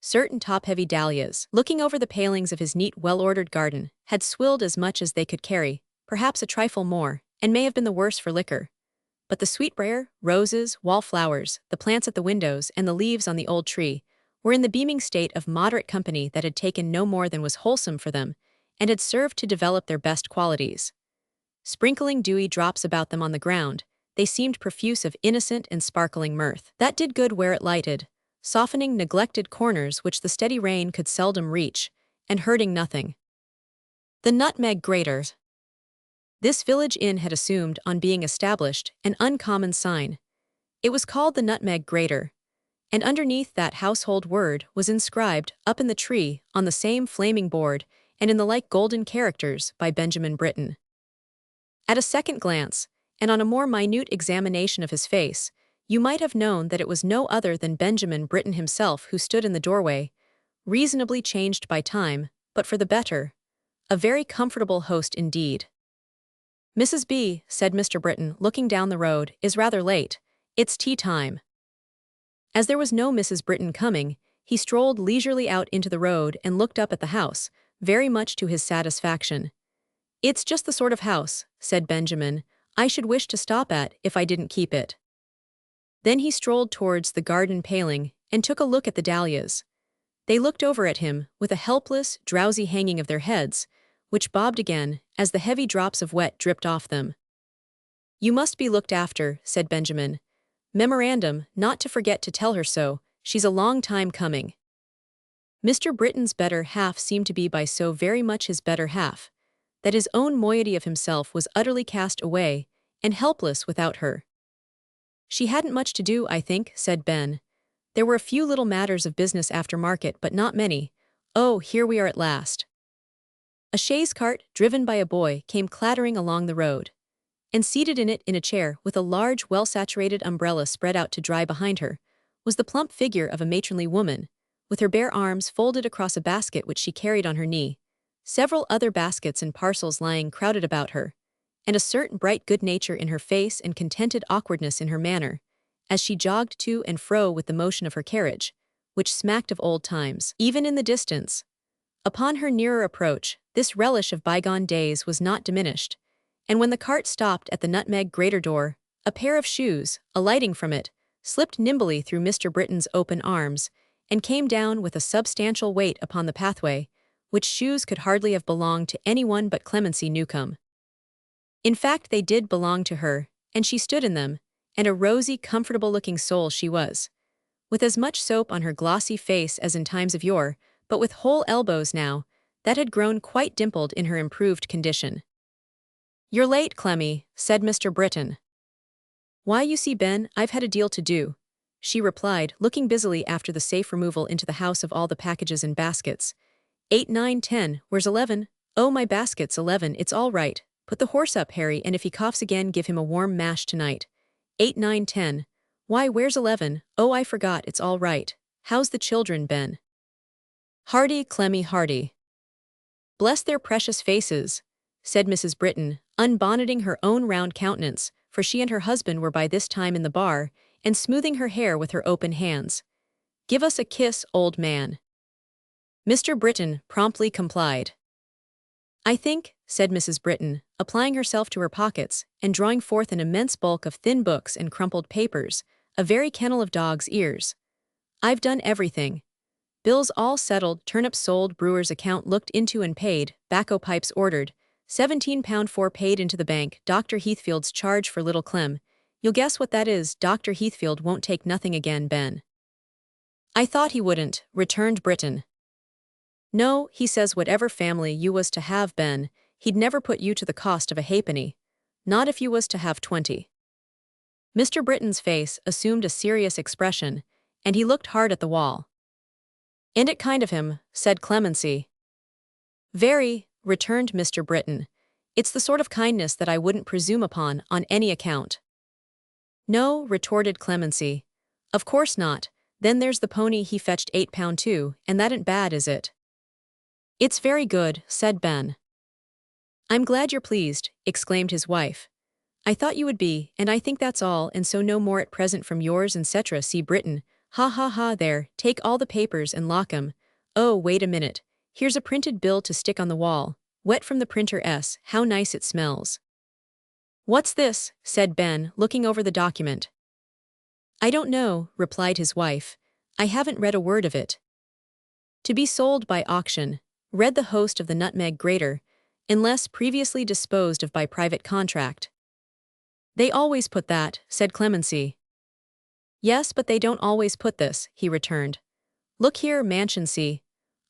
Certain top-heavy dahlias, looking over the palings of his neat, well-ordered garden, had swilled as much as they could carry, perhaps a trifle more, and may have been the worse for liquor. But the sweetbrier, roses, wallflowers, the plants at the windows, and the leaves on the old tree were in the beaming state of moderate company that had taken no more than was wholesome for them, and had served to develop their best qualities. Sprinkling dewy drops about them on the ground, they seemed profuse of innocent and sparkling mirth. That did good where it lighted, softening neglected corners which the steady rain could seldom reach, and hurting nothing. The nutmeg grater. This village inn had assumed, on being established, an uncommon sign. It was called the nutmeg grater, and underneath that household word was inscribed, up in the tree, on the same flaming board, and in the like golden characters, by Benjamin Britten. At a second glance, and on a more minute examination of his face, you might have known that it was no other than Benjamin Britten himself who stood in the doorway, reasonably changed by time, but for the better. A very comfortable host indeed. "Mrs. B," said Mr. Britten, looking down the road, "is rather late. It's tea time." As there was no Mrs. Britten coming, he strolled leisurely out into the road and looked up at the house, very much to his satisfaction. "It's just the sort of house," said Benjamin, "I should wish to stop at if I didn't keep it." Then he strolled towards the garden paling and took a look at the dahlias. They looked over at him, with a helpless, drowsy hanging of their heads, which bobbed again, as the heavy drops of wet dripped off them. "You must be looked after," said Benjamin. "Memorandum, not to forget to tell her so, she's a long time coming." Mr. Britton's better half seemed to be by so very much his better half, that his own moiety of himself was utterly cast away, and helpless without her. "She hadn't much to do, I think," said Ben. "There were a few little matters of business after market, but not many. Oh, here we are at last." A chaise cart, driven by a boy, came clattering along the road. And seated in it in a chair, with a large, well-saturated umbrella spread out to dry behind her, was the plump figure of a matronly woman, with her bare arms folded across a basket which she carried on her knee, several other baskets and parcels lying crowded about her, and a certain bright good nature in her face and contented awkwardness in her manner, as she jogged to and fro with the motion of her carriage, which smacked of old times, even in the distance. Upon her nearer approach, this relish of bygone days was not diminished, and when the cart stopped at the nutmeg grater door, a pair of shoes, alighting from it, slipped nimbly through Mr. Britton's open arms, and came down with a substantial weight upon the pathway, which shoes could hardly have belonged to any one but Clemency Newcomb. In fact, they did belong to her, and she stood in them, and a rosy, comfortable-looking soul she was, with as much soap on her glossy face as in times of yore, but with whole elbows now, that had grown quite dimpled in her improved condition. "You're late, Clemmy," said Mr. Britton. "Why, you see, Ben, I've had a deal to do," she replied, looking busily after the safe removal into the house of all the packages and baskets. 8, 9, 10, where's 11? Oh, my basket's 11, it's all right. Put the horse up, Harry, and if he coughs again give him a warm mash tonight. 8, 9, 10. Why, where's 11? Oh, I forgot, it's all right. How's the children, Ben?" "Hearty, Clemmy, hearty." "Bless their precious faces," said Mrs. Britton, unbonneting her own round countenance, for she and her husband were by this time in the bar, and smoothing her hair with her open hands. "Give us a kiss, old man." Mr. Britton promptly complied. "I think," said Mrs. Britton, applying herself to her pockets, and drawing forth an immense bulk of thin books and crumpled papers, a very kennel of dog's ears. "I've done everything. Bills all settled, turnips sold, brewer's account looked into and paid, 'bacco pipes ordered, £17.4 paid into the bank, Dr. Heathfield's charge for little Clem. You'll guess what that is. Dr. Heathfield won't take nothing again, Ben." "I thought he wouldn't," returned Britton. "No, he says whatever family you was to have, Ben, he'd never put you to the cost of a halfpenny. Not if you was to have 20. Mr. Britton's face assumed a serious expression, and he looked hard at the wall. "And it kind of him," said Clemency. "Very," returned Mr. Britton. "It's the sort of kindness that I wouldn't presume upon on any account." "No," retorted Clemency. "Of course not. Then there's the pony he fetched £8 too, and that ain't bad, is it?" "It's very good," said Ben. "I'm glad you're pleased," exclaimed his wife. "I thought you would be, and I think that's all, and so no more at present from yours, etc. C. Britton. Ha ha ha, there, take all the papers and lock 'em. Oh, wait a minute. Here's a printed bill to stick on the wall, wet from the printer S. How nice it smells." "What's this?" said Ben, looking over the document. "I don't know," replied his wife. "I haven't read a word of it." "To be sold by auction," read the host of the nutmeg grater, "unless previously disposed of by private contract." "They always put that," said Clemency. "Yes, but they don't always put this," he returned. "Look here, mansion C.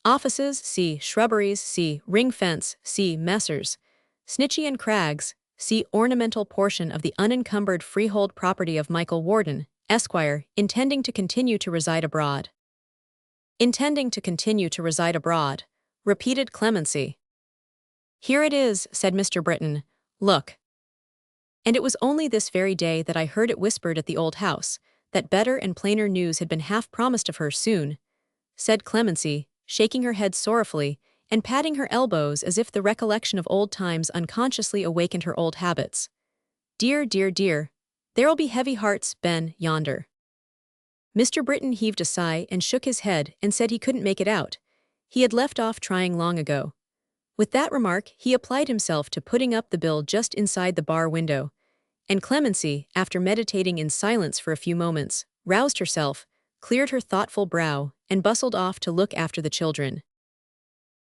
Offices C. Shrubberies C. Ring fence C. Messrs. Snitchy and Craggs C. Ornamental portion of the unencumbered freehold property of Michael Warden, Esquire, intending to continue to reside abroad." "Intending to continue to reside abroad," repeated Clemency. "Here it is," said Mr. Britton. "Look." "And it was only this very day that I heard it whispered at the old house, that better and plainer news had been half promised of her soon," said Clemency, shaking her head sorrowfully, and patting her elbows as if the recollection of old times unconsciously awakened her old habits. "Dear, dear, dear. There'll be heavy hearts, Ben, yonder." Mr. Britton heaved a sigh and shook his head and said he couldn't make it out. He had left off trying long ago. With that remark, he applied himself to putting up the bill just inside the bar window, and Clemency, after meditating in silence for a few moments, roused herself, cleared her thoughtful brow, and bustled off to look after the children.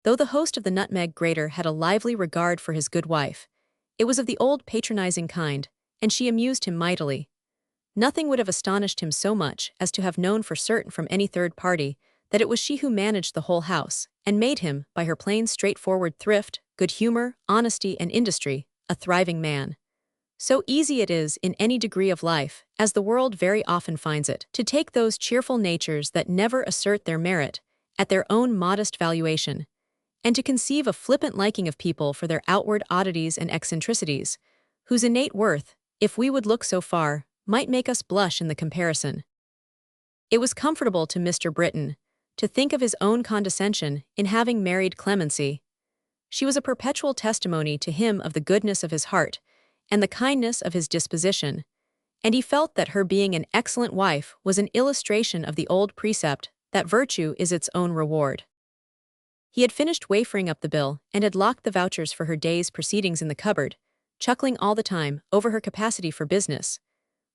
Though the host of the nutmeg grater had a lively regard for his good wife, it was of the old patronizing kind, and she amused him mightily. Nothing would have astonished him so much as to have known for certain from any third party that it was she who managed the whole house, and made him, by her plain straightforward thrift, good humor, honesty, and industry, a thriving man. So easy it is in any degree of life, as the world very often finds it, to take those cheerful natures that never assert their merit at their own modest valuation, and to conceive a flippant liking of people for their outward oddities and eccentricities, whose innate worth, if we would look so far, might make us blush in the comparison. It was comfortable to Mr. Britton to think of his own condescension in having married Clemency. She was a perpetual testimony to him of the goodness of his heart and the kindness of his disposition, and he felt that her being an excellent wife was an illustration of the old precept that virtue is its own reward. He had finished wafering up the bill and had locked the vouchers for her day's proceedings in the cupboard, chuckling all the time over her capacity for business,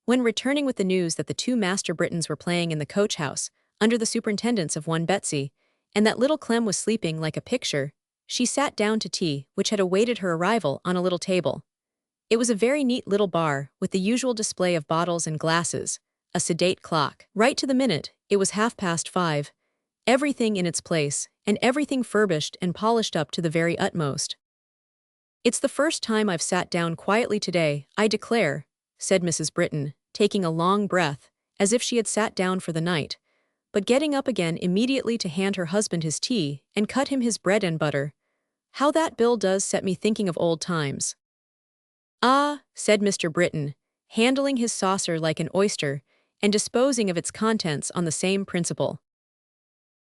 when returning with the news that the two Master Brittons were playing in the coach-house, under the superintendence of one Betsy, and that little Clem was sleeping like a picture, she sat down to tea, which had awaited her arrival, on a little table. It was a very neat little bar, with the usual display of bottles and glasses, a sedate clock. Right to the minute, it was 5:30, everything in its place, and everything furbished and polished up to the very utmost. "It's the first time I've sat down quietly today, I declare," said Mrs. Britton, taking a long breath, as if she had sat down for the night, but getting up again immediately to hand her husband his tea and cut him his bread and butter. "How that bill does set me thinking of old times." "Ah," said Mr. Britton, handling his saucer like an oyster and disposing of its contents on the same principle.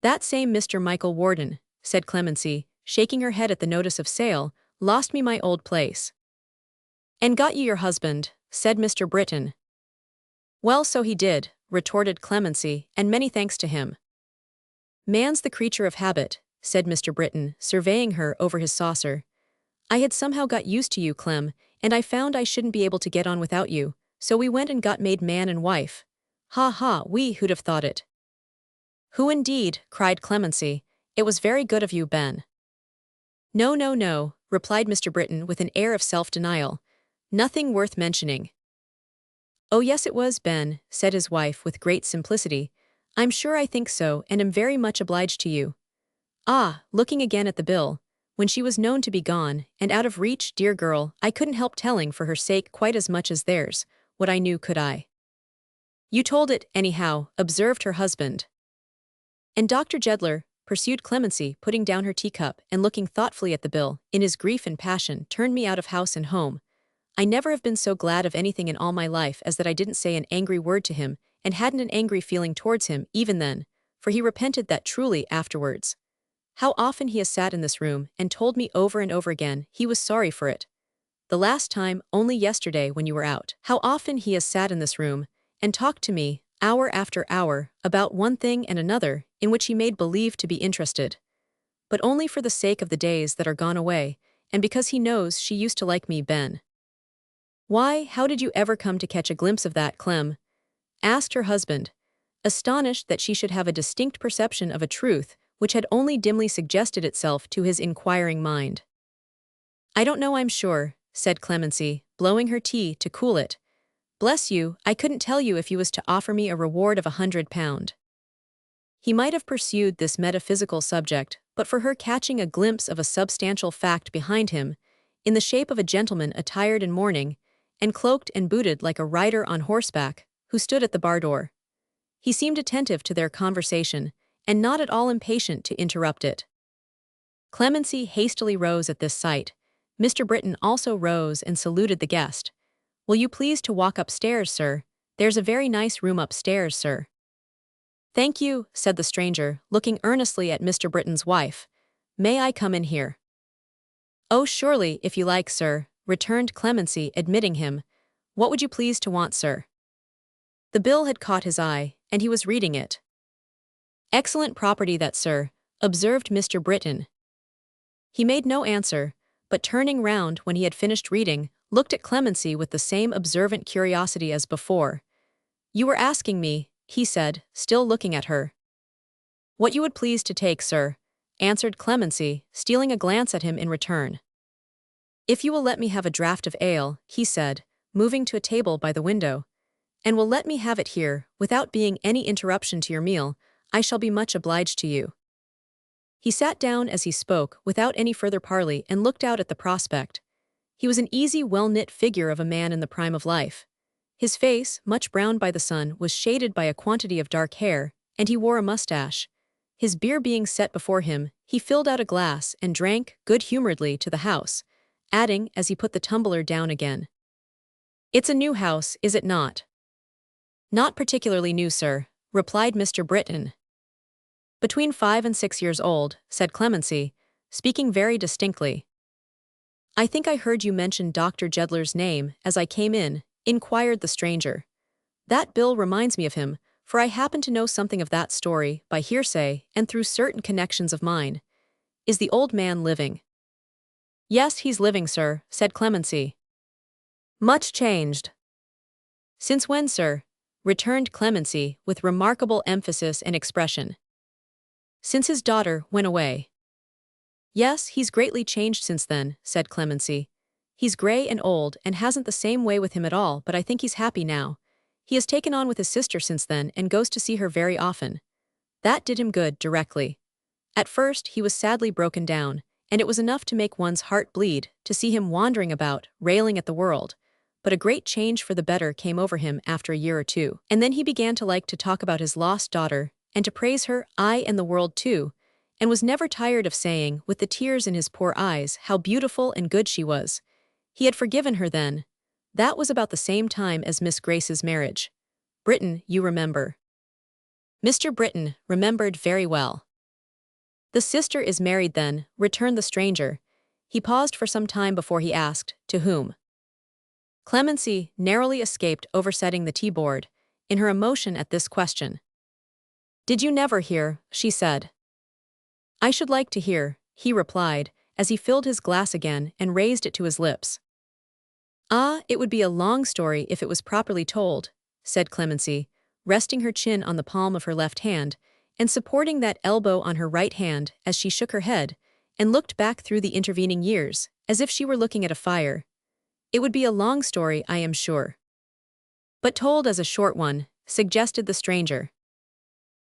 "That same Mr. Michael Warden," said Clemency, shaking her head at the notice of sale, "lost me my old place." "And got you your husband," said Mr. Britton. "Well, so he did," retorted Clemency, "and many thanks to him." "Man's the creature of habit," said Mr. Britton, surveying her over his saucer. "I had somehow got used to you, Clem, and I found I shouldn't be able to get on without you, so we went and got made man and wife. Ha ha, who'd have thought it?" "Who indeed?" cried Clemency. "It was very good of you, Ben." "No, no, no," replied Mr. Britton with an air of self-denial. "Nothing worth mentioning." "Oh yes it was, Ben," said his wife with great simplicity. "I'm sure I think so, and am very much obliged to you." Ah, looking again at the bill, when she was known to be gone, and out of reach, dear girl, I couldn't help telling for her sake quite as much as theirs, what I knew, could I? "You told it, anyhow," observed her husband. "And Dr. Jeddler," pursued Clemency, putting down her teacup and looking thoughtfully at the bill, "in his grief and passion, turned me out of house and home. I never have been so glad of anything in all my life as that I didn't say an angry word to him, and hadn't an angry feeling towards him even then, for he repented that truly afterwards. How often he has sat in this room and told me over and over again he was sorry for it. The last time, only yesterday when you were out. How often he has sat in this room and talked to me, hour after hour, about one thing and another, in which he made believe to be interested. But only for the sake of the days that are gone away, and because he knows she used to like me, Ben." "Why, how did you ever come to catch a glimpse of that, Clem?" asked her husband, astonished that she should have a distinct perception of a truth which had only dimly suggested itself to his inquiring mind. "I don't know, I'm sure," said Clemency, blowing her tea to cool it. "Bless you, I couldn't tell you if you was to offer me a reward of £100. He might have pursued this metaphysical subject, but for her catching a glimpse of a substantial fact behind him, in the shape of a gentleman attired in mourning, and cloaked and booted like a rider on horseback, who stood at the bar door. He seemed attentive to their conversation, and not at all impatient to interrupt it. Clemency hastily rose at this sight. Mr. Britton also rose and saluted the guest. "Will you please to walk upstairs, sir? There's a very nice room upstairs, sir." "Thank you," said the stranger, looking earnestly at Mr. Britton's wife. "May I come in here?" "Oh, surely, if you like, sir," returned Clemency, admitting him. "What would you please to want, sir?" The bill had caught his eye, and he was reading it. "Excellent property that, sir," observed Mr. Britton. He made no answer, but turning round when he had finished reading, looked at Clemency with the same observant curiosity as before. "You were asking me," he said, still looking at her. What you would please to take, sir, answered Clemency, stealing a glance at him in return. If you will let me have a draught of ale, he said, moving to a table by the window, and will let me have it here, without being any interruption to your meal, I shall be much obliged to you. He sat down as he spoke, without any further parley, and looked out at the prospect. He was an easy, well-knit figure of a man in the prime of life. His face, much browned by the sun, was shaded by a quantity of dark hair, and he wore a mustache. His beer being set before him, he filled out a glass and drank, good-humoredly, to the house, adding, as he put the tumbler down again, "It's a new house, is it not?" "Not particularly new, sir," replied Mr. Britton. "Between 5 and 6 years old," said Clemency, speaking very distinctly. "I think I heard you mention Dr. Jeddler's name as I came in," inquired the stranger. "That bill reminds me of him, for I happen to know something of that story, by hearsay, and through certain connections of mine. Is the old man living?" "Yes, he's living, sir," said Clemency. "Much changed?" "Since when, sir?" returned Clemency, with remarkable emphasis and expression. "Since his daughter went away." "Yes, he's greatly changed since then," said Clemency. "He's gray and old and hasn't the same way with him at all, but I think he's happy now. He has taken on with his sister since then and goes to see her very often. That did him good directly. At first he was sadly broken down, and it was enough to make one's heart bleed to see him wandering about, railing at the world. But a great change for the better came over him after a year or two, and then he began to like to talk about his lost daughter, and to praise her, aye, and the world too, and was never tired of saying, with the tears in his poor eyes, how beautiful and good she was. He had forgiven her then. That was about the same time as Miss Grace's marriage. Britton, you remember." Mr. Britton remembered very well. "The sister is married then," returned the stranger. He paused for some time before he asked, "To whom?" Clemency narrowly escaped oversetting the tea-board, in her emotion at this question. "Did you never hear?" she said. "I should like to hear," he replied, as he filled his glass again and raised it to his lips. "Ah, it would be a long story if it was properly told," said Clemency, resting her chin on the palm of her left hand, and supporting that elbow on her right hand as she shook her head, and looked back through the intervening years, as if she were looking at a fire. "It would be a long story, I am sure." "But told as a short one," suggested the stranger.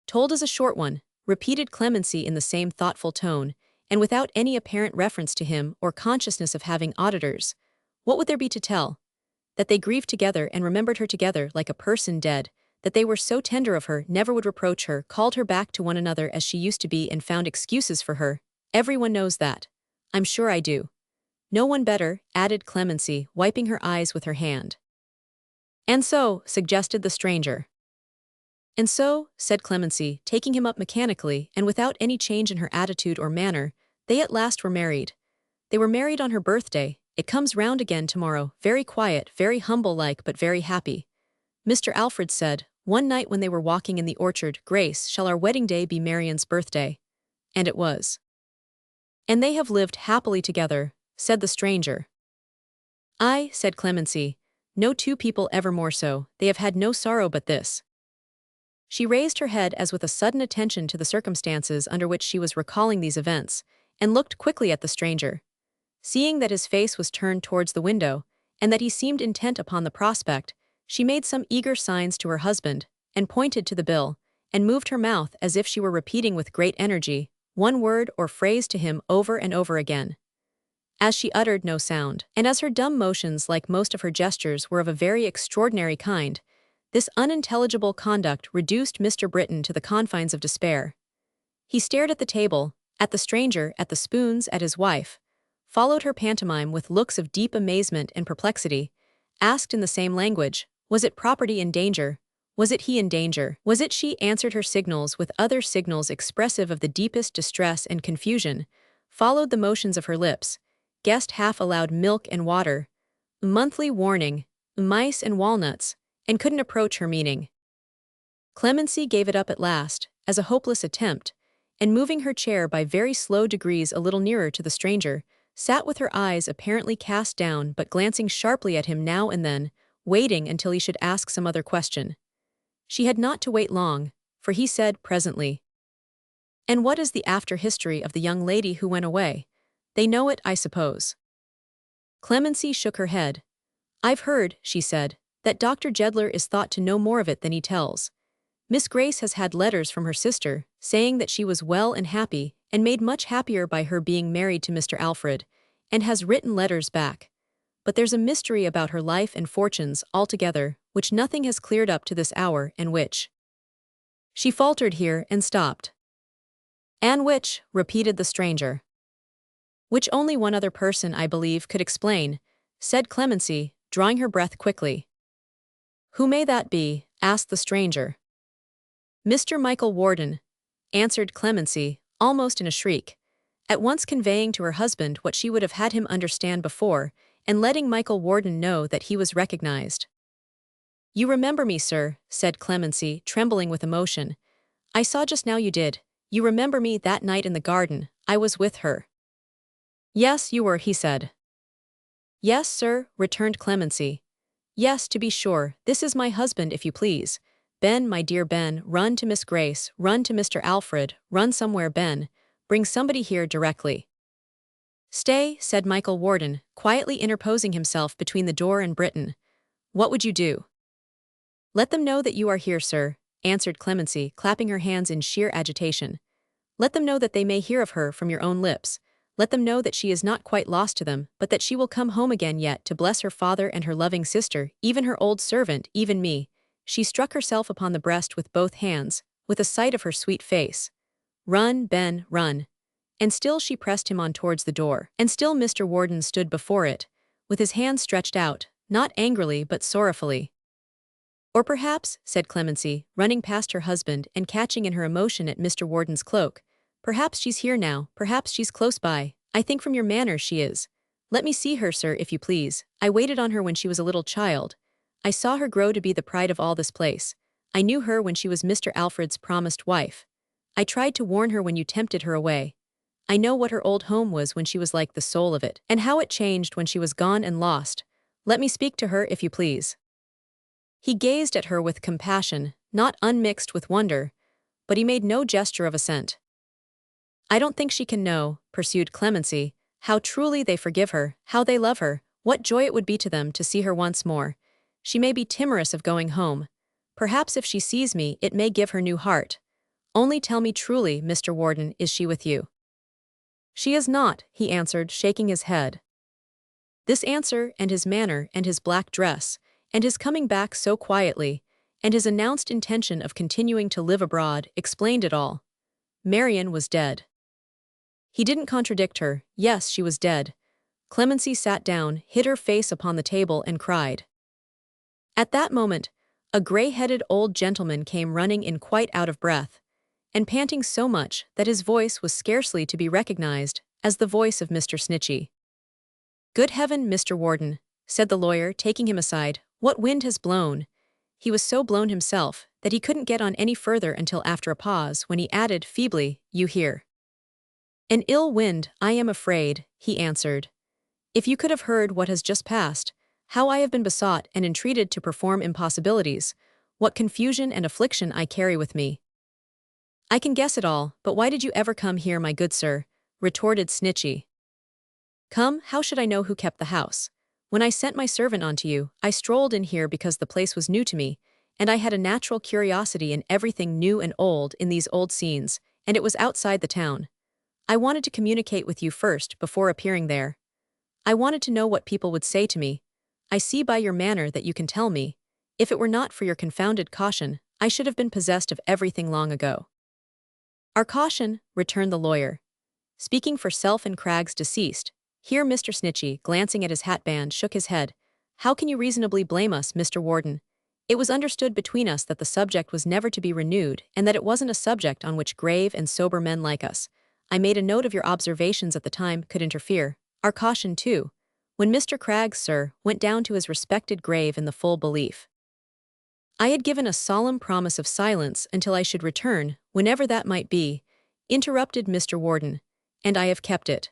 "Told as a short one," repeated Clemency in the same thoughtful tone, and without any apparent reference to him or consciousness of having auditors. What would there be to tell? That they grieved together and remembered her together like a person dead, that they were so tender of her, never would reproach her, called her back to one another as she used to be and found excuses for her. Everyone knows that. I'm sure I do. No one better, added Clemency, wiping her eyes with her hand. "And so," suggested the stranger. "And so," said Clemency, taking him up mechanically and without any change in her attitude or manner, "they at last were married. They were married on her birthday. It comes round again tomorrow, very quiet, very humble-like, but very happy. Mr. Alfred said, one night when they were walking in the orchard, 'Grace, shall our wedding day be Marion's birthday?' And it was. And they have lived happily together," said the stranger. "Aye," said Clemency, "no two people ever more so, they have had no sorrow but this." She raised her head as with a sudden attention to the circumstances under which she was recalling these events, and looked quickly at the stranger. Seeing that his face was turned towards the window, and that he seemed intent upon the prospect, she made some eager signs to her husband, and pointed to the bill, and moved her mouth as if she were repeating with great energy one word or phrase to him over and over again. As she uttered no sound, and as her dumb motions, like most of her gestures, were of a very extraordinary kind, this unintelligible conduct reduced Mr. Britton to the confines of despair. He stared at the table, at the stranger, at the spoons, at his wife, followed her pantomime with looks of deep amazement and perplexity, asked in the same language, was it property in danger? Was it he in danger? Was it she? Answered her signals with other signals expressive of the deepest distress and confusion, followed the motions of her lips, guessed half aloud milk and water, monthly warning, mice and walnuts, and couldn't approach her meaning. Clemency gave it up at last, as a hopeless attempt, and moving her chair by very slow degrees a little nearer to the stranger, sat with her eyes apparently cast down but glancing sharply at him now and then, waiting until he should ask some other question. She had not to wait long, for he said presently, "And what is the after-history of the young lady who went away? They know it, I suppose." Clemency shook her head. "I've heard," she said, "that Dr. Jeddler is thought to know more of it than he tells. Miss Grace has had letters from her sister, saying that she was well and happy, and made much happier by her being married to Mr. Alfred, and has written letters back. But there's a mystery about her life and fortunes altogether, which nothing has cleared up to this hour, and which—" She faltered here and stopped. "And which," repeated the stranger. "Which only one other person, I believe, could explain," said Clemency, drawing her breath quickly. "Who may that be?" asked the stranger. "Mr. Michael Warden," answered Clemency, almost in a shriek, at once conveying to her husband what she would have had him understand before, and letting Michael Warden know that he was recognized. "You remember me, sir," said Clemency, trembling with emotion. "I saw just now you did. You remember me that night in the garden. I was with her." "Yes, you were," he said. "Yes, sir," returned Clemency. "Yes, to be sure, this is my husband, if you please. Ben, my dear Ben, run to Miss Grace, run to Mr. Alfred, run somewhere, Ben. Bring somebody here directly." "Stay," said Michael Warden, quietly interposing himself between the door and Britain. "What would you do?" "Let them know that you are here, sir," answered Clemency, clapping her hands in sheer agitation. "Let them know that they may hear of her from your own lips. Let them know that she is not quite lost to them, but that she will come home again yet to bless her father and her loving sister, even her old servant, even me." She struck herself upon the breast with both hands, with a sight of her sweet face. "Run, Ben, run." And still she pressed him on towards the door, and still Mr. Warden stood before it, with his hands stretched out, not angrily but sorrowfully. "Or perhaps," said Clemency, running past her husband and catching in her emotion at Mr. Warden's cloak, "perhaps she's here now, perhaps she's close by. I think from your manner she is. Let me see her, sir, if you please. I waited on her when she was a little child. I saw her grow to be the pride of all this place. I knew her when she was Mr. Alfred's promised wife. I tried to warn her when you tempted her away. I know what her old home was when she was like the soul of it, and how it changed when she was gone and lost. Let me speak to her, if you please." He gazed at her with compassion, not unmixed with wonder, but he made no gesture of assent. "I don't think she can know," pursued Clemency, "how truly they forgive her, how they love her, what joy it would be to them to see her once more. She may be timorous of going home. Perhaps if she sees me, it may give her new heart. Only tell me truly, Mr. Warden, is she with you?" "She is not," he answered, shaking his head. This answer, and his manner, and his black dress, and his coming back so quietly, and his announced intention of continuing to live abroad, explained it all. Marion was dead. He didn't contradict her. Yes, she was dead. Clemency sat down, hid her face upon the table, and cried. At that moment, a gray-headed old gentleman came running in quite out of breath, and panting so much that his voice was scarcely to be recognized as the voice of Mr. Snitchey. "Good heaven, Mr. Warden," said the lawyer, taking him aside, "what wind has blown?" He was so blown himself that he couldn't get on any further until after a pause, when he added feebly, "You hear." "An ill wind, I am afraid," he answered. "If you could have heard what has just passed, how I have been besought and entreated to perform impossibilities, what confusion and affliction I carry with me." "I can guess it all, but why did you ever come here, my good sir?" retorted Snitchey. "Come, how should I know who kept the house? When I sent my servant on to you, I strolled in here because the place was new to me, and I had a natural curiosity in everything new and old in these old scenes, and it was outside the town. I wanted to communicate with you first before appearing there. I wanted to know what people would say to me. I see by your manner that you can tell me. If it were not for your confounded caution, I should have been possessed of everything long ago." "Our caution," returned the lawyer. "Speaking for self and Cragg's deceased." Here Mr. Snitchey, glancing at his hatband, shook his head. "How can you reasonably blame us, Mr. Warden? It was understood between us that the subject was never to be renewed, and that it wasn't a subject on which grave and sober men like us, I made a note of your observations at the time, could interfere. Our caution, too. When Mr. Cragg, sir, went down to his respected grave in the full belief. I had given a solemn promise of silence until I should return, whenever that might be," interrupted Mr. Warden, "and I have kept it."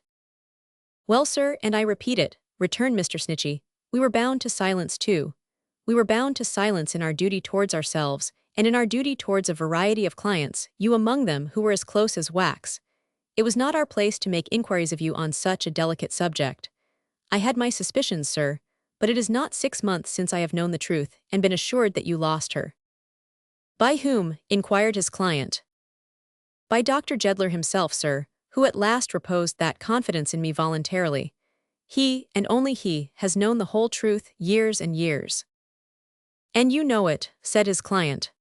"Well, sir, and I repeat it," returned Mr. Snitchey, "we were bound to silence too. We were bound to silence in our duty towards ourselves, and in our duty towards a variety of clients, you among them who were as close as wax. It was not our place to make inquiries of you on such a delicate subject. I had my suspicions, sir, but it is not 6 months since I have known the truth and been assured that you lost her." "By whom?" inquired his client. "By Dr. Jeddler himself, sir, who at last reposed that confidence in me voluntarily. He, and only he, has known the whole truth years and years." "And you know it," said his client.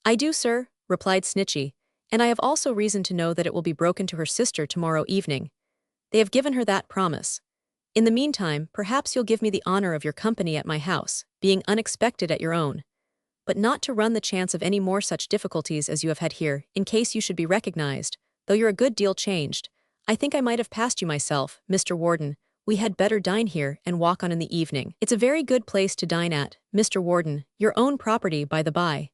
"I do, sir," replied Snitchy, "and I have also reason to know that it will be broken to her sister tomorrow evening. They have given her that promise. In the meantime, perhaps you'll give me the honor of your company at my house, being unexpected at your own. But not to run the chance of any more such difficulties as you have had here, in case you should be recognized, though you're a good deal changed. I think I might have passed you myself, Mr. Warden. We had better dine here and walk on in the evening." "It's a very good place to dine at, Mr. Warden, your own property by the by.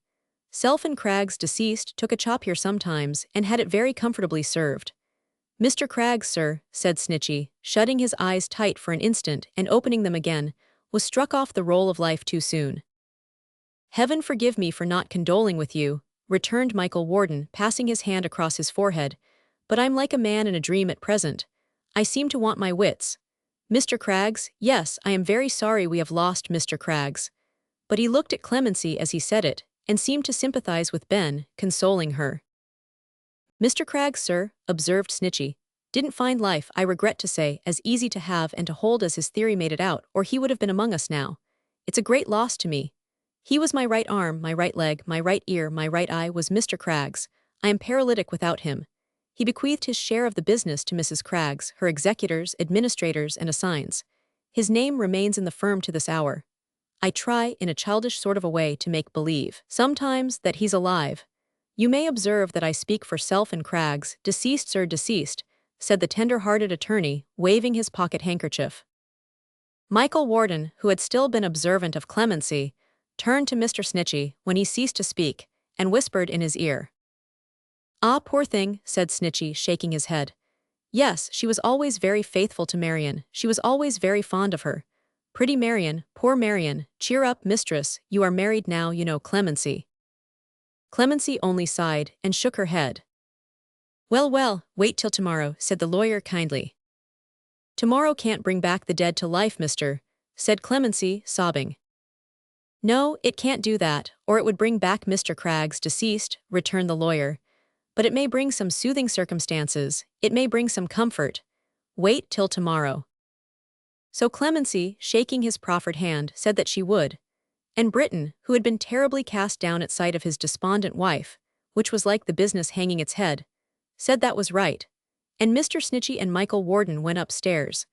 Self and Craggs deceased took a chop here sometimes, and had it very comfortably served." "Mr. Craggs, sir," said Snitchy, shutting his eyes tight for an instant and opening them again, "was struck off the roll of life too soon." "Heaven forgive me for not condoling with you," returned Michael Warden, passing his hand across his forehead, "but I'm like a man in a dream at present. I seem to want my wits. Mr. Craggs, yes, I am very sorry we have lost Mr. Craggs." But he looked at Clemency as he said it, and seemed to sympathize with Ben, consoling her. "Mr. Craggs, sir," observed Snitchy, "didn't find life, I regret to say, as easy to have and to hold as his theory made it out, or he would have been among us now. It's a great loss to me. He was my right arm, my right leg, my right ear, my right eye was Mr. Craggs. I am paralytic without him. He bequeathed his share of the business to Mrs. Craggs, her executors, administrators, and assigns. His name remains in the firm to this hour. I try, in a childish sort of a way, to make believe, sometimes, that he's alive. You may observe that I speak for Self and Craggs, deceased, sir, deceased," said the tender-hearted attorney, waving his pocket handkerchief. Michael Warden, who had still been observant of Clemency, turned to Mr. Snitchy when he ceased to speak, and whispered in his ear. "Ah, poor thing," said Snitchy, shaking his head. "Yes, she was always very faithful to Marion, she was always very fond of her. Pretty Marion, poor Marion, cheer up, mistress, you are married now, you know, Clemency." Clemency only sighed, and shook her head. "Well, well, wait till tomorrow," said the lawyer kindly. "Tomorrow can't bring back the dead to life, mister," said Clemency, sobbing. "No, it can't do that, or it would bring back Mr. Craggs, deceased," returned the lawyer. "But it may bring some soothing circumstances, it may bring some comfort. Wait till tomorrow." So Clemency, shaking his proffered hand, said that she would. And Britton, who had been terribly cast down at sight of his despondent wife, which was like the business hanging its head, said that was right. And Mr. Snitchy and Michael Warden went upstairs,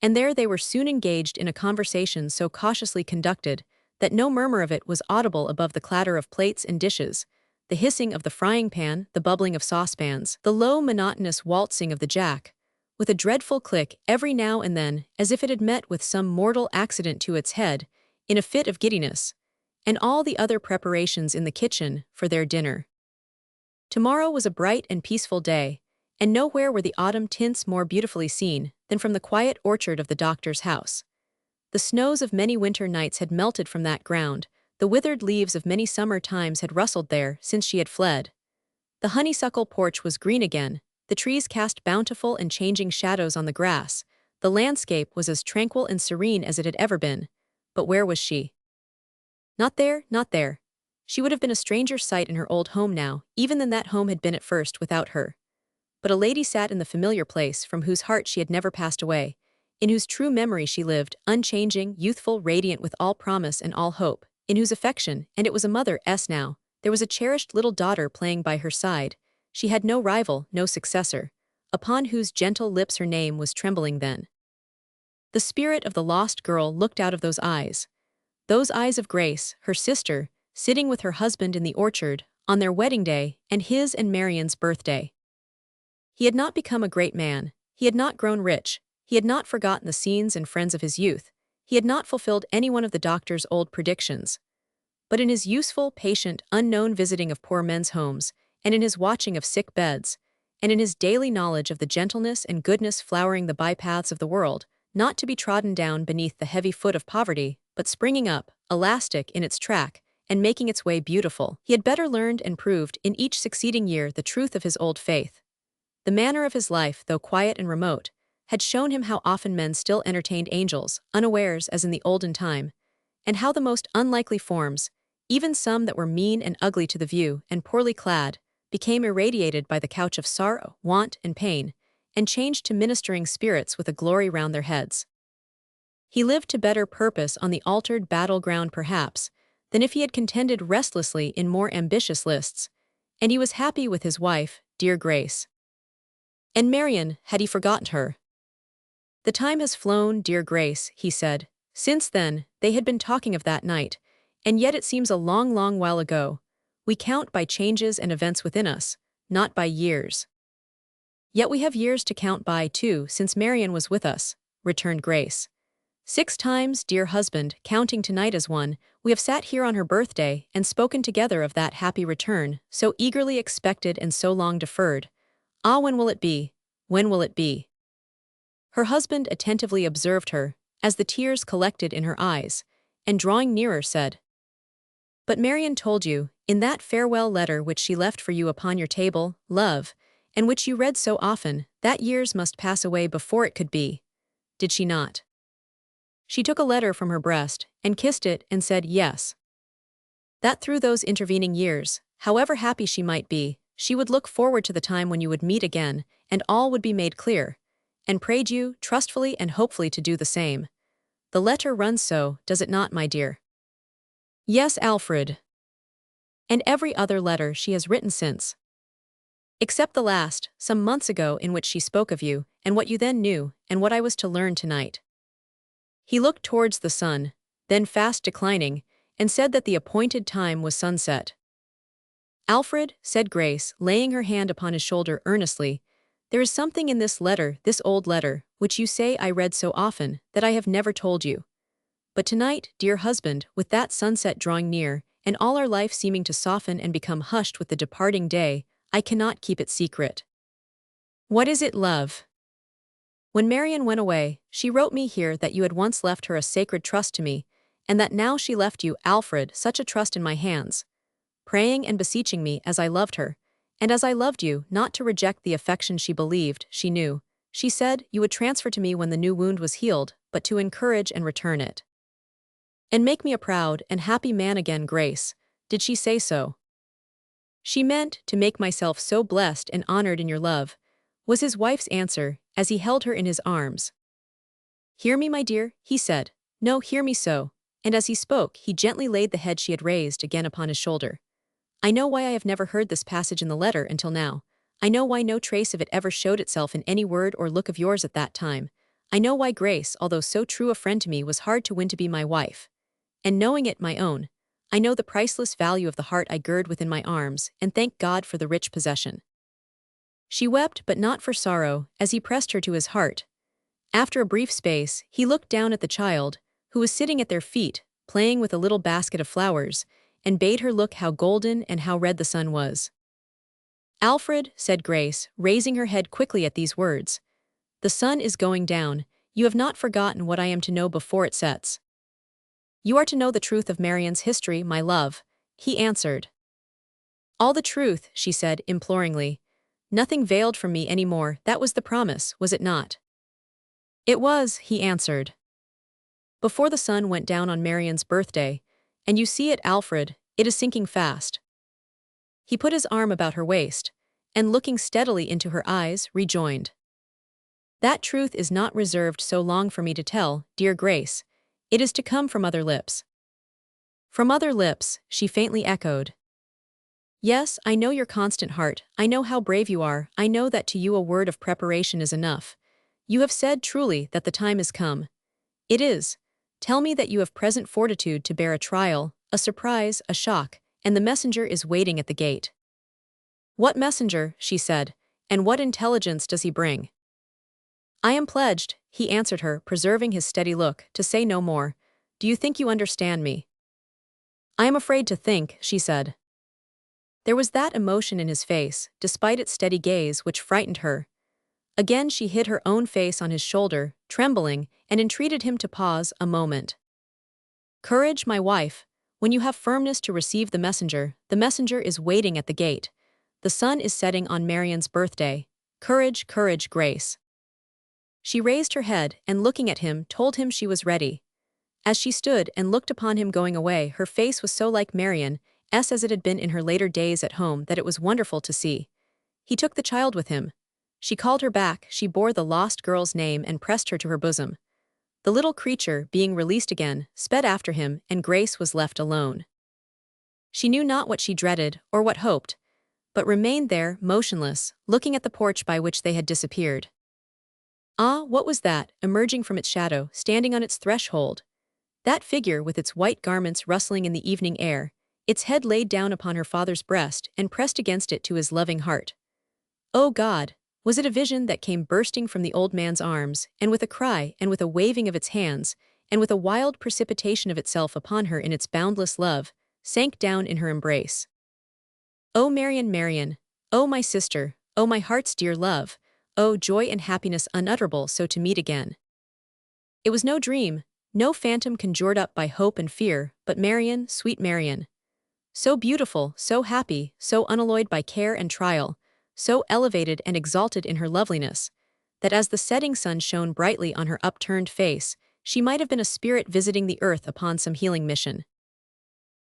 and there they were soon engaged in a conversation so cautiously conducted that no murmur of it was audible above the clatter of plates and dishes, the hissing of the frying pan, the bubbling of saucepans, the low monotonous waltzing of the jack, with a dreadful click every now and then, as if it had met with some mortal accident to its head, in a fit of giddiness, and all the other preparations in the kitchen for their dinner. Tomorrow was a bright and peaceful day, and nowhere were the autumn tints more beautifully seen than from the quiet orchard of the doctor's house. The snows of many winter nights had melted from that ground, the withered leaves of many summer times had rustled there since she had fled. The honeysuckle porch was green again, the trees cast bountiful and changing shadows on the grass, the landscape was as tranquil and serene as it had ever been. But where was she? Not there, not there. She would have been a stranger sight in her old home now, even than that home had been at first without her. But a lady sat in the familiar place from whose heart she had never passed away, in whose true memory she lived, unchanging, youthful, radiant with all promise and all hope, in whose affection, and it was a mother's now, there was a cherished little daughter playing by her side. She had no rival, no successor, upon whose gentle lips her name was trembling then. The spirit of the lost girl looked out of those eyes of Grace, her sister, sitting with her husband in the orchard, on their wedding day, and his and Marion's birthday. He had not become a great man, he had not grown rich, he had not forgotten the scenes and friends of his youth, he had not fulfilled any one of the doctor's old predictions. But in his useful, patient, unknown visiting of poor men's homes, and in his watching of sick beds, and in his daily knowledge of the gentleness and goodness flowering the bypaths of the world, not to be trodden down beneath the heavy foot of poverty, but springing up, elastic in its track, and making its way beautiful. He had better learned and proved in each succeeding year the truth of his old faith. The manner of his life, though quiet and remote, had shown him how often men still entertained angels, unawares as in the olden time, and how the most unlikely forms, even some that were mean and ugly to the view and poorly clad, became irradiated by the couch of sorrow, want, and pain, and changed to ministering spirits with a glory round their heads. He lived to better purpose on the altered battleground perhaps, than if he had contended restlessly in more ambitious lists, and he was happy with his wife, dear Grace. And Marion, had he forgotten her? The time has flown, dear Grace, he said. Since then, they had been talking of that night, and yet it seems a long, long while ago. We count by changes and events within us, not by years. Yet we have years to count by, too, since Marion was with us, returned Grace. 6 times, dear husband, counting tonight as one, we have sat here on her birthday and spoken together of that happy return, so eagerly expected and so long deferred. Ah, when will it be? When will it be? Her husband attentively observed her, as the tears collected in her eyes, and drawing nearer said, But Marion told you, in that farewell letter which she left for you upon your table, love, and which you read so often, that years must pass away before it could be. Did she not? She took a letter from her breast, and kissed it, and said yes. That through those intervening years, however happy she might be, she would look forward to the time when you would meet again, and all would be made clear, and prayed you, trustfully and hopefully, to do the same. The letter runs so, does it not, my dear? Yes, Alfred. And every other letter she has written since. Except the last, some months ago, in which she spoke of you, and what you then knew, and what I was to learn tonight. He looked towards the sun, then fast declining, and said that the appointed time was sunset. Alfred, said Grace, laying her hand upon his shoulder earnestly, there is something in this letter, this old letter, which you say I read so often, that I have never told you. But tonight, dear husband, with that sunset drawing near, and all our life seeming to soften and become hushed with the departing day, I cannot keep it secret. What is it, love? When Marion went away, she wrote me here that you had once left her a sacred trust to me, and that now she left you, Alfred, such a trust in my hands, praying and beseeching me as I loved her, and as I loved you, not to reject the affection she believed, she knew, she said, you would transfer to me when the new wound was healed, but to encourage and return it. And make me a proud and happy man again, Grace. Did she say so? She meant to make myself so blessed and honored in your love, was his wife's answer, as he held her in his arms. Hear me, my dear, he said. No, hear me so. And as he spoke, he gently laid the head she had raised again upon his shoulder. I know why I have never heard this passage in the letter until now. I know why no trace of it ever showed itself in any word or look of yours at that time. I know why Grace, although so true a friend to me, was hard to win to be my wife. And knowing it my own, I know the priceless value of the heart I gird within my arms, and thank God for the rich possession. She wept, but not for sorrow, as he pressed her to his heart. After a brief space, he looked down at the child, who was sitting at their feet, playing with a little basket of flowers, and bade her look how golden and how red the sun was. Alfred, said Grace, raising her head quickly at these words, the sun is going down. You have not forgotten what I am to know before it sets. You are to know the truth of Marion's history, my love, he answered. All the truth, she said imploringly. Nothing veiled from me any more. That was the promise, was it not? It was, he answered. Before the sun went down on Marion's birthday, and you see it, Alfred, it is sinking fast. He put his arm about her waist, and looking steadily into her eyes, rejoined. That truth is not reserved so long for me to tell, dear Grace. It is to come from other lips. From other lips, she faintly echoed. Yes, I know your constant heart, I know how brave you are, I know that to you a word of preparation is enough. You have said truly that the time is come. It is. Tell me that you have present fortitude to bear a trial, a surprise, a shock, and the messenger is waiting at the gate. What messenger, she said, and what intelligence does he bring? I am pledged, he answered her, preserving his steady look, to say no more. Do you think you understand me? I am afraid to think, she said. There was that emotion in his face, despite its steady gaze, which frightened her. Again she hid her own face on his shoulder, trembling, and entreated him to pause a moment. Courage, my wife. When you have firmness to receive the messenger is waiting at the gate. The sun is setting on Marion's birthday. Courage, courage, Grace. She raised her head and looking at him told him she was ready. As she stood and looked upon him going away, her face was so like Marion's as it had been in her later days at home that it was wonderful to see. He took the child with him. She called her back, she bore the lost girl's name and pressed her to her bosom. The little creature, being released again, sped after him, and Grace was left alone. She knew not what she dreaded or what hoped, but remained there, motionless, looking at the porch by which they had disappeared. Ah, what was that, emerging from its shadow, standing on its threshold? That figure with its white garments rustling in the evening air, its head laid down upon her father's breast and pressed against it to his loving heart. Oh God! Was it a vision that came bursting from the old man's arms, and with a cry, and with a waving of its hands, and with a wild precipitation of itself upon her in its boundless love, sank down in her embrace? Oh Marion, Marion! Oh my sister! Oh my heart's dear love! Oh joy and happiness unutterable so to meet again! It was no dream, no phantom conjured up by hope and fear, but Marion, sweet Marion. So beautiful, so happy, so unalloyed by care and trial, so elevated and exalted in her loveliness, that as the setting sun shone brightly on her upturned face, she might have been a spirit visiting the earth upon some healing mission.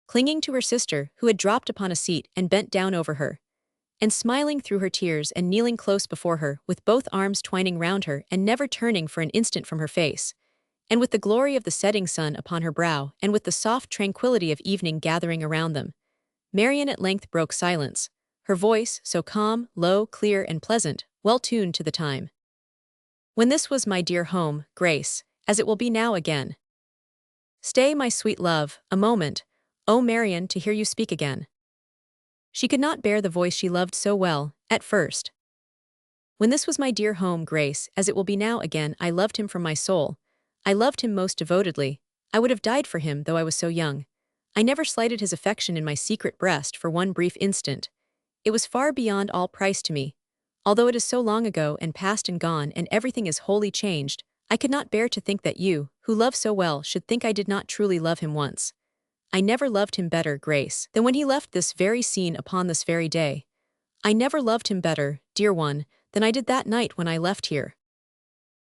Clinging to her sister, who had dropped upon a seat and bent down over her, and smiling through her tears and kneeling close before her, with both arms twining round her and never turning for an instant from her face, and with the glory of the setting sun upon her brow and with the soft tranquility of evening gathering around them, Marion at length broke silence, her voice so calm, low, clear, and pleasant, well tuned to the time. When this was my dear home, Grace, as it will be now again. Stay, my sweet love, a moment, O Marion, to hear you speak again. She could not bear the voice she loved so well, at first. When this was my dear home, Grace, as it will be now again, I loved him from my soul. I loved him most devotedly. I would have died for him, though I was so young. I never slighted his affection in my secret breast for one brief instant. It was far beyond all price to me. Although it is so long ago and past and gone and everything is wholly changed, I could not bear to think that you, who love so well, should think I did not truly love him once. I never loved him better, Grace, than when he left this very scene upon this very day. I never loved him better, dear one, than I did that night when I left here.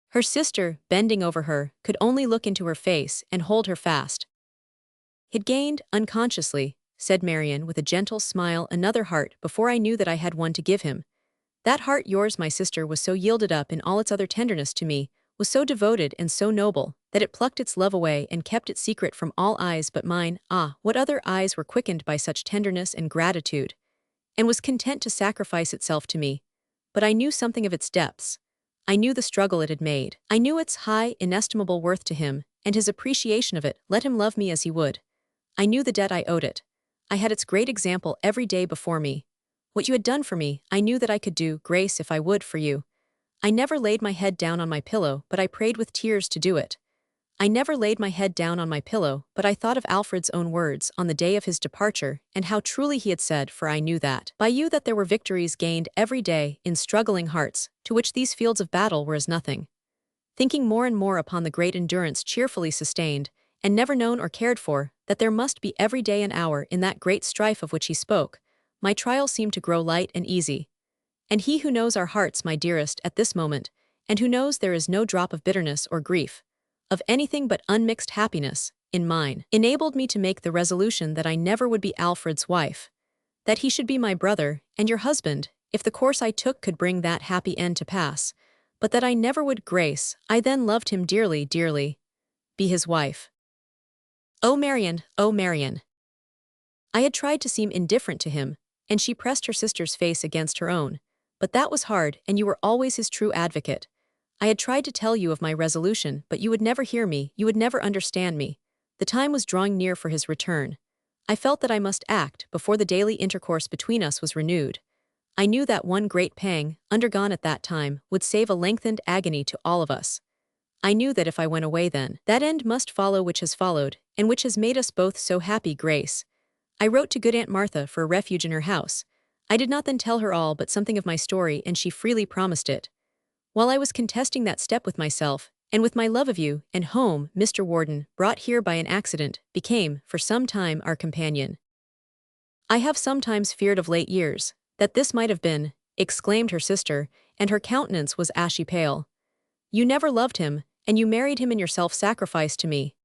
Her sister, bending over her, could only look into her face and hold her fast. It gained, unconsciously, said Marion with a gentle smile, another heart before I knew that I had one to give him. That heart yours, my sister, was so yielded up in all its other tenderness to me, was so devoted and so noble, that it plucked its love away and kept it secret from all eyes but mine. Ah, what other eyes were quickened by such tenderness and gratitude, and was content to sacrifice itself to me? But I knew something of its depths. I knew the struggle it had made. I knew its high, inestimable worth to him, and his appreciation of it, let him love me as he would. I knew the debt I owed it. I had its great example every day before me. What you had done for me, I knew that I could do, Grace, if I would, for you. I never laid my head down on my pillow, but I prayed with tears to do it. I never laid my head down on my pillow, but I thought of Alfred's own words on the day of his departure, and how truly he had said, for I knew that, by you, that there were victories gained every day in struggling hearts, to which these fields of battle were as nothing. Thinking more and more upon the great endurance cheerfully sustained, and never known or cared for, that there must be every day an hour in that great strife of which he spoke, my trial seemed to grow light and easy. And he who knows our hearts, my dearest, at this moment, and who knows there is no drop of bitterness or grief, of anything but unmixed happiness, in mine, enabled me to make the resolution that I never would be Alfred's wife, that he should be my brother, and your husband, if the course I took could bring that happy end to pass, but that I never would, Grace, I then loved him dearly, dearly, be his wife. Oh Marion, oh Marion! I had tried to seem indifferent to him, and she pressed her sister's face against her own, but that was hard, and you were always his true advocate. I had tried to tell you of my resolution, but you would never hear me, you would never understand me. The time was drawing near for his return. I felt that I must act before the daily intercourse between us was renewed. I knew that one great pang, undergone at that time, would save a lengthened agony to all of us. I knew that if I went away then, that end must follow which has followed, and which has made us both so happy, Grace. I wrote to good Aunt Martha for a refuge in her house. I did not then tell her all but something of my story, and she freely promised it. While I was contesting that step with myself, And with my love of you, and home, Mr. Warden, brought here by an accident, became, for some time, our companion. I have sometimes feared of late years, that this might have been, exclaimed her sister, and her countenance was ashy pale. You never loved him, and you married him in your self-sacrifice to me.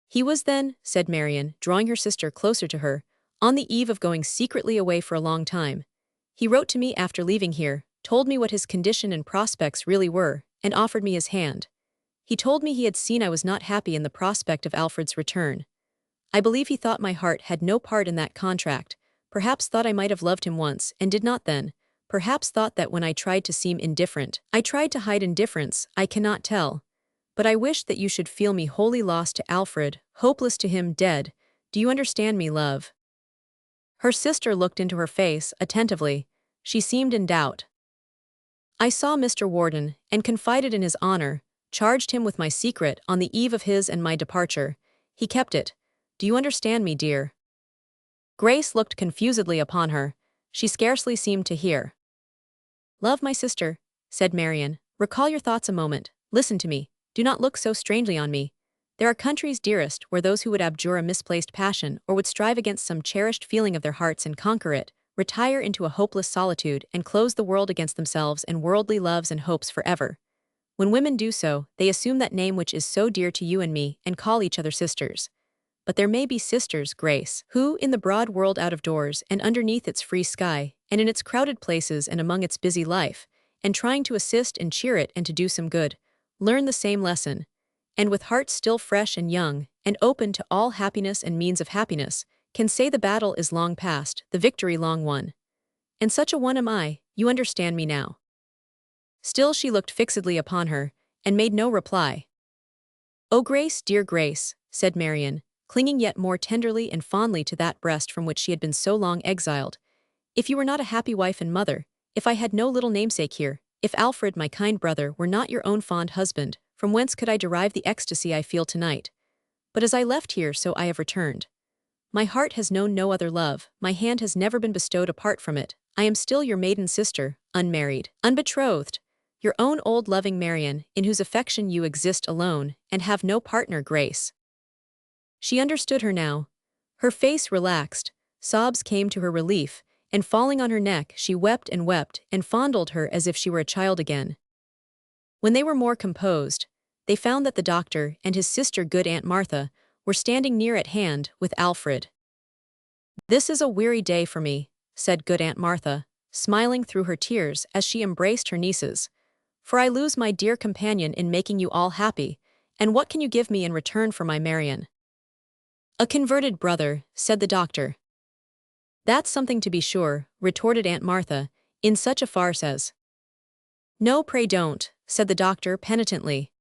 He was then, said Marion, drawing her sister closer to her, on the eve of going secretly away for a long time. He wrote to me after leaving here, told me what his condition and prospects really were, and offered me his hand. He told me he had seen I was not happy in the prospect of Alfred's return. I believe he thought my heart had no part in that contract, perhaps thought I might have loved him once, and did not then, perhaps thought that when I tried to seem indifferent, I tried to hide indifference, I cannot tell. But I wished that you should feel me wholly lost to Alfred, hopeless to him, dead. Do you understand me, love? Her sister looked into her face, attentively. She seemed in doubt. I saw Mr. Warden, and confided in his honor, charged him with my secret on the eve of his and my departure. He kept it. Do you understand me, dear? Grace looked confusedly upon her. She scarcely seemed to hear. Love, my sister, said Marion, recall your thoughts a moment. Listen to me. Do not look so strangely on me. There are countries, dearest, where those who would abjure a misplaced passion or would strive against some cherished feeling of their hearts and conquer it, retire into a hopeless solitude and close the world against themselves and worldly loves and hopes forever. When women do so, they assume that name which is so dear to you and me and call each other sisters. But there may be sisters, Grace, who, in the broad world out of doors and underneath its free sky, and in its crowded places and among its busy life, and trying to assist and cheer it and to do some good, learn the same lesson, and with hearts still fresh and young, and open to all happiness and means of happiness, can say the battle is long past, the victory long won. And such a one am I, you understand me now. Still she looked fixedly upon her, and made no reply. Oh, Grace, dear Grace, said Marion, clinging yet more tenderly and fondly to that breast from which she had been so long exiled. If you were not a happy wife and mother, if I had no little namesake here, if Alfred, my kind brother, were not your own fond husband, from whence could I derive the ecstasy I feel tonight? But as I left here, so I have returned. My heart has known no other love, my hand has never been bestowed apart from it. I am still your maiden sister, unmarried, unbetrothed, your own old loving Marion, in whose affection you exist alone, and have no partner, Grace. She understood her now. Her face relaxed, sobs came to her relief, and falling on her neck, she wept and fondled her as if she were a child again. When they were more composed, they found that the doctor and his sister, good Aunt Martha, were standing near at hand with Alfred. This is a weary day for me, said good Aunt Martha, smiling through her tears as she embraced her nieces, for I lose my dear companion in making you all happy, and what can you give me in return for my Marion? A converted brother, said the doctor. That's something to be sure, retorted Aunt Martha, in such a farce as. No, pray don't, said the doctor penitently.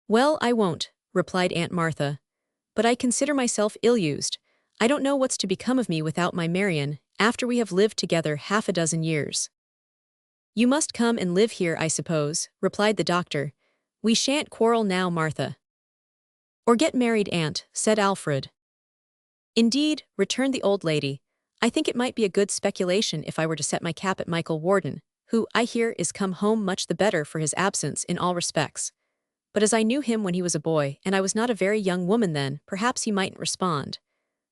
Well, I won't, replied Aunt Martha. But I consider myself ill-used. I don't know what's to become of me without my Marion, after we have lived together 6 years. You must come and live here, I suppose, replied the doctor. We shan't quarrel now, Martha. Or get married, Aunt, said Alfred. Indeed, returned the old lady, I think it might be a good speculation if I were to set my cap at Michael Warden, who, I hear, is come home much the better for his absence in all respects. But as I knew him when he was a boy, and I was not a very young woman then, perhaps he mightn't respond.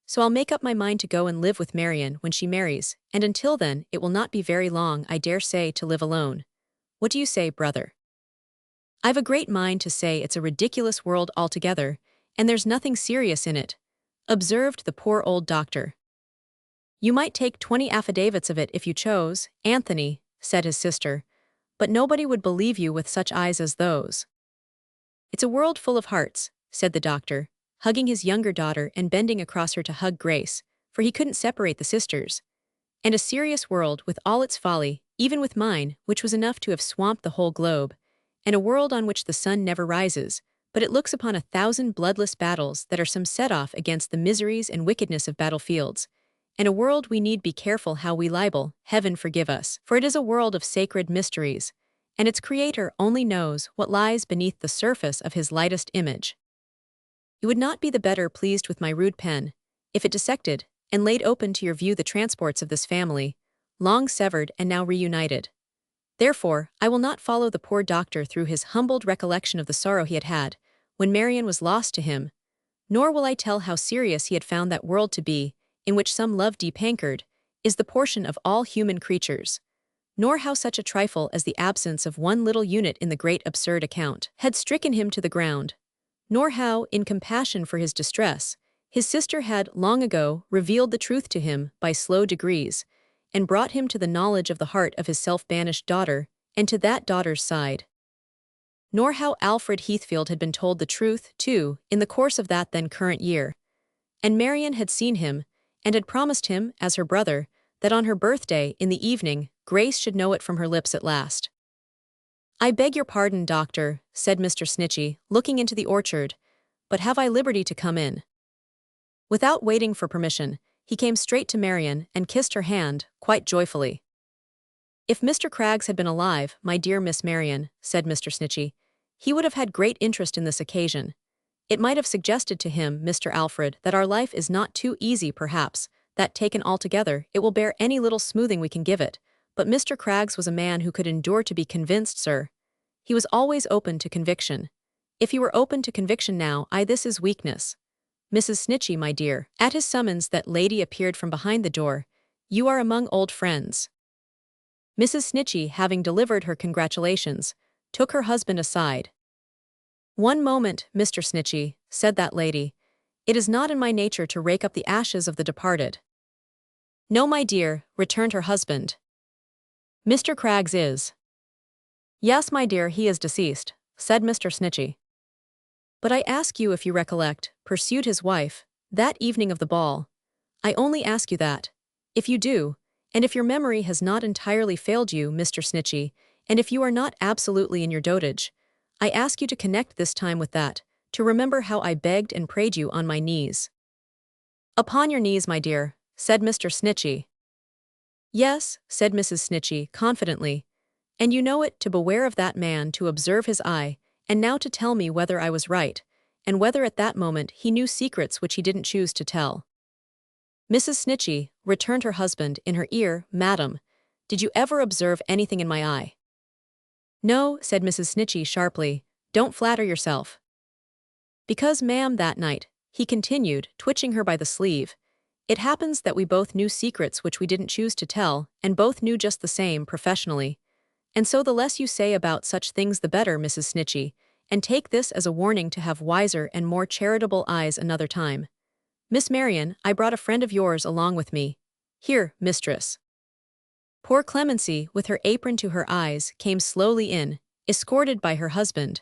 So I'll make up my mind to go and live with Marion when she marries, and until then, it will not be very long, I dare say, to live alone. What do you say, brother? I've a great mind to say it's a ridiculous world altogether, and there's nothing serious in it, observed the poor old doctor. You might take 20 affidavits of it if you chose, Anthony, said his sister, but nobody would believe you with such eyes as those. It's a world full of hearts, said the doctor, hugging his younger daughter and bending across her to hug Grace, for he couldn't separate the sisters. And a serious world with all its folly, even with mine, which was enough to have swamped the whole globe, and a world on which the sun never rises, but it looks upon 1,000 bloodless battles that are some set off against the miseries and wickedness of battlefields, and a world we need be careful how we libel, heaven forgive us, for it is a world of sacred mysteries, and its creator only knows what lies beneath the surface of his lightest image. You would not be the better pleased with my rude pen, if it dissected, and laid open to your view the transports of this family, long severed and now reunited. Therefore, I will not follow the poor doctor through his humbled recollection of the sorrow he had had, when Marion was lost to him, nor will I tell how serious he had found that world to be, in which some love deep anchored, is the portion of all human creatures, nor how such a trifle as the absence of one little unit in the great absurd account had stricken him to the ground, nor how, in compassion for his distress, his sister had long ago revealed the truth to him by slow degrees, and brought him to the knowledge of the heart of his self-banished daughter, and to that daughter's side. Nor how Alfred Heathfield had been told the truth, too, in the course of that then current year, and Marion had seen him, and had promised him, as her brother, that on her birthday, in the evening, Grace should know it from her lips at last. "I beg your pardon, doctor," said Mr. Snitchey, looking into the orchard, "but have I liberty to come in?" Without waiting for permission, he came straight to Marion and kissed her hand, quite joyfully. "If Mr. Craggs had been alive, my dear Miss Marion," said Mr. Snitchey, "he would have had great interest in this occasion. It might have suggested to him, Mr. Alfred, that our life is not too easy perhaps, that, taken altogether, it will bear any little smoothing we can give it, but Mr. Craggs was a man who could endure to be convinced, sir. He was always open to conviction. If he were open to conviction now, this is weakness. Mrs. Snitchey, my dear," at his summons that lady appeared from behind the door, "you are among old friends." Mrs. Snitchey, having delivered her congratulations, took her husband aside. "One moment, Mr. Snitchey," said that lady. "It is not in my nature to rake up the ashes of the departed." "No, my dear," returned her husband. "Mr. Craggs is." "Yes, my dear, he is deceased," said Mr. Snitchey. "But I ask you if you recollect," pursued his wife, "that evening of the ball. I only ask you that. If you do, and if your memory has not entirely failed you, Mr. Snitchey, and if you are not absolutely in your dotage, I ask you to connect this time with that, to remember how I begged and prayed you on my knees." "Upon your knees, my dear," said Mr. Snitchey. "Yes," said Mrs. Snitchey, confidently, "and you know it, to beware of that man, to observe his eye, and now to tell me whether I was right, and whether at that moment he knew secrets which he didn't choose to tell." "Mrs. Snitchey," returned her husband, in her ear, "madam, did you ever observe anything in my eye?" "No," said Mrs. Snitchey sharply, "don't flatter yourself." "Because, ma'am, that night," he continued, twitching her by the sleeve, "it happens that we both knew secrets which we didn't choose to tell, and both knew just the same, professionally. And so the less you say about such things the better, Mrs. Snitchey, and take this as a warning to have wiser and more charitable eyes another time. Miss Marion, I brought a friend of yours along with me. Here, mistress." Poor Clemency, with her apron to her eyes, came slowly in, escorted by her husband,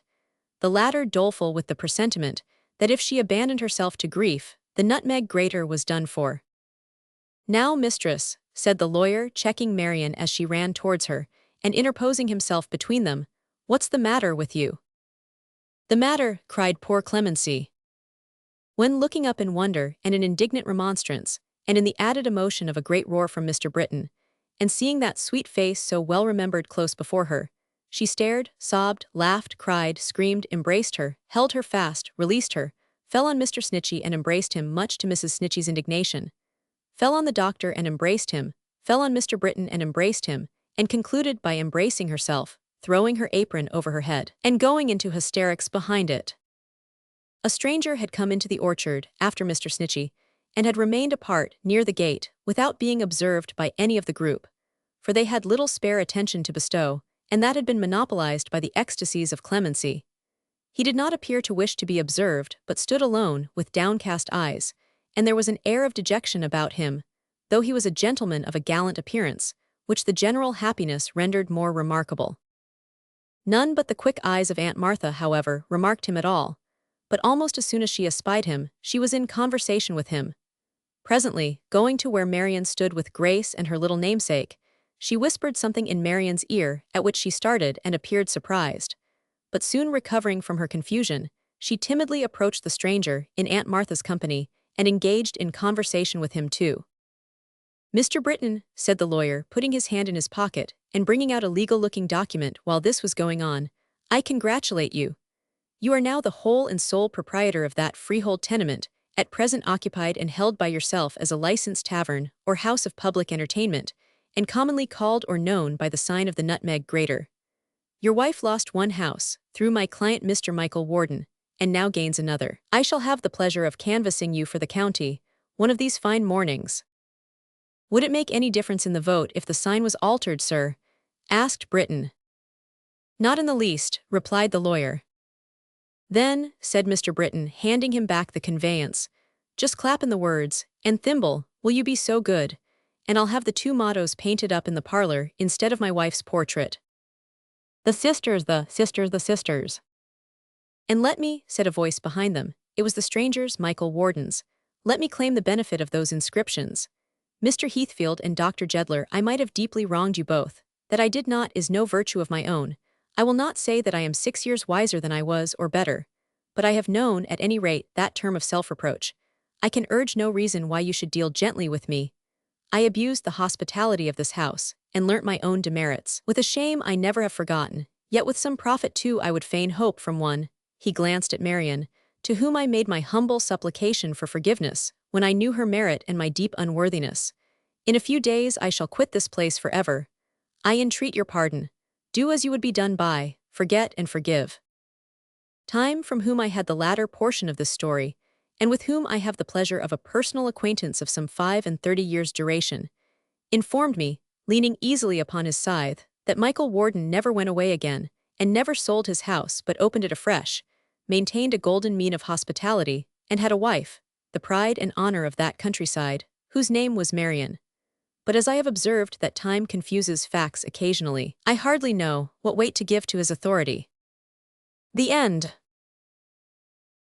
the latter doleful with the presentiment that if she abandoned herself to grief, the nutmeg grater was done for. "Now, mistress," said the lawyer, checking Marion as she ran towards her, and interposing himself between them, "what's the matter with you?" "The matter," cried poor Clemency. When looking up in wonder and in indignant remonstrance, and in the added emotion of a great roar from Mr. Britton, and seeing that sweet face so well remembered close before her, she stared, sobbed, laughed, cried, screamed, embraced her, held her fast, released her, fell on Mr. Snitchey and embraced him much to Mrs. Snitchey's indignation, fell on the doctor and embraced him, fell on Mr. Britton and embraced him, and concluded by embracing herself, throwing her apron over her head, and going into hysterics behind it. A stranger had come into the orchard, after Mr. Snitchey, and had remained apart, near the gate, without being observed by any of the group, for they had little spare attention to bestow, and that had been monopolized by the ecstasies of Clemency. He did not appear to wish to be observed, but stood alone, with downcast eyes, and there was an air of dejection about him, though he was a gentleman of a gallant appearance, which the general happiness rendered more remarkable. None but the quick eyes of Aunt Martha, however, remarked him at all, but almost as soon as she espied him, she was in conversation with him. Presently, going to where Marion stood with Grace and her little namesake, she whispered something in Marion's ear, at which she started and appeared surprised. But soon recovering from her confusion, she timidly approached the stranger, in Aunt Martha's company, and engaged in conversation with him too. "Mr. Britton," said the lawyer, putting his hand in his pocket, and bringing out a legal-looking document while this was going on, "I congratulate you. You are now the whole and sole proprietor of that freehold tenement, at present occupied and held by yourself as a licensed tavern, or house of public entertainment, and commonly called or known by the sign of the nutmeg grater. Your wife lost one house, through my client Mr. Michael Warden, and now gains another. I shall have the pleasure of canvassing you for the county, one of these fine mornings. Would it make any difference in the vote if the sign was altered, sir? Asked Britton. Not in the least, replied the lawyer. Then, said Mr. Britton, handing him back the conveyance, just clap in the words, and Thimble, will you be so good, and I'll have the two mottos painted up in the parlor instead of my wife's portrait. The sisters, the sisters, the sisters. And let me, said a voice behind them, it was the stranger's, Michael Warden's, let me claim the benefit of those inscriptions. Mr. Heathfield and Dr. Jeddler, I might have deeply wronged you both. That I did not is no virtue of my own. I will not say that I am 6 years wiser than I was, or better. But I have known, at any rate, that term of self-reproach. I can urge no reason why you should deal gently with me. I abused the hospitality of this house, and learnt my own demerits. With a shame I never have forgotten, yet with some profit too I would fain hope from one, he glanced at Marion, to whom I made my humble supplication for forgiveness, when I knew her merit and my deep unworthiness. In a few days I shall quit this place forever. I entreat your pardon. Do as you would be done by, forget and forgive. Time, from whom I had the latter portion of this story, and with whom I have the pleasure of a personal acquaintance of some 35 years' duration, informed me, leaning easily upon his scythe, that Michael Warden never went away again, and never sold his house but opened it afresh, maintained a golden mean of hospitality, and had a wife, the pride and honor of that countryside, whose name was Marion. But as I have observed that time confuses facts occasionally, I hardly know what weight to give to his authority. The end.